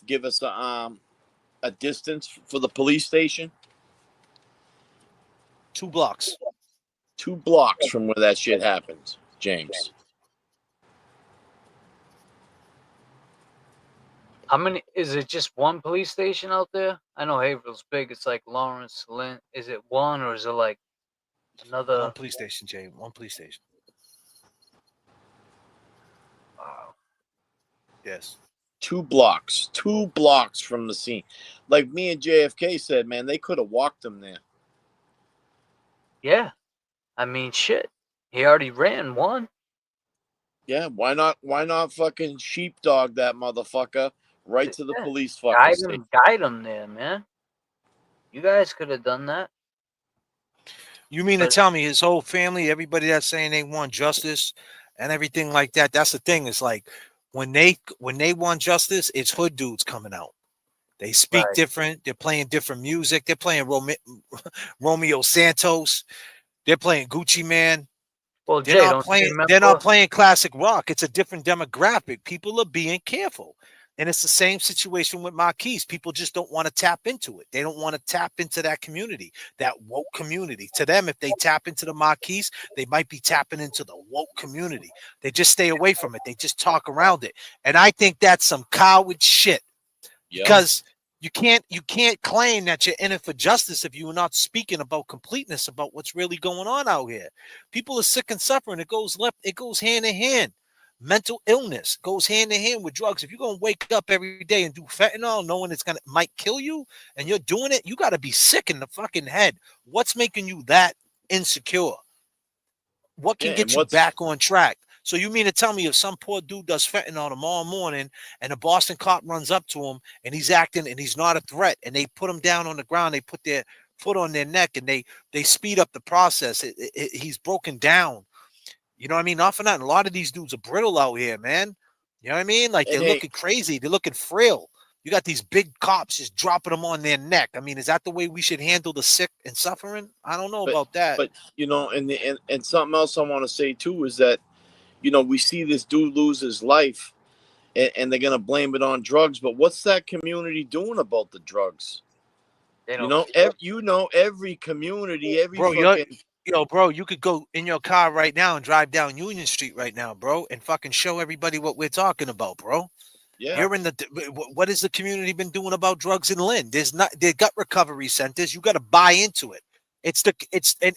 Speaker 9: give us a distance for the police station.
Speaker 7: 2 blocks.
Speaker 9: 2 blocks from where that shit happened, James.
Speaker 8: How many? Is it just one police station out there? I know Haverhill's big. It's like Lawrence, Lynn. Is it one or is it like another?
Speaker 7: One police station, Jay. One police station.
Speaker 8: Wow.
Speaker 7: Yes.
Speaker 9: 2 blocks. 2 blocks from the scene. Like me and JFK said, man, they could have walked him there.
Speaker 8: Yeah. I mean, shit. He already ran one.
Speaker 9: Yeah, why not fucking sheepdog that motherfucker right to the police fucking station?
Speaker 8: Guide him there, man. You guys could have done that.
Speaker 7: You mean to tell me his whole family, everybody that's saying they want justice and everything like that? That's the thing. It's like when they want justice, it's hood dudes coming out. They speak different. They're playing different music. They're playing Romeo Santos. They're playing Gucci Man.
Speaker 8: Well,
Speaker 7: they're not playing classic rock. It's a different demographic. People are being careful. And it's the same situation with Marquise. People just don't want to tap into it. They don't want to tap into that community, that woke community. To them, if they tap into the Marquise, they might be tapping into the woke community. They just stay away from it. They just talk around it. And I think that's some coward shit. Because You can't claim that you're in it for justice if you are not speaking about completeness about what's really going on out here. People are sick and suffering. It goes hand in hand. Mental illness goes hand in hand with drugs. If you're gonna wake up every day and do fentanyl, knowing it's gonna might kill you, and you're doing it, you gotta be sick in the fucking head. What's making you that insecure? What can
Speaker 9: Yeah, and
Speaker 7: get you back on track? So you mean to tell me if some poor dude does fentanyl tomorrow morning and a Boston cop runs up to him and he's acting and he's not a threat and they put him down on the ground, they put their foot on their neck and they speed up the process. He's broken down. You know what I mean? Not for nothing. A lot of these dudes are brittle out here, man. You know what I mean? Like they're
Speaker 9: And
Speaker 7: looking crazy. They're looking frail. You got these big cops just dropping them on their neck. I mean, is that the way we should handle the sick and suffering? I don't know about that.
Speaker 9: but and something else I want to say too is that we see this dude lose his life, and they're gonna blame it on drugs. But what's that community doing about the drugs?
Speaker 8: They
Speaker 9: You
Speaker 8: don't
Speaker 9: know,
Speaker 8: care.
Speaker 9: every community, every
Speaker 7: Bro,
Speaker 9: fucking
Speaker 7: bro, you could go in your car right now and drive down Union Street right now, bro, and fucking show everybody what we're talking about, bro.
Speaker 9: yeah.
Speaker 7: You're in the what has the community been doing about drugs in Lynn? There got recovery centers. You got to buy into it.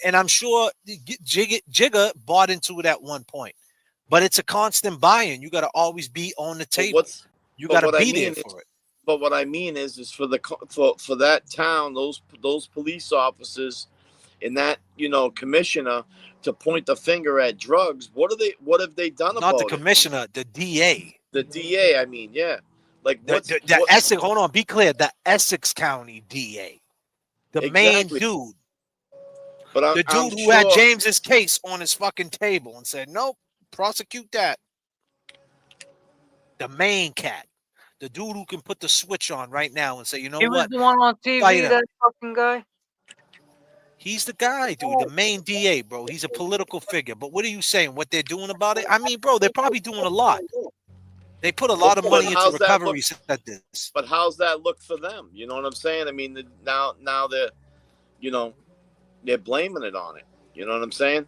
Speaker 7: And I'm sure Jigga bought into it at one point, but it's a constant buy-in. You got to always be on the table. You got to be there for it.
Speaker 9: But what I mean is for for that town, those police officers and that commissioner to point the finger at drugs. What have they done
Speaker 7: Not the
Speaker 9: about it?
Speaker 7: commissioner, the DA.
Speaker 9: The DA, I mean, yeah. Like
Speaker 7: the Essex, hold on, be clear, the Essex County DA. The main dude.
Speaker 9: But
Speaker 7: the dude who had James's case on his fucking table and said, nope, prosecute that. The main cat. The dude who can put the switch on right now and say, you know what?
Speaker 8: He was the one on TV, that fucking guy?
Speaker 7: He's the guy, dude. The main DA, bro. He's a political figure. But what are you saying? What they're doing about it? I mean, bro, they're probably doing a lot. They put a lot of money into recovery centers.
Speaker 9: But how's that look for them? You know what I'm saying? I mean, now they're, they're blaming it on it. You know what I'm saying?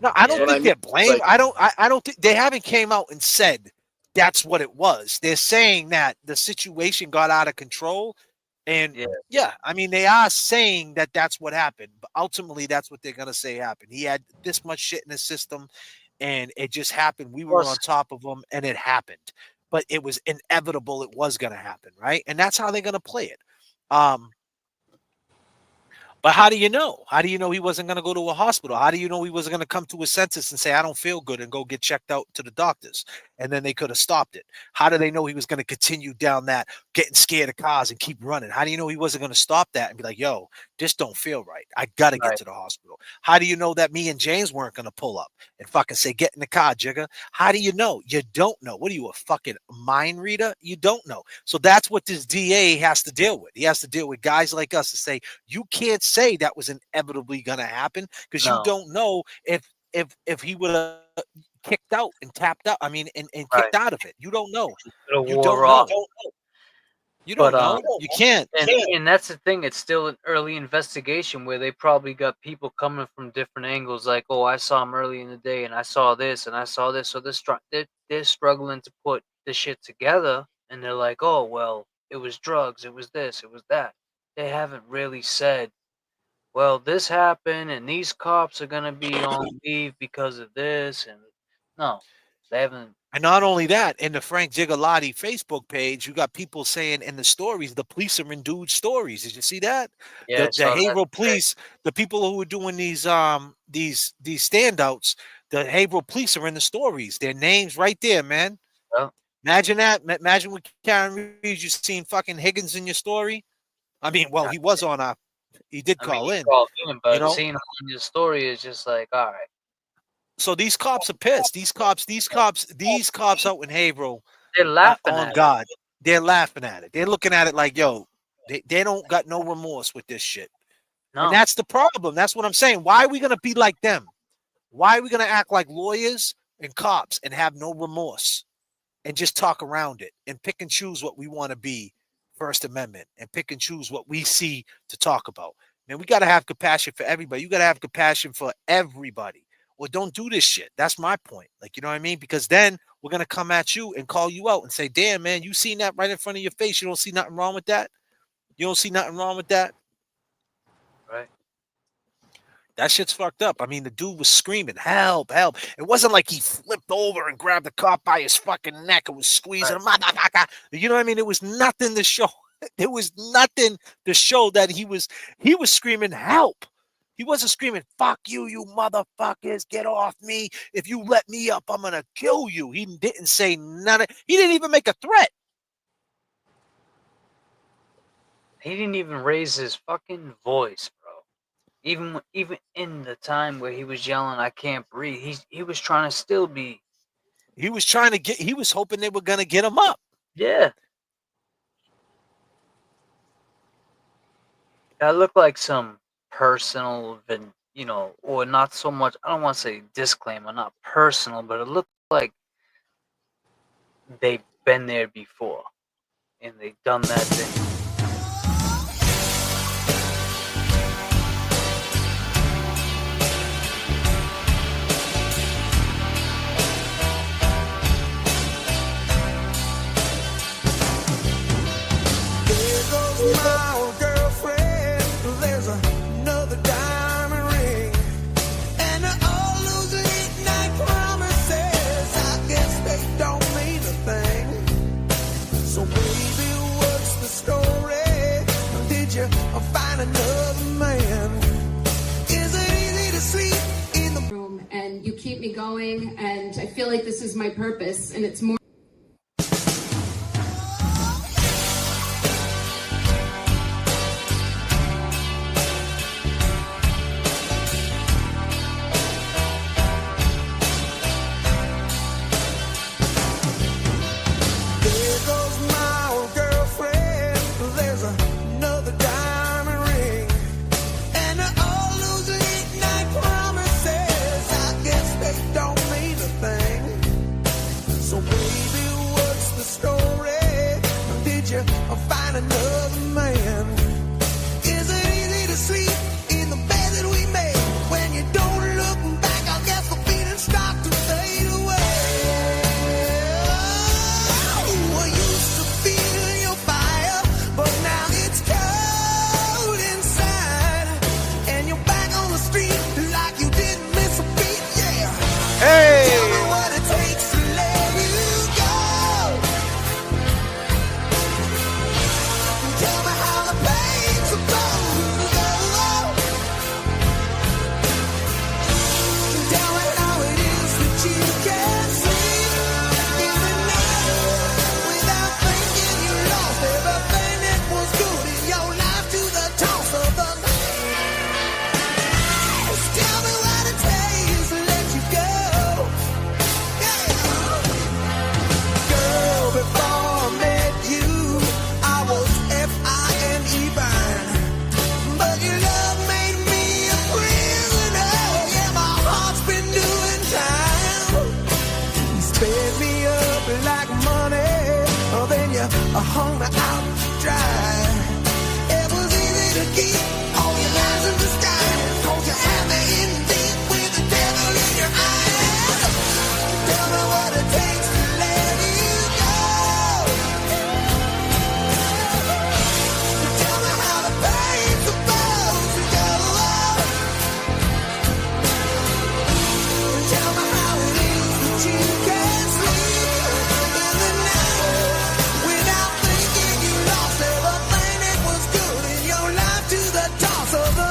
Speaker 7: No, I don't think they're blamed. I don't think they haven't came out and said that's what it was. They're saying that the situation got out of control. And yeah, I mean, they are saying that that's what happened, but ultimately that's what they're going to say happened. He had this much shit in his system and it just happened. We were on top of him and it happened, but it was inevitable. It was going to happen. Right. And that's how they're going to play it. But how do you know? How do you know he wasn't going to go to a hospital? How do you know he wasn't going to come to his senses and say, I don't feel good and go get checked out to the doctors? And then they could have stopped it. How do they know he was going to continue down that, getting scared of cars and keep running? How do you know he wasn't going to stop that and be like, yo, this don't feel right. I got to get to the hospital. How do you know that me and James weren't going to pull up and fucking say, get in the car, Jigga? How do you know? You don't know. What are you, a fucking mind reader? You don't know. So that's what this DA has to deal with. He has to deal with guys like us to say, you can't say that was inevitably going to happen because you don't know if he would have kicked out and tapped out. I mean, and kicked out of it. You don't know. You don't know. You don't know. You can't.
Speaker 8: And that's the thing. It's still an early investigation where they probably got people coming from different angles. Like, oh, I saw him early in the day, and I saw this, and I saw this. So they're struggling to put the shit together, and they're like, oh, well, it was drugs, it was this, it was that. They haven't really said, well, this happened, and these cops are gonna be on leave because of this, and no, they haven't.
Speaker 7: And not only that, in the Frank Gigalotti Facebook page, you got people saying in the stories, the police are in dude stories. Did you see that?
Speaker 8: Yeah,
Speaker 7: the Haverhill police, the people who are doing these standouts, the Haverhill police are in the stories. Their names right there, man.
Speaker 8: Yeah.
Speaker 7: Imagine that. Imagine with Karen Reeves, you seen fucking Higgins in your story. I mean, well, he was on a, he did call in.
Speaker 8: But seeing him in your story is just like, all right.
Speaker 7: So these cops are pissed. These cops out in Haverhill,
Speaker 8: they're laughing at
Speaker 7: God. They're laughing at it. They're looking at it like, yo, they don't got no remorse with this shit. No. And that's the problem. That's what I'm saying. Why are we gonna be like them? Why are we gonna act like lawyers and cops and have no remorse and just talk around it and pick and choose what we want to be, First Amendment, and pick and choose what we see to talk about? Man, we gotta have compassion for everybody. You gotta have compassion for everybody. or don't do this shit. That's my point. Like, you know what I mean? Because then we're going to come at you and call you out and say, damn, man, you seen that right in front of your face. You don't see nothing wrong with that? You don't see nothing wrong with that?
Speaker 8: Right.
Speaker 7: That shit's fucked up. I mean, the dude was screaming, help, help. It wasn't like he flipped over and grabbed the cop by his fucking neck and was squeezing him. You know what I mean? It was nothing to show. There was nothing to show that he was screaming, help. He wasn't screaming, fuck you, you motherfuckers, get off me. If you let me up, I'm going to kill you. He didn't say none. He didn't even make a threat.
Speaker 8: He didn't even raise his fucking voice, bro. Even in the time where he was yelling, I can't breathe, he was trying to still be.
Speaker 7: He was hoping they were going to get him up.
Speaker 8: Yeah. That looked like some personal, or not so much, I don't want to say disclaimer, not personal, but it looked like they've been there before and they've done that thing.
Speaker 2: My old girlfriend, there's another diamond ring, and all those late night promises, I guess they don't mean a thing. So baby, what's the story? Did you find another man? Is it easy to sleep in the
Speaker 15: room? And you keep me going, and I feel like this is my purpose, and it's more.
Speaker 2: Find another man. Is it easy to sleep in the bed that we made? When you don't look back, I guess the feelings start to fade away. I used to feel your fire, but now it's cold inside. And you're back on the street like you didn't miss a beat, yeah.
Speaker 7: Hey!
Speaker 2: Tell me what it takes to let you go. Tell me how the pain's supposed to go. Tell me how it is that you can sleep in the night without thinking you lost everything that was good in your life to the toss of the night. Tell me what it takes to let you go. Girl, before I met you, I was F-I-N-E fine. But your love made me a prisoner. Yeah, my heart's been doing time. You sped me up like money, then you hung me out to dry. It was easy to keep all your lies in disguise, 'cause you had me in deep with the devil in your eyes. Tell me what it takes to let you go. Tell me how the pain's supposed to go. Tell me how it is that you can sleep in the night without thinking you lost everything that was good in your life to the toss of the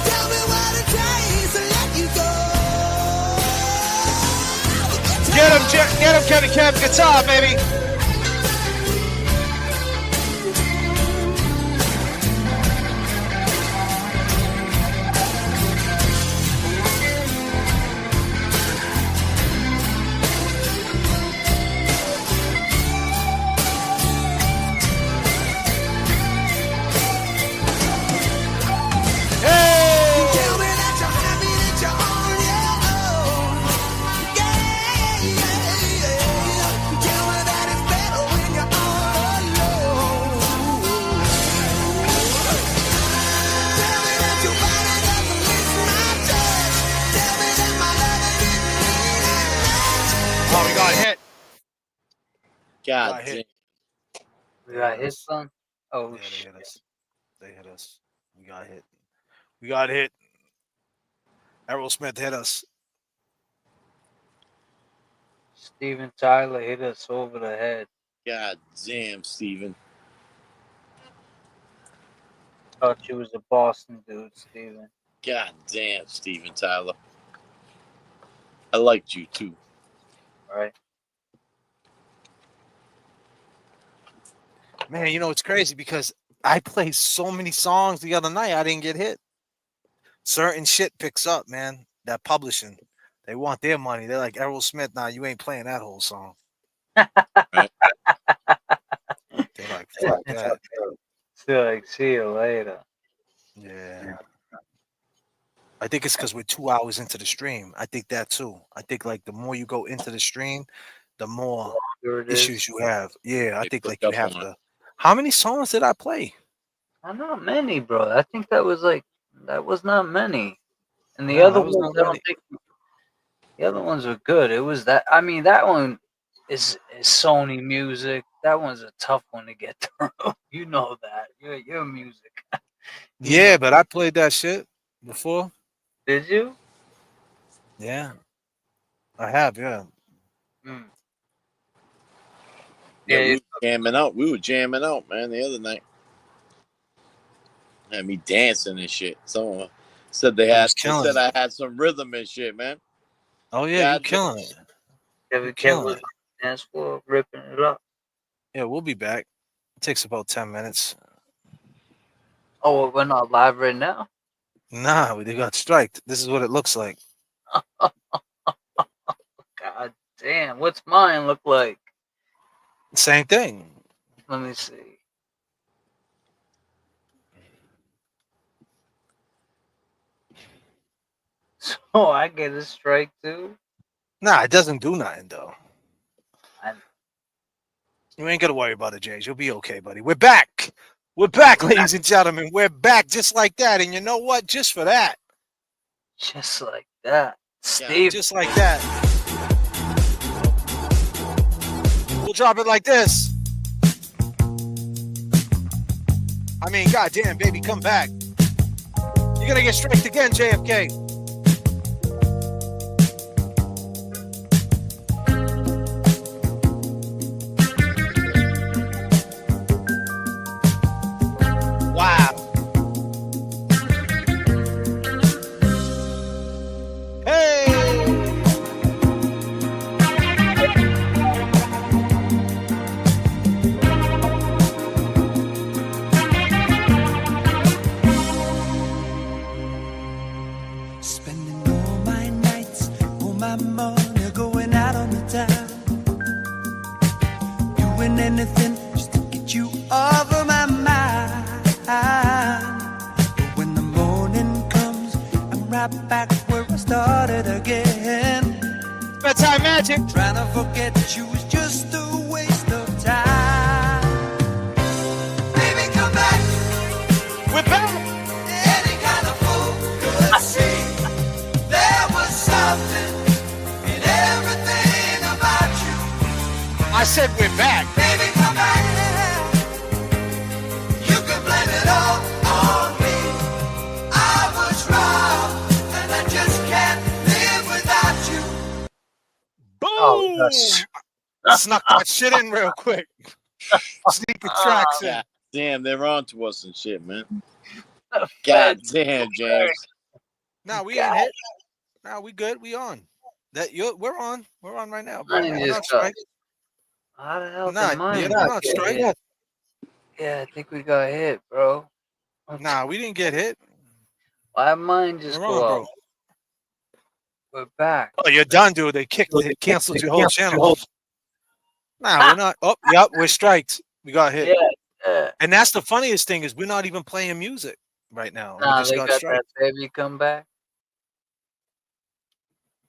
Speaker 2: Tell me what it takes to let you go.
Speaker 7: Get him, Kenny Kev, guitar, baby.
Speaker 2: Tell me that you're happy, that you're on your own. Yeah, yeah, yeah. Tell me that it's
Speaker 9: God
Speaker 7: hit.
Speaker 9: damn.
Speaker 8: We got hit, son. Oh
Speaker 7: Yeah,
Speaker 8: shit.
Speaker 7: They hit us. We got hit. We got hit. Errol Smith hit us.
Speaker 8: Steven Tyler hit us over the head.
Speaker 9: God damn, Steven.
Speaker 8: Thought you was a Boston dude, Steven.
Speaker 9: God damn, Steven Tyler. I liked you too.
Speaker 8: Right.
Speaker 7: Man, you know it's crazy because I played so many songs the other night I didn't get hit. Certain shit picks up, man. That publishing, they want their money. They're like Errol Smith. Nah, you ain't playing that whole song.
Speaker 9: Right.
Speaker 7: They're like, fuck that.
Speaker 8: So like, see you later.
Speaker 7: Yeah. I think it's because we're 2 hours into the stream. I think that too. I think like the more you go into the stream, the more
Speaker 8: Here it
Speaker 7: issues
Speaker 8: is.
Speaker 7: you have. Yeah, I
Speaker 9: They
Speaker 7: think
Speaker 9: pick
Speaker 7: like you
Speaker 9: up
Speaker 7: have
Speaker 9: on
Speaker 7: to. How many songs did I play?
Speaker 8: Not many, bro. I think that was not many. And the
Speaker 7: No,
Speaker 8: other
Speaker 7: that was
Speaker 8: ones,
Speaker 7: not
Speaker 8: I don't
Speaker 7: many.
Speaker 8: think the other ones were good. It was that. I mean, that one is Sony music. That one's a tough one to get through. You know that. Your music. You know.
Speaker 7: Yeah, but I played that shit before.
Speaker 8: Did you?
Speaker 7: Yeah, I have. Yeah.
Speaker 8: Mm.
Speaker 9: Yeah, we
Speaker 8: Yeah.
Speaker 9: were jamming out. We were jamming out, man, the other night. Had me dancing and shit. Someone said they
Speaker 7: It was
Speaker 9: said
Speaker 7: killing
Speaker 9: I
Speaker 7: it.
Speaker 9: had some rhythm and shit, man.
Speaker 7: Oh yeah, you
Speaker 9: God damn.
Speaker 7: killing it.
Speaker 8: Kevin
Speaker 7: You
Speaker 8: Kev
Speaker 7: killing
Speaker 8: was
Speaker 7: it.
Speaker 8: on the dance floor ripping it up.
Speaker 7: Yeah, we'll be back. It takes about 10 minutes.
Speaker 8: Oh, well, we're not live right now.
Speaker 7: Nah, we got striked. This is what it looks like.
Speaker 8: God damn, what's mine look like?
Speaker 7: Same thing.
Speaker 8: Let me see. So I get a strike too.
Speaker 7: Nah, it doesn't do nothing though.
Speaker 8: I,
Speaker 7: You ain't gotta worry about it, Jays. You'll be okay, buddy. We're back. We're back, ladies and gentlemen. We're back just like that. And you know what? Just for that.
Speaker 8: just like that,
Speaker 9: Yeah.
Speaker 8: Steve.
Speaker 7: Just like that. We'll drop it like this. I mean, goddamn, baby, come back. You're gonna get striked again, J.F.K. Wow. Hey.
Speaker 2: Spending all my nights, all my money going out on the town. Doing anything just to get you off of my mind. But when the morning comes, I'm right back where I started again.
Speaker 7: Bedtime magic.
Speaker 2: Trying to forget you is just a waste of time. Baby, come back.
Speaker 7: We're back.
Speaker 2: Any kind of fool could see there was something in everything about you.
Speaker 7: I said we're back.
Speaker 2: Baby, come back. You can blame it all on me. I was wrong, and I just can't live without you.
Speaker 7: Boom!
Speaker 8: Oh, yes.
Speaker 7: Snuck that shit in real quick. Sneaking tracks in.
Speaker 9: God damn, they're on to us and shit, man. God damn, James.
Speaker 7: Nah, we ain't hit. Nah, we good. We on. We're on. We're on right now, bro.
Speaker 8: Mine
Speaker 7: We're
Speaker 8: just
Speaker 7: not strike.
Speaker 8: How the hell
Speaker 7: Nah,
Speaker 8: did mine
Speaker 7: we're
Speaker 8: not
Speaker 7: not
Speaker 8: get
Speaker 7: strike.
Speaker 8: hit? Yeah, I think we got hit, bro.
Speaker 7: Nah, we didn't get hit.
Speaker 8: Why mine just
Speaker 7: We're
Speaker 8: go
Speaker 7: on,
Speaker 8: up?
Speaker 7: bro.
Speaker 8: We're back.
Speaker 7: Oh, you're done, dude. They canceled your whole channel. Nah, we're not. Oh, yep, we're striked. We got hit.
Speaker 8: Yeah.
Speaker 7: And that's the funniest thing is we're not even playing music right now. We
Speaker 8: Nah,
Speaker 7: just
Speaker 8: they
Speaker 7: got
Speaker 8: got
Speaker 7: striked.
Speaker 8: that baby come back.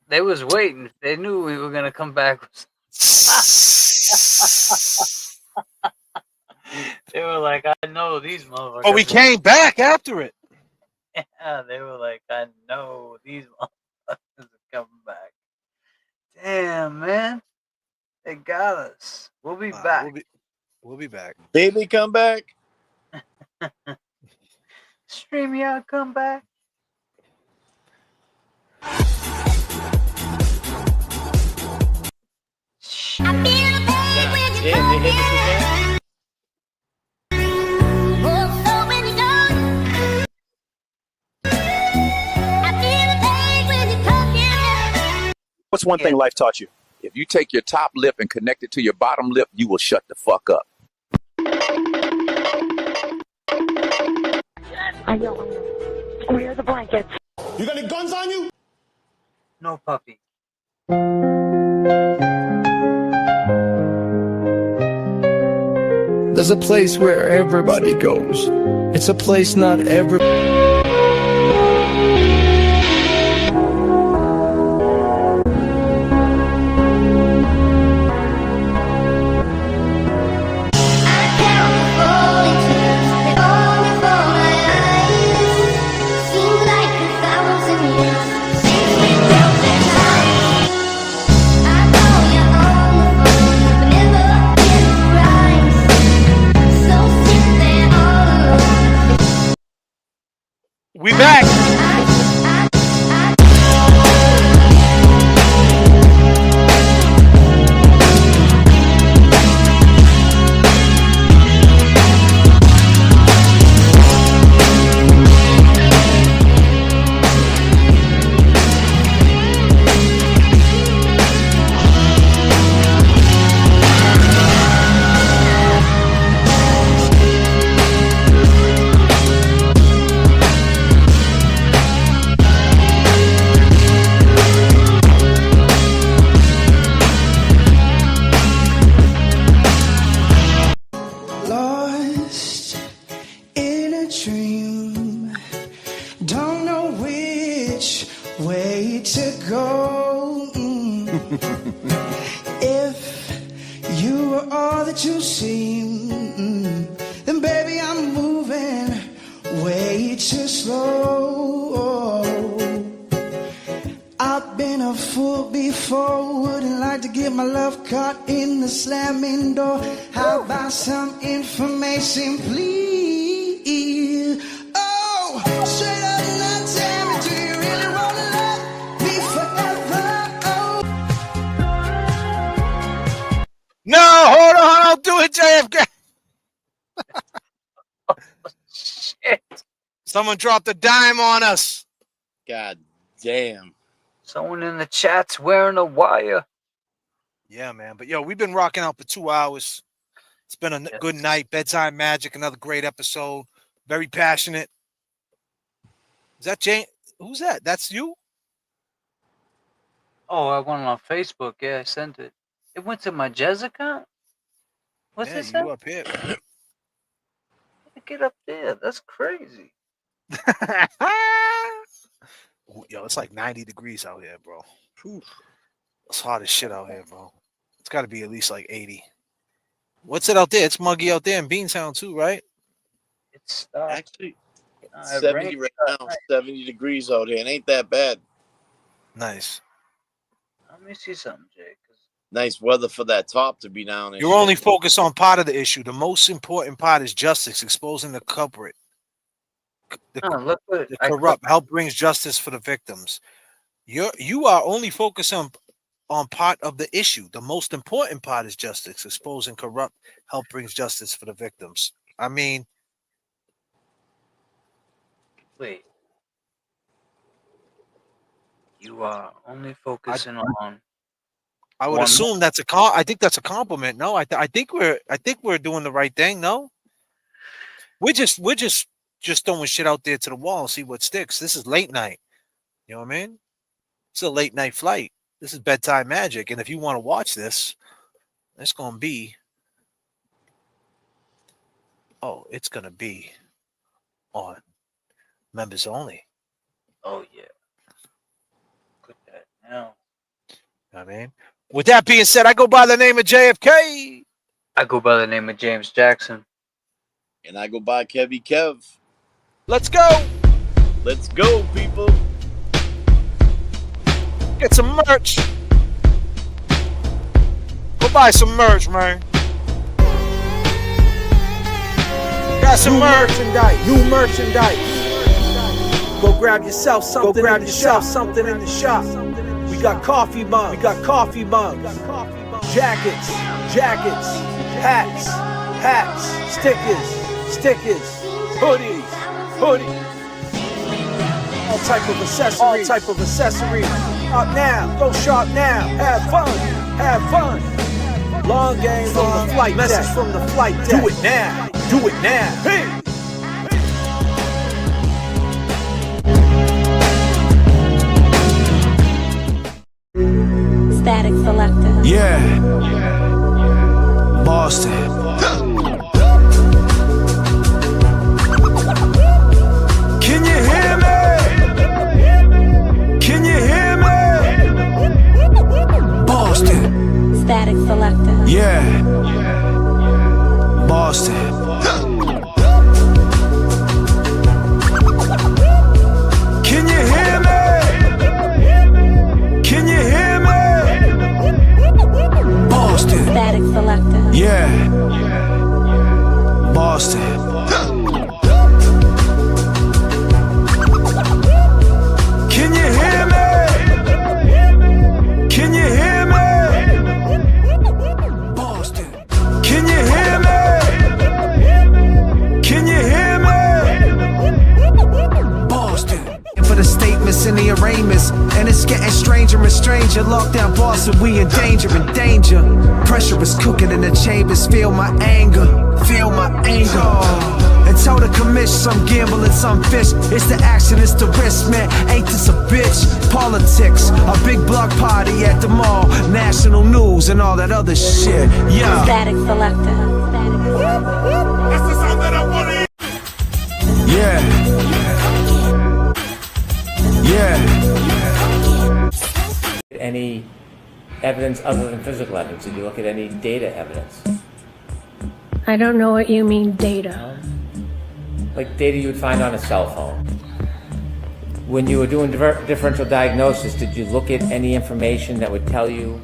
Speaker 8: They was waiting. They knew we were gonna come back. They were like, I know these motherfuckers.
Speaker 7: But we came back after it.
Speaker 8: Yeah, they were like, I know these motherfuckers are coming back. Damn, man. They got us. We'll be back.
Speaker 7: We'll be back.
Speaker 9: Baby, come back.
Speaker 8: StreamYard, come back.
Speaker 1: What's one thing life taught you? If you take your top lip and connect it to your bottom lip, you will shut the fuck up.
Speaker 22: Where are the blankets?
Speaker 21: You got any guns on you?
Speaker 8: No, puppy.
Speaker 23: There's a place where everybody goes. It's a place not every.
Speaker 7: We back.
Speaker 2: Lost in a dream, don't know which way to go. If you were all that you seem, then baby I'm moving way too slow. I've been a fool before, wouldn't like to get my love caught in the slamming door. How about some information, please? Oh, straight up now tell me, do you really wanna love me forever? Oh.
Speaker 7: No, hold on, I'll do it, JFK.
Speaker 8: Shit.
Speaker 7: Someone dropped a dime on us.
Speaker 9: God damn.
Speaker 8: Someone in the chat's wearing a wire.
Speaker 7: Yeah, man. But yo, we've been rocking out for 2 hours. It's been a good night. Bedtime Magic, another great episode. Very passionate. Is that Jane? Who's that? That's you?
Speaker 8: Oh, I went on Facebook. Yeah, I sent it. It went to my Jez account? What's this?
Speaker 7: You up here.
Speaker 8: Get up there. That's crazy.
Speaker 7: Yo, it's like 90 degrees out here, bro. It's hot as shit out here, bro. It's got to be at least like 80. What's it out there? It's muggy out there in Beantown too, right?
Speaker 8: It's
Speaker 9: actually 70 right now, 70 degrees out here. It ain't that bad.
Speaker 7: Nice.
Speaker 8: Let me see something, Jake.
Speaker 9: Nice weather for that top to be down.
Speaker 7: You're only focused on part of the issue. The most important part is justice, exposing the culprit. The corrupt. Help brings justice for the victims. You are only focused on part of the issue. The most important part is justice, exposing corrupt. Help brings justice for the victims. I mean,
Speaker 8: wait. You are only focusing on.
Speaker 7: I would assume that's I think that's a compliment. No, I think we're doing the right thing. No, we're just throwing shit out there to the wall and see what sticks. This is late night. You know what I mean? It's a late night flight. This is Bedtime Magic, and if you want to watch this, it's gonna be. Oh, it's gonna be on members only.
Speaker 8: Oh yeah. Put that now.
Speaker 7: You know what I mean? With that being said, I go by the name of J.F.K.
Speaker 8: I go by the name of James Jackson.
Speaker 9: And I go by Kevy Kev.
Speaker 7: Let's go.
Speaker 9: Let's go, people.
Speaker 7: Get some merch. Go buy some merch, man. got some
Speaker 3: merchandise. New merchandise. Go grab yourself something. Go grab yourself something in the shop. We got coffee mugs. We got coffee mugs. Jackets, hats, stickers, hoodies. All type of accessories. Up now, go shop now. Have fun. Long game from the flight deck. Message from the flight deck. Do it now. Hey.
Speaker 4: Static Selector.
Speaker 23: Yeah. Boston. Can you hear me? Boston.
Speaker 4: Static Selector.
Speaker 23: Yeah. Boston. Can you hear me? Boston.
Speaker 4: Static Selector.
Speaker 23: Yeah. Boston. Can you hear me? Boston. Can you hear me? Boston.
Speaker 5: For the statements and the arraignments, and it's getting stranger and stranger. Lockdown Boston, we in danger. Pressure is cooking in the chambers. Feel my anger. And tell the commish some gambling, some fish. It's the action, it's the risk, man. Ain't this a bitch? Politics, a big block party at the mall, national news and all that other shit. Yeah.
Speaker 4: Static Selector.
Speaker 23: That's the sound that I want to hear. Yeah.
Speaker 6: Any evidence other than physical evidence? Did you look at any data evidence?
Speaker 24: I don't know what you mean, data.
Speaker 6: Like data you would find on a cell phone. When you were doing differential diagnosis, did you look at any information that would tell you?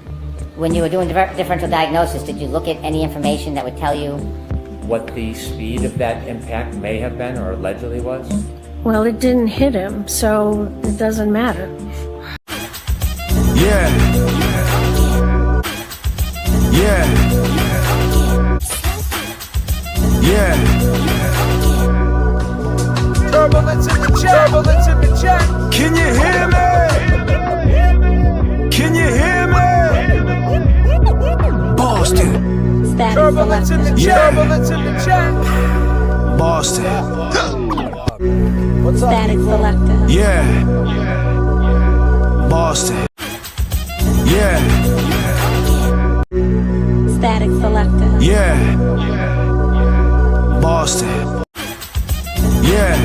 Speaker 25: When you were doing differential diagnosis, did you look at any information that would tell you
Speaker 6: what the speed of that impact may have been or allegedly was?
Speaker 24: Well, it didn't hit him, so it doesn't matter.
Speaker 23: Yeah.
Speaker 3: Turbulence in the chat.
Speaker 23: Can you hear me? Boston.
Speaker 3: Turbulence in the chat.
Speaker 23: Boston.
Speaker 3: What's up,
Speaker 4: Static
Speaker 3: people?
Speaker 4: Selector.
Speaker 23: Yeah. Boston. Yeah.
Speaker 4: Static Selector.
Speaker 23: Yeah. Boston. Yeah.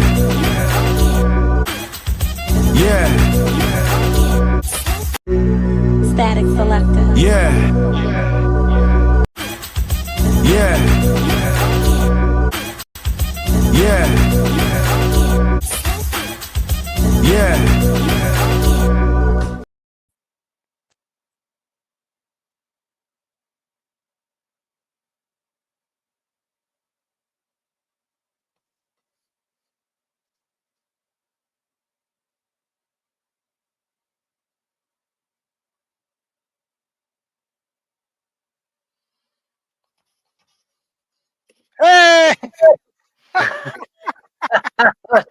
Speaker 4: Static Selector.
Speaker 23: Yeah.
Speaker 7: Hey!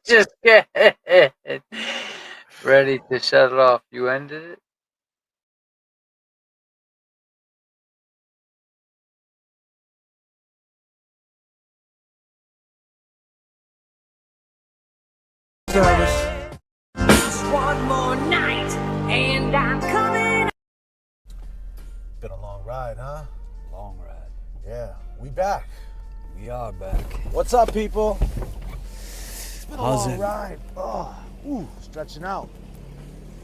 Speaker 8: Just kidding. Ready to shut it off. You ended it?
Speaker 2: One more night, and I'm coming.
Speaker 3: Been a long ride, huh?
Speaker 26: Long ride.
Speaker 3: Yeah, we back.
Speaker 26: We are back.
Speaker 3: What's up, people? It's been a
Speaker 26: How's
Speaker 3: long
Speaker 26: it?
Speaker 3: ride. Stretching out.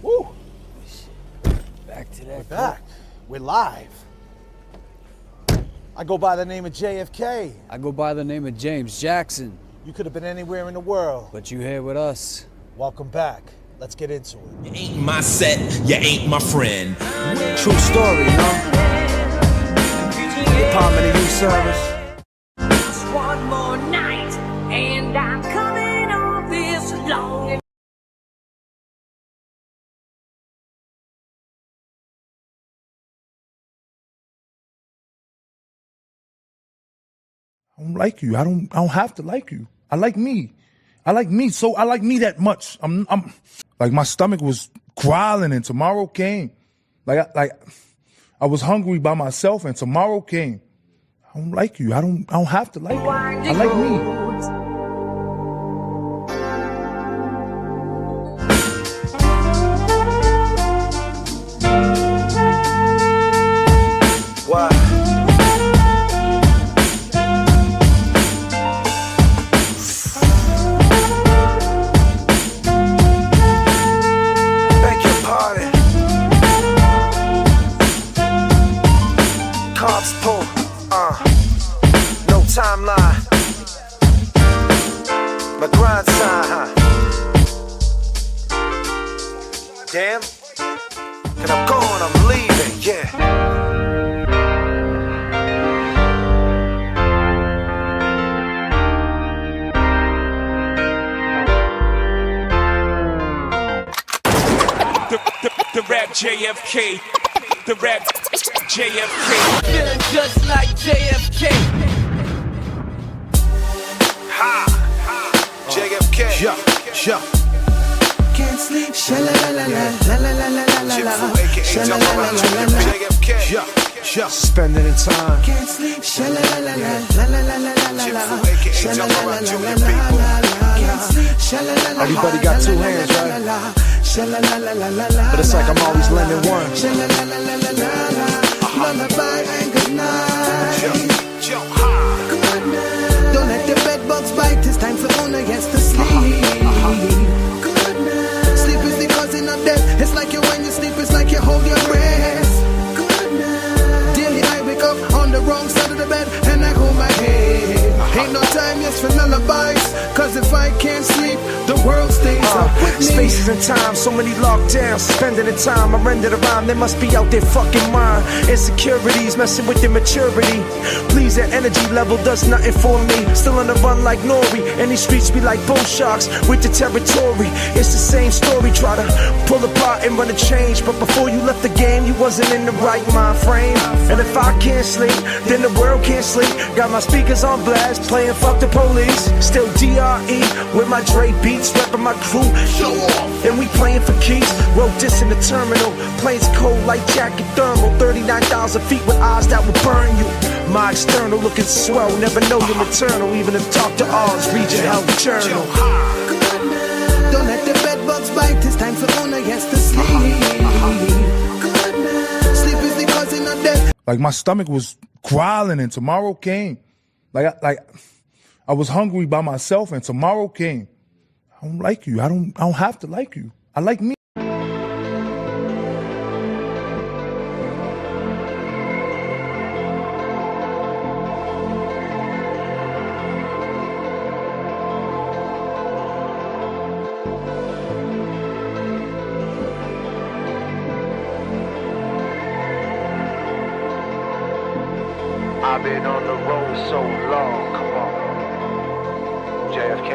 Speaker 3: Woo!
Speaker 26: Back to that.
Speaker 3: We're back. We're live. I go by the name of J.F.K.
Speaker 26: I go by the name of James Jackson.
Speaker 3: You could have been anywhere in the world.
Speaker 26: But you here with us.
Speaker 3: Welcome back. Let's get into it.
Speaker 27: You ain't my set, you ain't my friend.
Speaker 3: True story, huh? Department of Youth Service.
Speaker 2: One more night, and I'm coming off this long.
Speaker 11: I don't like you. I don't have to like you. I like me. I like me. So I like me that much. I'm like, my stomach was growling and tomorrow came. Like I was hungry by myself and tomorrow came. I don't like you. I don't have to like you. I like me.
Speaker 3: Why? Beg your pardon. Cops pull, no timeline. My grind sign, huh? Damn. And I'm going, I'm leaving, yeah.
Speaker 27: The rap J.F.K. The rap J.F.K.
Speaker 2: Feeling just like J.F.K.
Speaker 3: J.F.K. Yeah. Can't sleep. J.F.K. Spending in time. Can't sleep. Everybody got two hands, right? But it's like I'm always lending one. Lullaby and good night. Don't let the bed bugs bite. It's time for owner gets to sleep. Good night. Sleep is the cousin of death. It's like you when you sleep. It's like you hold your breath. Good night. Daily I wake up on the wrong side of the bed and I hold my head. Ain't no time yes for lullabies. Cause if I can't sleep, the world stays up with me. Spaces and time, so many lockdowns. Spending the time, I rendered around. They must be out their fucking mind. Insecurities messing with their maturity. Please, their energy level does nothing for me. Still on the run like Nori. And these streets be like bull sharks with the territory. It's the same story. Try to pull apart and run a change. But before you left the game, you wasn't in the right mind frame. And if I can't sleep, then the world can't sleep. Got my speakers on blast, playing fuck the police. Still DRE with my Dre beats, repping my crew. Show off. And we playing for keys. Wrote this in the terminal. Planes cold like jacket thermal. 39,000 feet with eyes that will burn you. My external looking swell. Never know you're maternal. Even if talk to Oz, read your health journal. Don't let the bed bugs bite. It's time for owner yes to sleep. Sleep is the cousin of death.
Speaker 11: Like my stomach was growling and tomorrow came. Like I was hungry by myself and tomorrow came. I don't like you. I don't have to like you. I like me.
Speaker 3: I've been on the road so long, come on. J.F.K.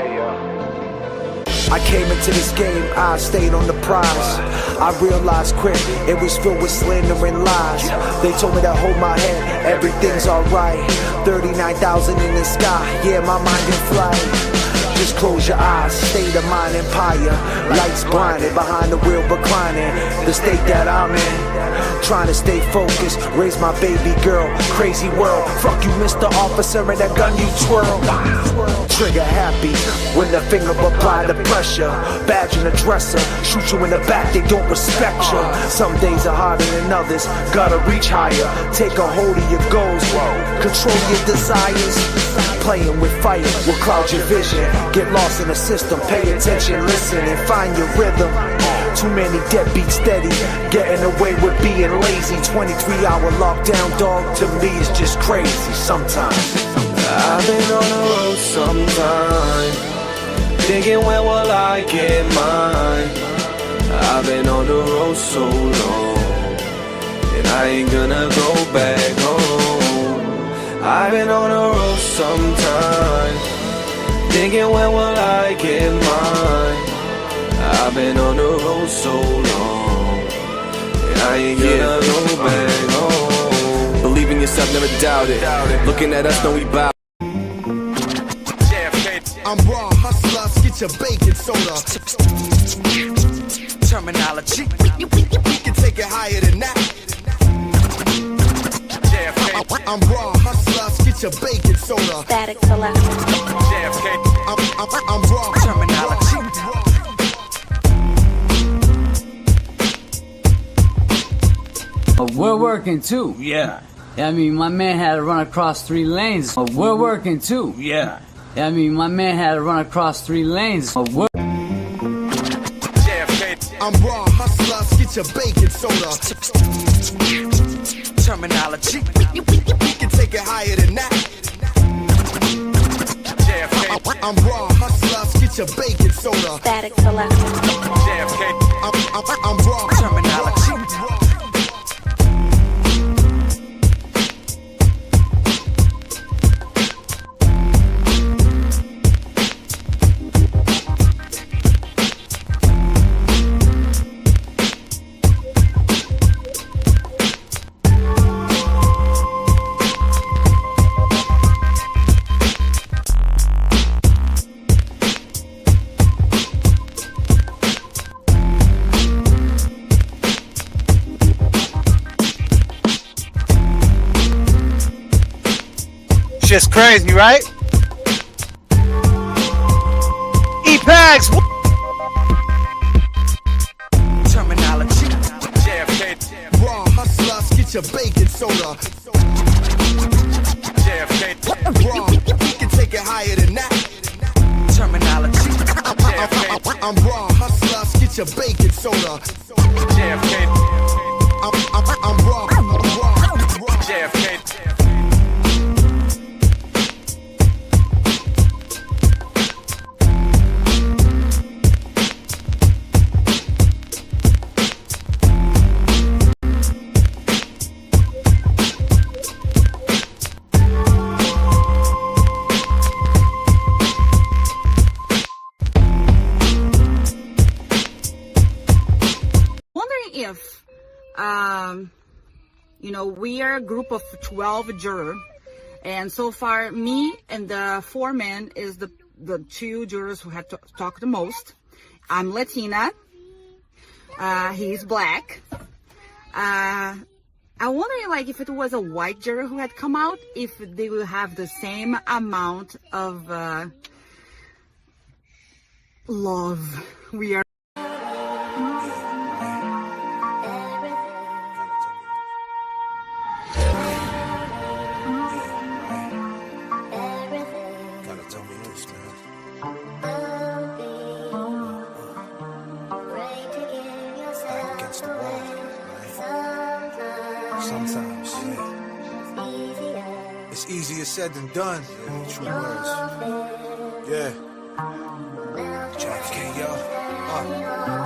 Speaker 3: I came into this game, I stayed on the prize. I realized quick, it was filled with slander and lies. They told me to hold my head, everything's alright. 39,000 in the sky, yeah, my mind can fly. Just close your eyes, state of mind empire. Lights blinded, behind the wheel reclining. The state that I'm in, trying to stay focused, raise my baby girl. Crazy world, fuck you Mr. Officer and that gun you twirl. Trigger happy, when the finger apply the pressure. Badge in the dresser, shoot you in the back, they don't respect you. Some days are harder than others, gotta reach higher. Take a hold of your goals, control your desires. Playing with fire will cloud your vision. Get lost in the system, pay attention, listen and find your rhythm. Too many deadbeats steady, getting away with being lazy. 23-hour lockdown, dog, to me is just crazy sometimes.
Speaker 2: I've been on the road sometime, thinking when will I get mine. I've been on the road so long, and I ain't gonna go back home. I've been on the road sometime,
Speaker 23: thinking, when will I get mine? I've been on the road so long, and I ain't gonna go back home. Believe in yourself, never doubt it. Looking at us, know we bow.
Speaker 2: I'm raw hustler, get your bacon soda. Terminology, we can take it higher than that. I'm raw hustler, get your bacon soda.
Speaker 4: Static Selector.
Speaker 2: I'm raw terminology.
Speaker 10: We're working too. Yeah. I mean, my man had to run across 3 lanes. We're working too. Yeah. I mean, my man had to run across 3 lanes.
Speaker 2: I'm raw hustler, get your bacon soda. Terminology, we can take it higher than that. I'm raw hustler, get your bacon soda.
Speaker 4: Static Selector.
Speaker 2: I'm raw terminology.
Speaker 7: Just crazy, right? E-Pags!
Speaker 2: Terminology. J.F.K. Raw hustlers, get your bacon soda. J.F.K. Raw, we can take it higher than that. Terminology. I'm raw hustlers, get your bacon soda. J.F.K. I'm raw. J.F.K.
Speaker 12: If, you know, we are a group of 12 jurors, and so far me and the 4 men is the 2 jurors who had talked the most. I'm Latina. He's black. I'm wondering, like, if it was a white juror who had come out, if they will have the same amount of love. We are.
Speaker 3: Sometimes, yeah. It's easier said than done. Yeah, true words. Yeah. J.F.K, yo.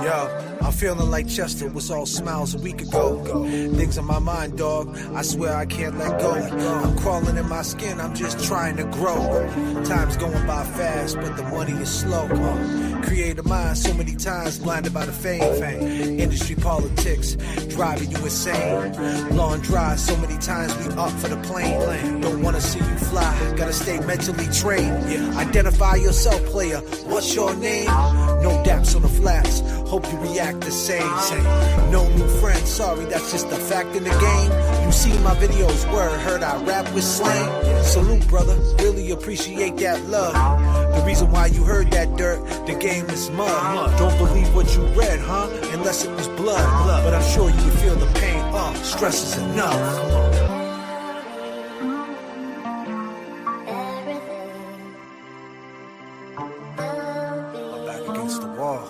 Speaker 3: Yo, I'm feeling like Chester was all smiles a week ago. Things on my mind, dog. I swear I can't let go. I'm crawling in my skin, I'm just trying to grow. Time's going by fast, but the money is slow. Creative mind so many times, blinded by the fame. Industry politics, driving you insane. Law and dry, so many times we up for the plane. Don't wanna see you fly, gotta stay mentally trained. Identify yourself, player. What's your name? No daps on the flats, hope you react the same. No new friends, sorry, that's just a fact in the game. You see my videos, word, heard I rap with slang. Salute, brother, really appreciate that love. The reason why you heard that dirt, the game is mud. Don't believe what you read, huh? Unless it was blood. But I'm sure you would feel the pain, stress is enough. Come on.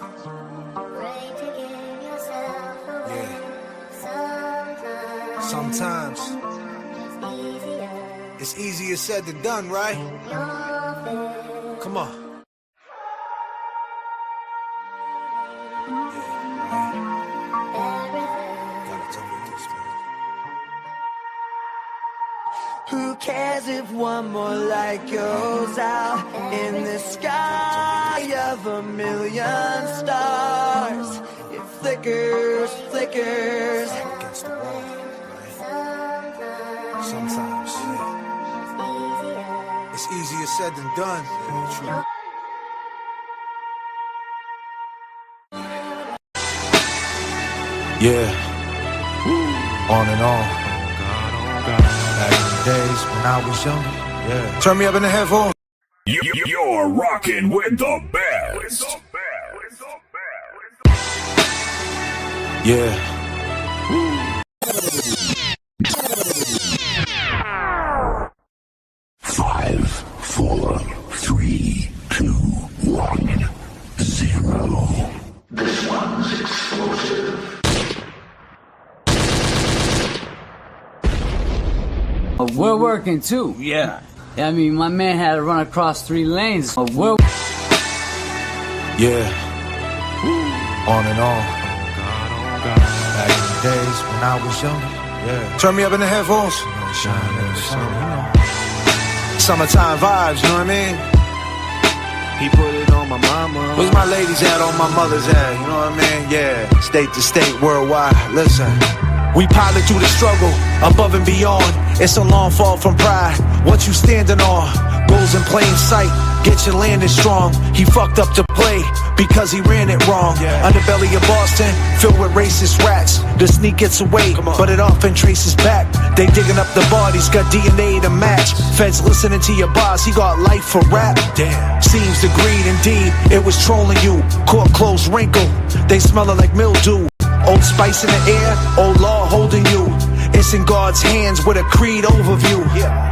Speaker 3: Sometimes it's easier said than done, right? Come on.
Speaker 2: Who cares if one more light goes out in the sky of a million stars? It flickers, flickers.
Speaker 3: Against the wall, right? Sometimes, yeah. It's easier said than done. True.
Speaker 13: Yeah, on and on. Back in the days when I was young, yeah. Turn me up in the headphones.
Speaker 27: You're rocking with the best.
Speaker 13: Yeah.
Speaker 14: 5, 4, 3, 2, 1, 0. This one's explosive.
Speaker 10: We're working too.
Speaker 13: Yeah.
Speaker 10: I mean, my man had to run across 3 lanes. We're
Speaker 13: Yeah. On and on. Back in the days when I was young, yeah. Turn me up in the headphones. Summertime vibes, you know what I mean? He put it on my mama. Where's my ladies at, on my mother's at, you know what I mean? Yeah, state to state, worldwide, listen. We pilot through the struggle, above and beyond. It's a long fall from pride. What you standing on? Goals in plain sight. Get your landing strong. He fucked up to play because he ran it wrong. Underbelly of Boston, filled with racist rats. The sneak gets away, but it often traces back. They digging up the bodies, got DNA to match. Feds listening to your boss, he got life for rap. Damn. Seems the greed indeed, it was trolling you. Court closed wrinkle, they smelling like mildew. Old Spice in the air, old law holding you. It's in God's hands with a creed overview.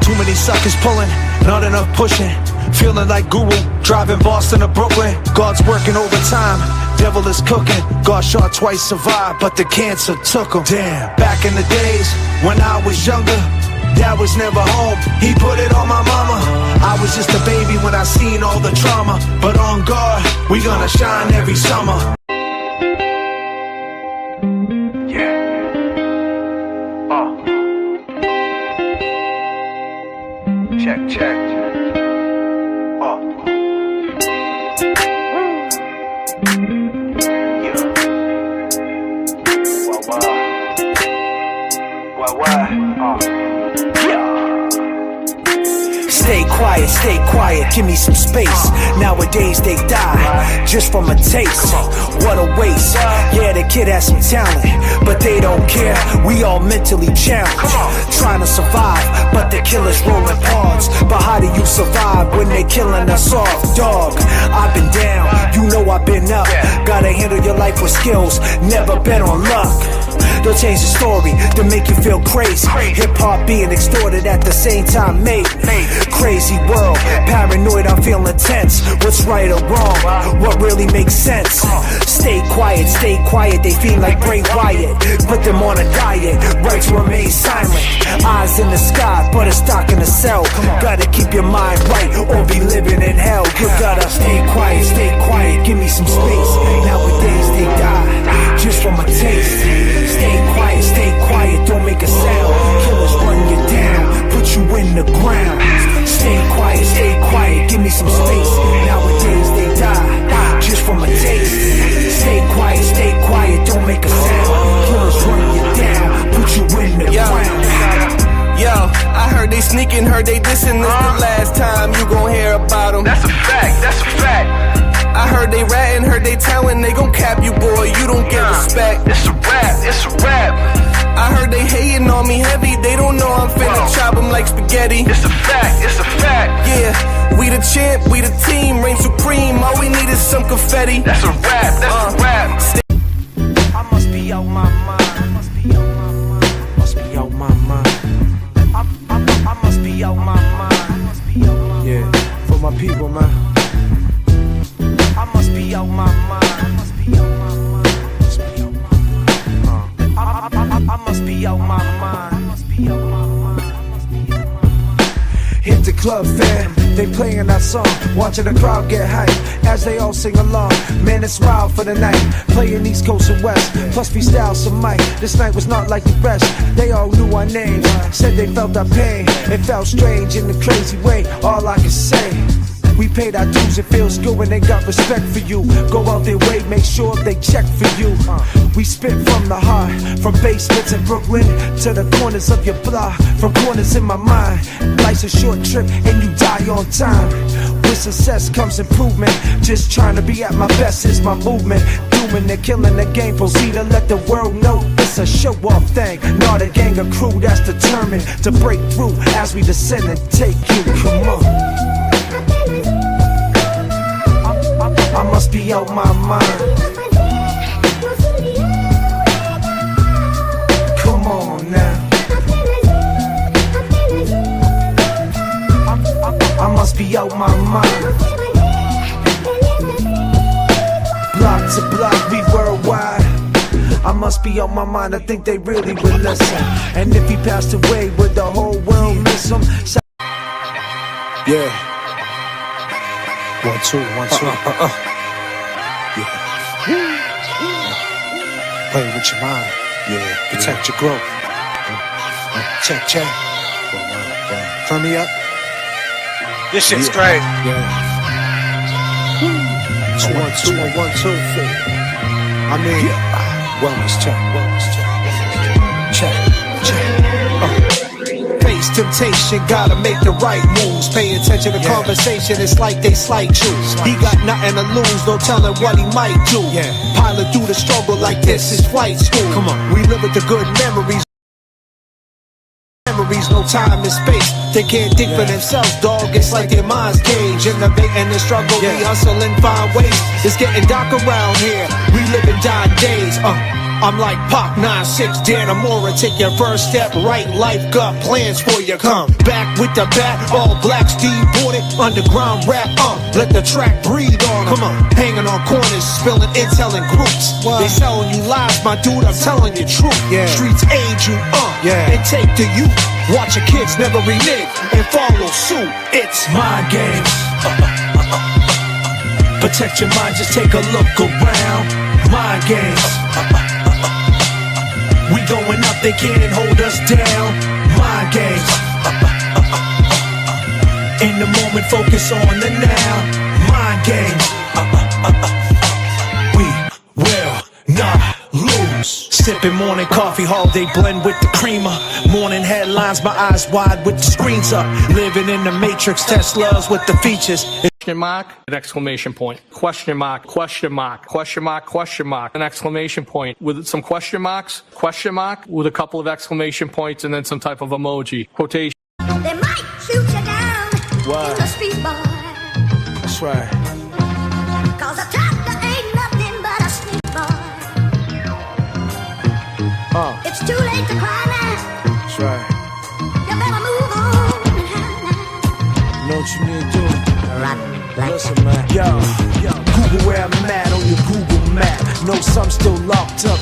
Speaker 13: Too many suckers pulling, not enough pushing. Feeling like Guru, driving Boston to Brooklyn. God's working overtime, devil is cooking. Got shot twice, survived, but the cancer took him. Damn, back in the days when I was younger, Dad was never home, he put it on my mama. I was just a baby when I seen all the trauma. But on God, we gonna shine every summer. Check.
Speaker 3: Stay quiet, give me some space. Nowadays they die just from a taste. What a waste. Yeah, the kid has some talent, but they don't care. We all mentally challenged, trying to survive, but the killers rolling pods. But how do you survive when they killing us off? Dog, I've been down, you know I've been up. Gotta handle your life with skills, never bet on luck. They'll change the story to make you feel crazy. Hip-hop being extorted at the same time, mate. Crazy world, paranoid, I'm feeling tense. What's right or wrong? What really makes sense? Stay quiet, they feel like Bray Wyatt. Put them on a diet, right to remain silent. Eyes in the sky, but a stock in the cell. Gotta keep your mind right or be living in hell. You gotta stay quiet, give me some space. Nowadays they die just from a taste. Stay quiet, don't make a sound. Killers run you down, put you in the ground. Stay quiet, give me some space. Nowadays they die just from a taste. Stay quiet, don't make a sound. Killers run you down, put you in the ground.
Speaker 23: Yo, I heard they sneaking, heard they dissing. This the last time you gon' hear about them. That's a fact. I heard they ratting, heard they telling, they gon' cap you, boy, you don't get respect. It's a rap. I heard they hating on me heavy, they don't know I'm finna chop them like spaghetti. It's a fact. Yeah, we the champ, we the team, reign supreme, all we need is some confetti. That's a rap.
Speaker 3: I must be out my mind. I must be out my mind. I must be out my mind. Yeah, for my people, man. I must be out my mind. I must be out my mind. I must be out my mind. Hit the club, fam. They playing our song, watching the crowd get hyped as they all sing along. Man, it's wild for the night, playing East Coast and West. Plus freestyle some mic. This night was not like the rest. They all knew our names.
Speaker 5: said they felt our pain. It felt strange in a crazy way, all I can say. We paid our dues, it feels good when they got respect for you. Go out their way, make sure they check for you. We spit from the heart, from basements in Brooklyn to the corners of your block, from corners in my mind. Life's a short trip and you die on time. With success comes improvement, just trying to be at my best is my movement. Dooming and killing the game, proceed to let the world know it's a show-off thing. Not a gang of crew that's determined to break through as we descend and take you. Come on. I must be out my mind. Come on now. I must be out my mind. Block to block, we worldwide. I must be out my mind, I think they really would listen. And if he passed away, would the whole world miss him?
Speaker 3: Yeah. 1, 2, 1, 2. Yeah. Play with your mind. Yeah. Protect your growth. Check, check. Turn me up.
Speaker 7: This shit's great.
Speaker 3: Yeah. 1, 2, 1, 2. I mean, wellness check. Check, check. Face temptation, gotta make the right moves. Pay attention to conversation, it's like they slight you. He got nothing to lose, no telling what he might do. Pilot through the struggle like this is flight school. Come on, we live with the good memories. No time and space. They can't think for themselves, dog. It's like their minds cage. Innovating the struggle, we hustle and find ways. It's getting dark around here. We live in dying days. I'm like Pop 9-6, Dan Amora. Take your first step right. Life got plans for you. Come back with the bat, all black, Steve Boarded, underground rap. Let the track breathe on. Come on, hanging on corners, spilling intel in groups. They selling you lies, my dude. I'm telling you truth. Streets aid you, and take the youth. Watch your kids never renege and follow suit. It's mind games. Protect your mind, just take a look around. Mind games. We going up, they can't hold us down. Mind games. In the moment, focus on the now. Mind games. We will not lose. Sipping morning coffee, holiday blend with the creamer. Morning headlines, my eyes wide with the screens up. Living in the matrix, Teslas with the features.
Speaker 1: Question mark, an exclamation point. Question mark, question mark, question mark, question mark, an exclamation point with some question marks, question mark with a couple of exclamation points, and then some type of emoji. Quotation.
Speaker 2: They might shoot you down in the street, boy.
Speaker 3: That's right.
Speaker 2: Cause a doctor ain't nothing but a street boy. It's too late to cry now.
Speaker 3: That's right.
Speaker 2: You better move on.
Speaker 3: You know what you need to do?
Speaker 5: Listen, man. Yo, Google where I'm at on your Google map. Know some still locked up.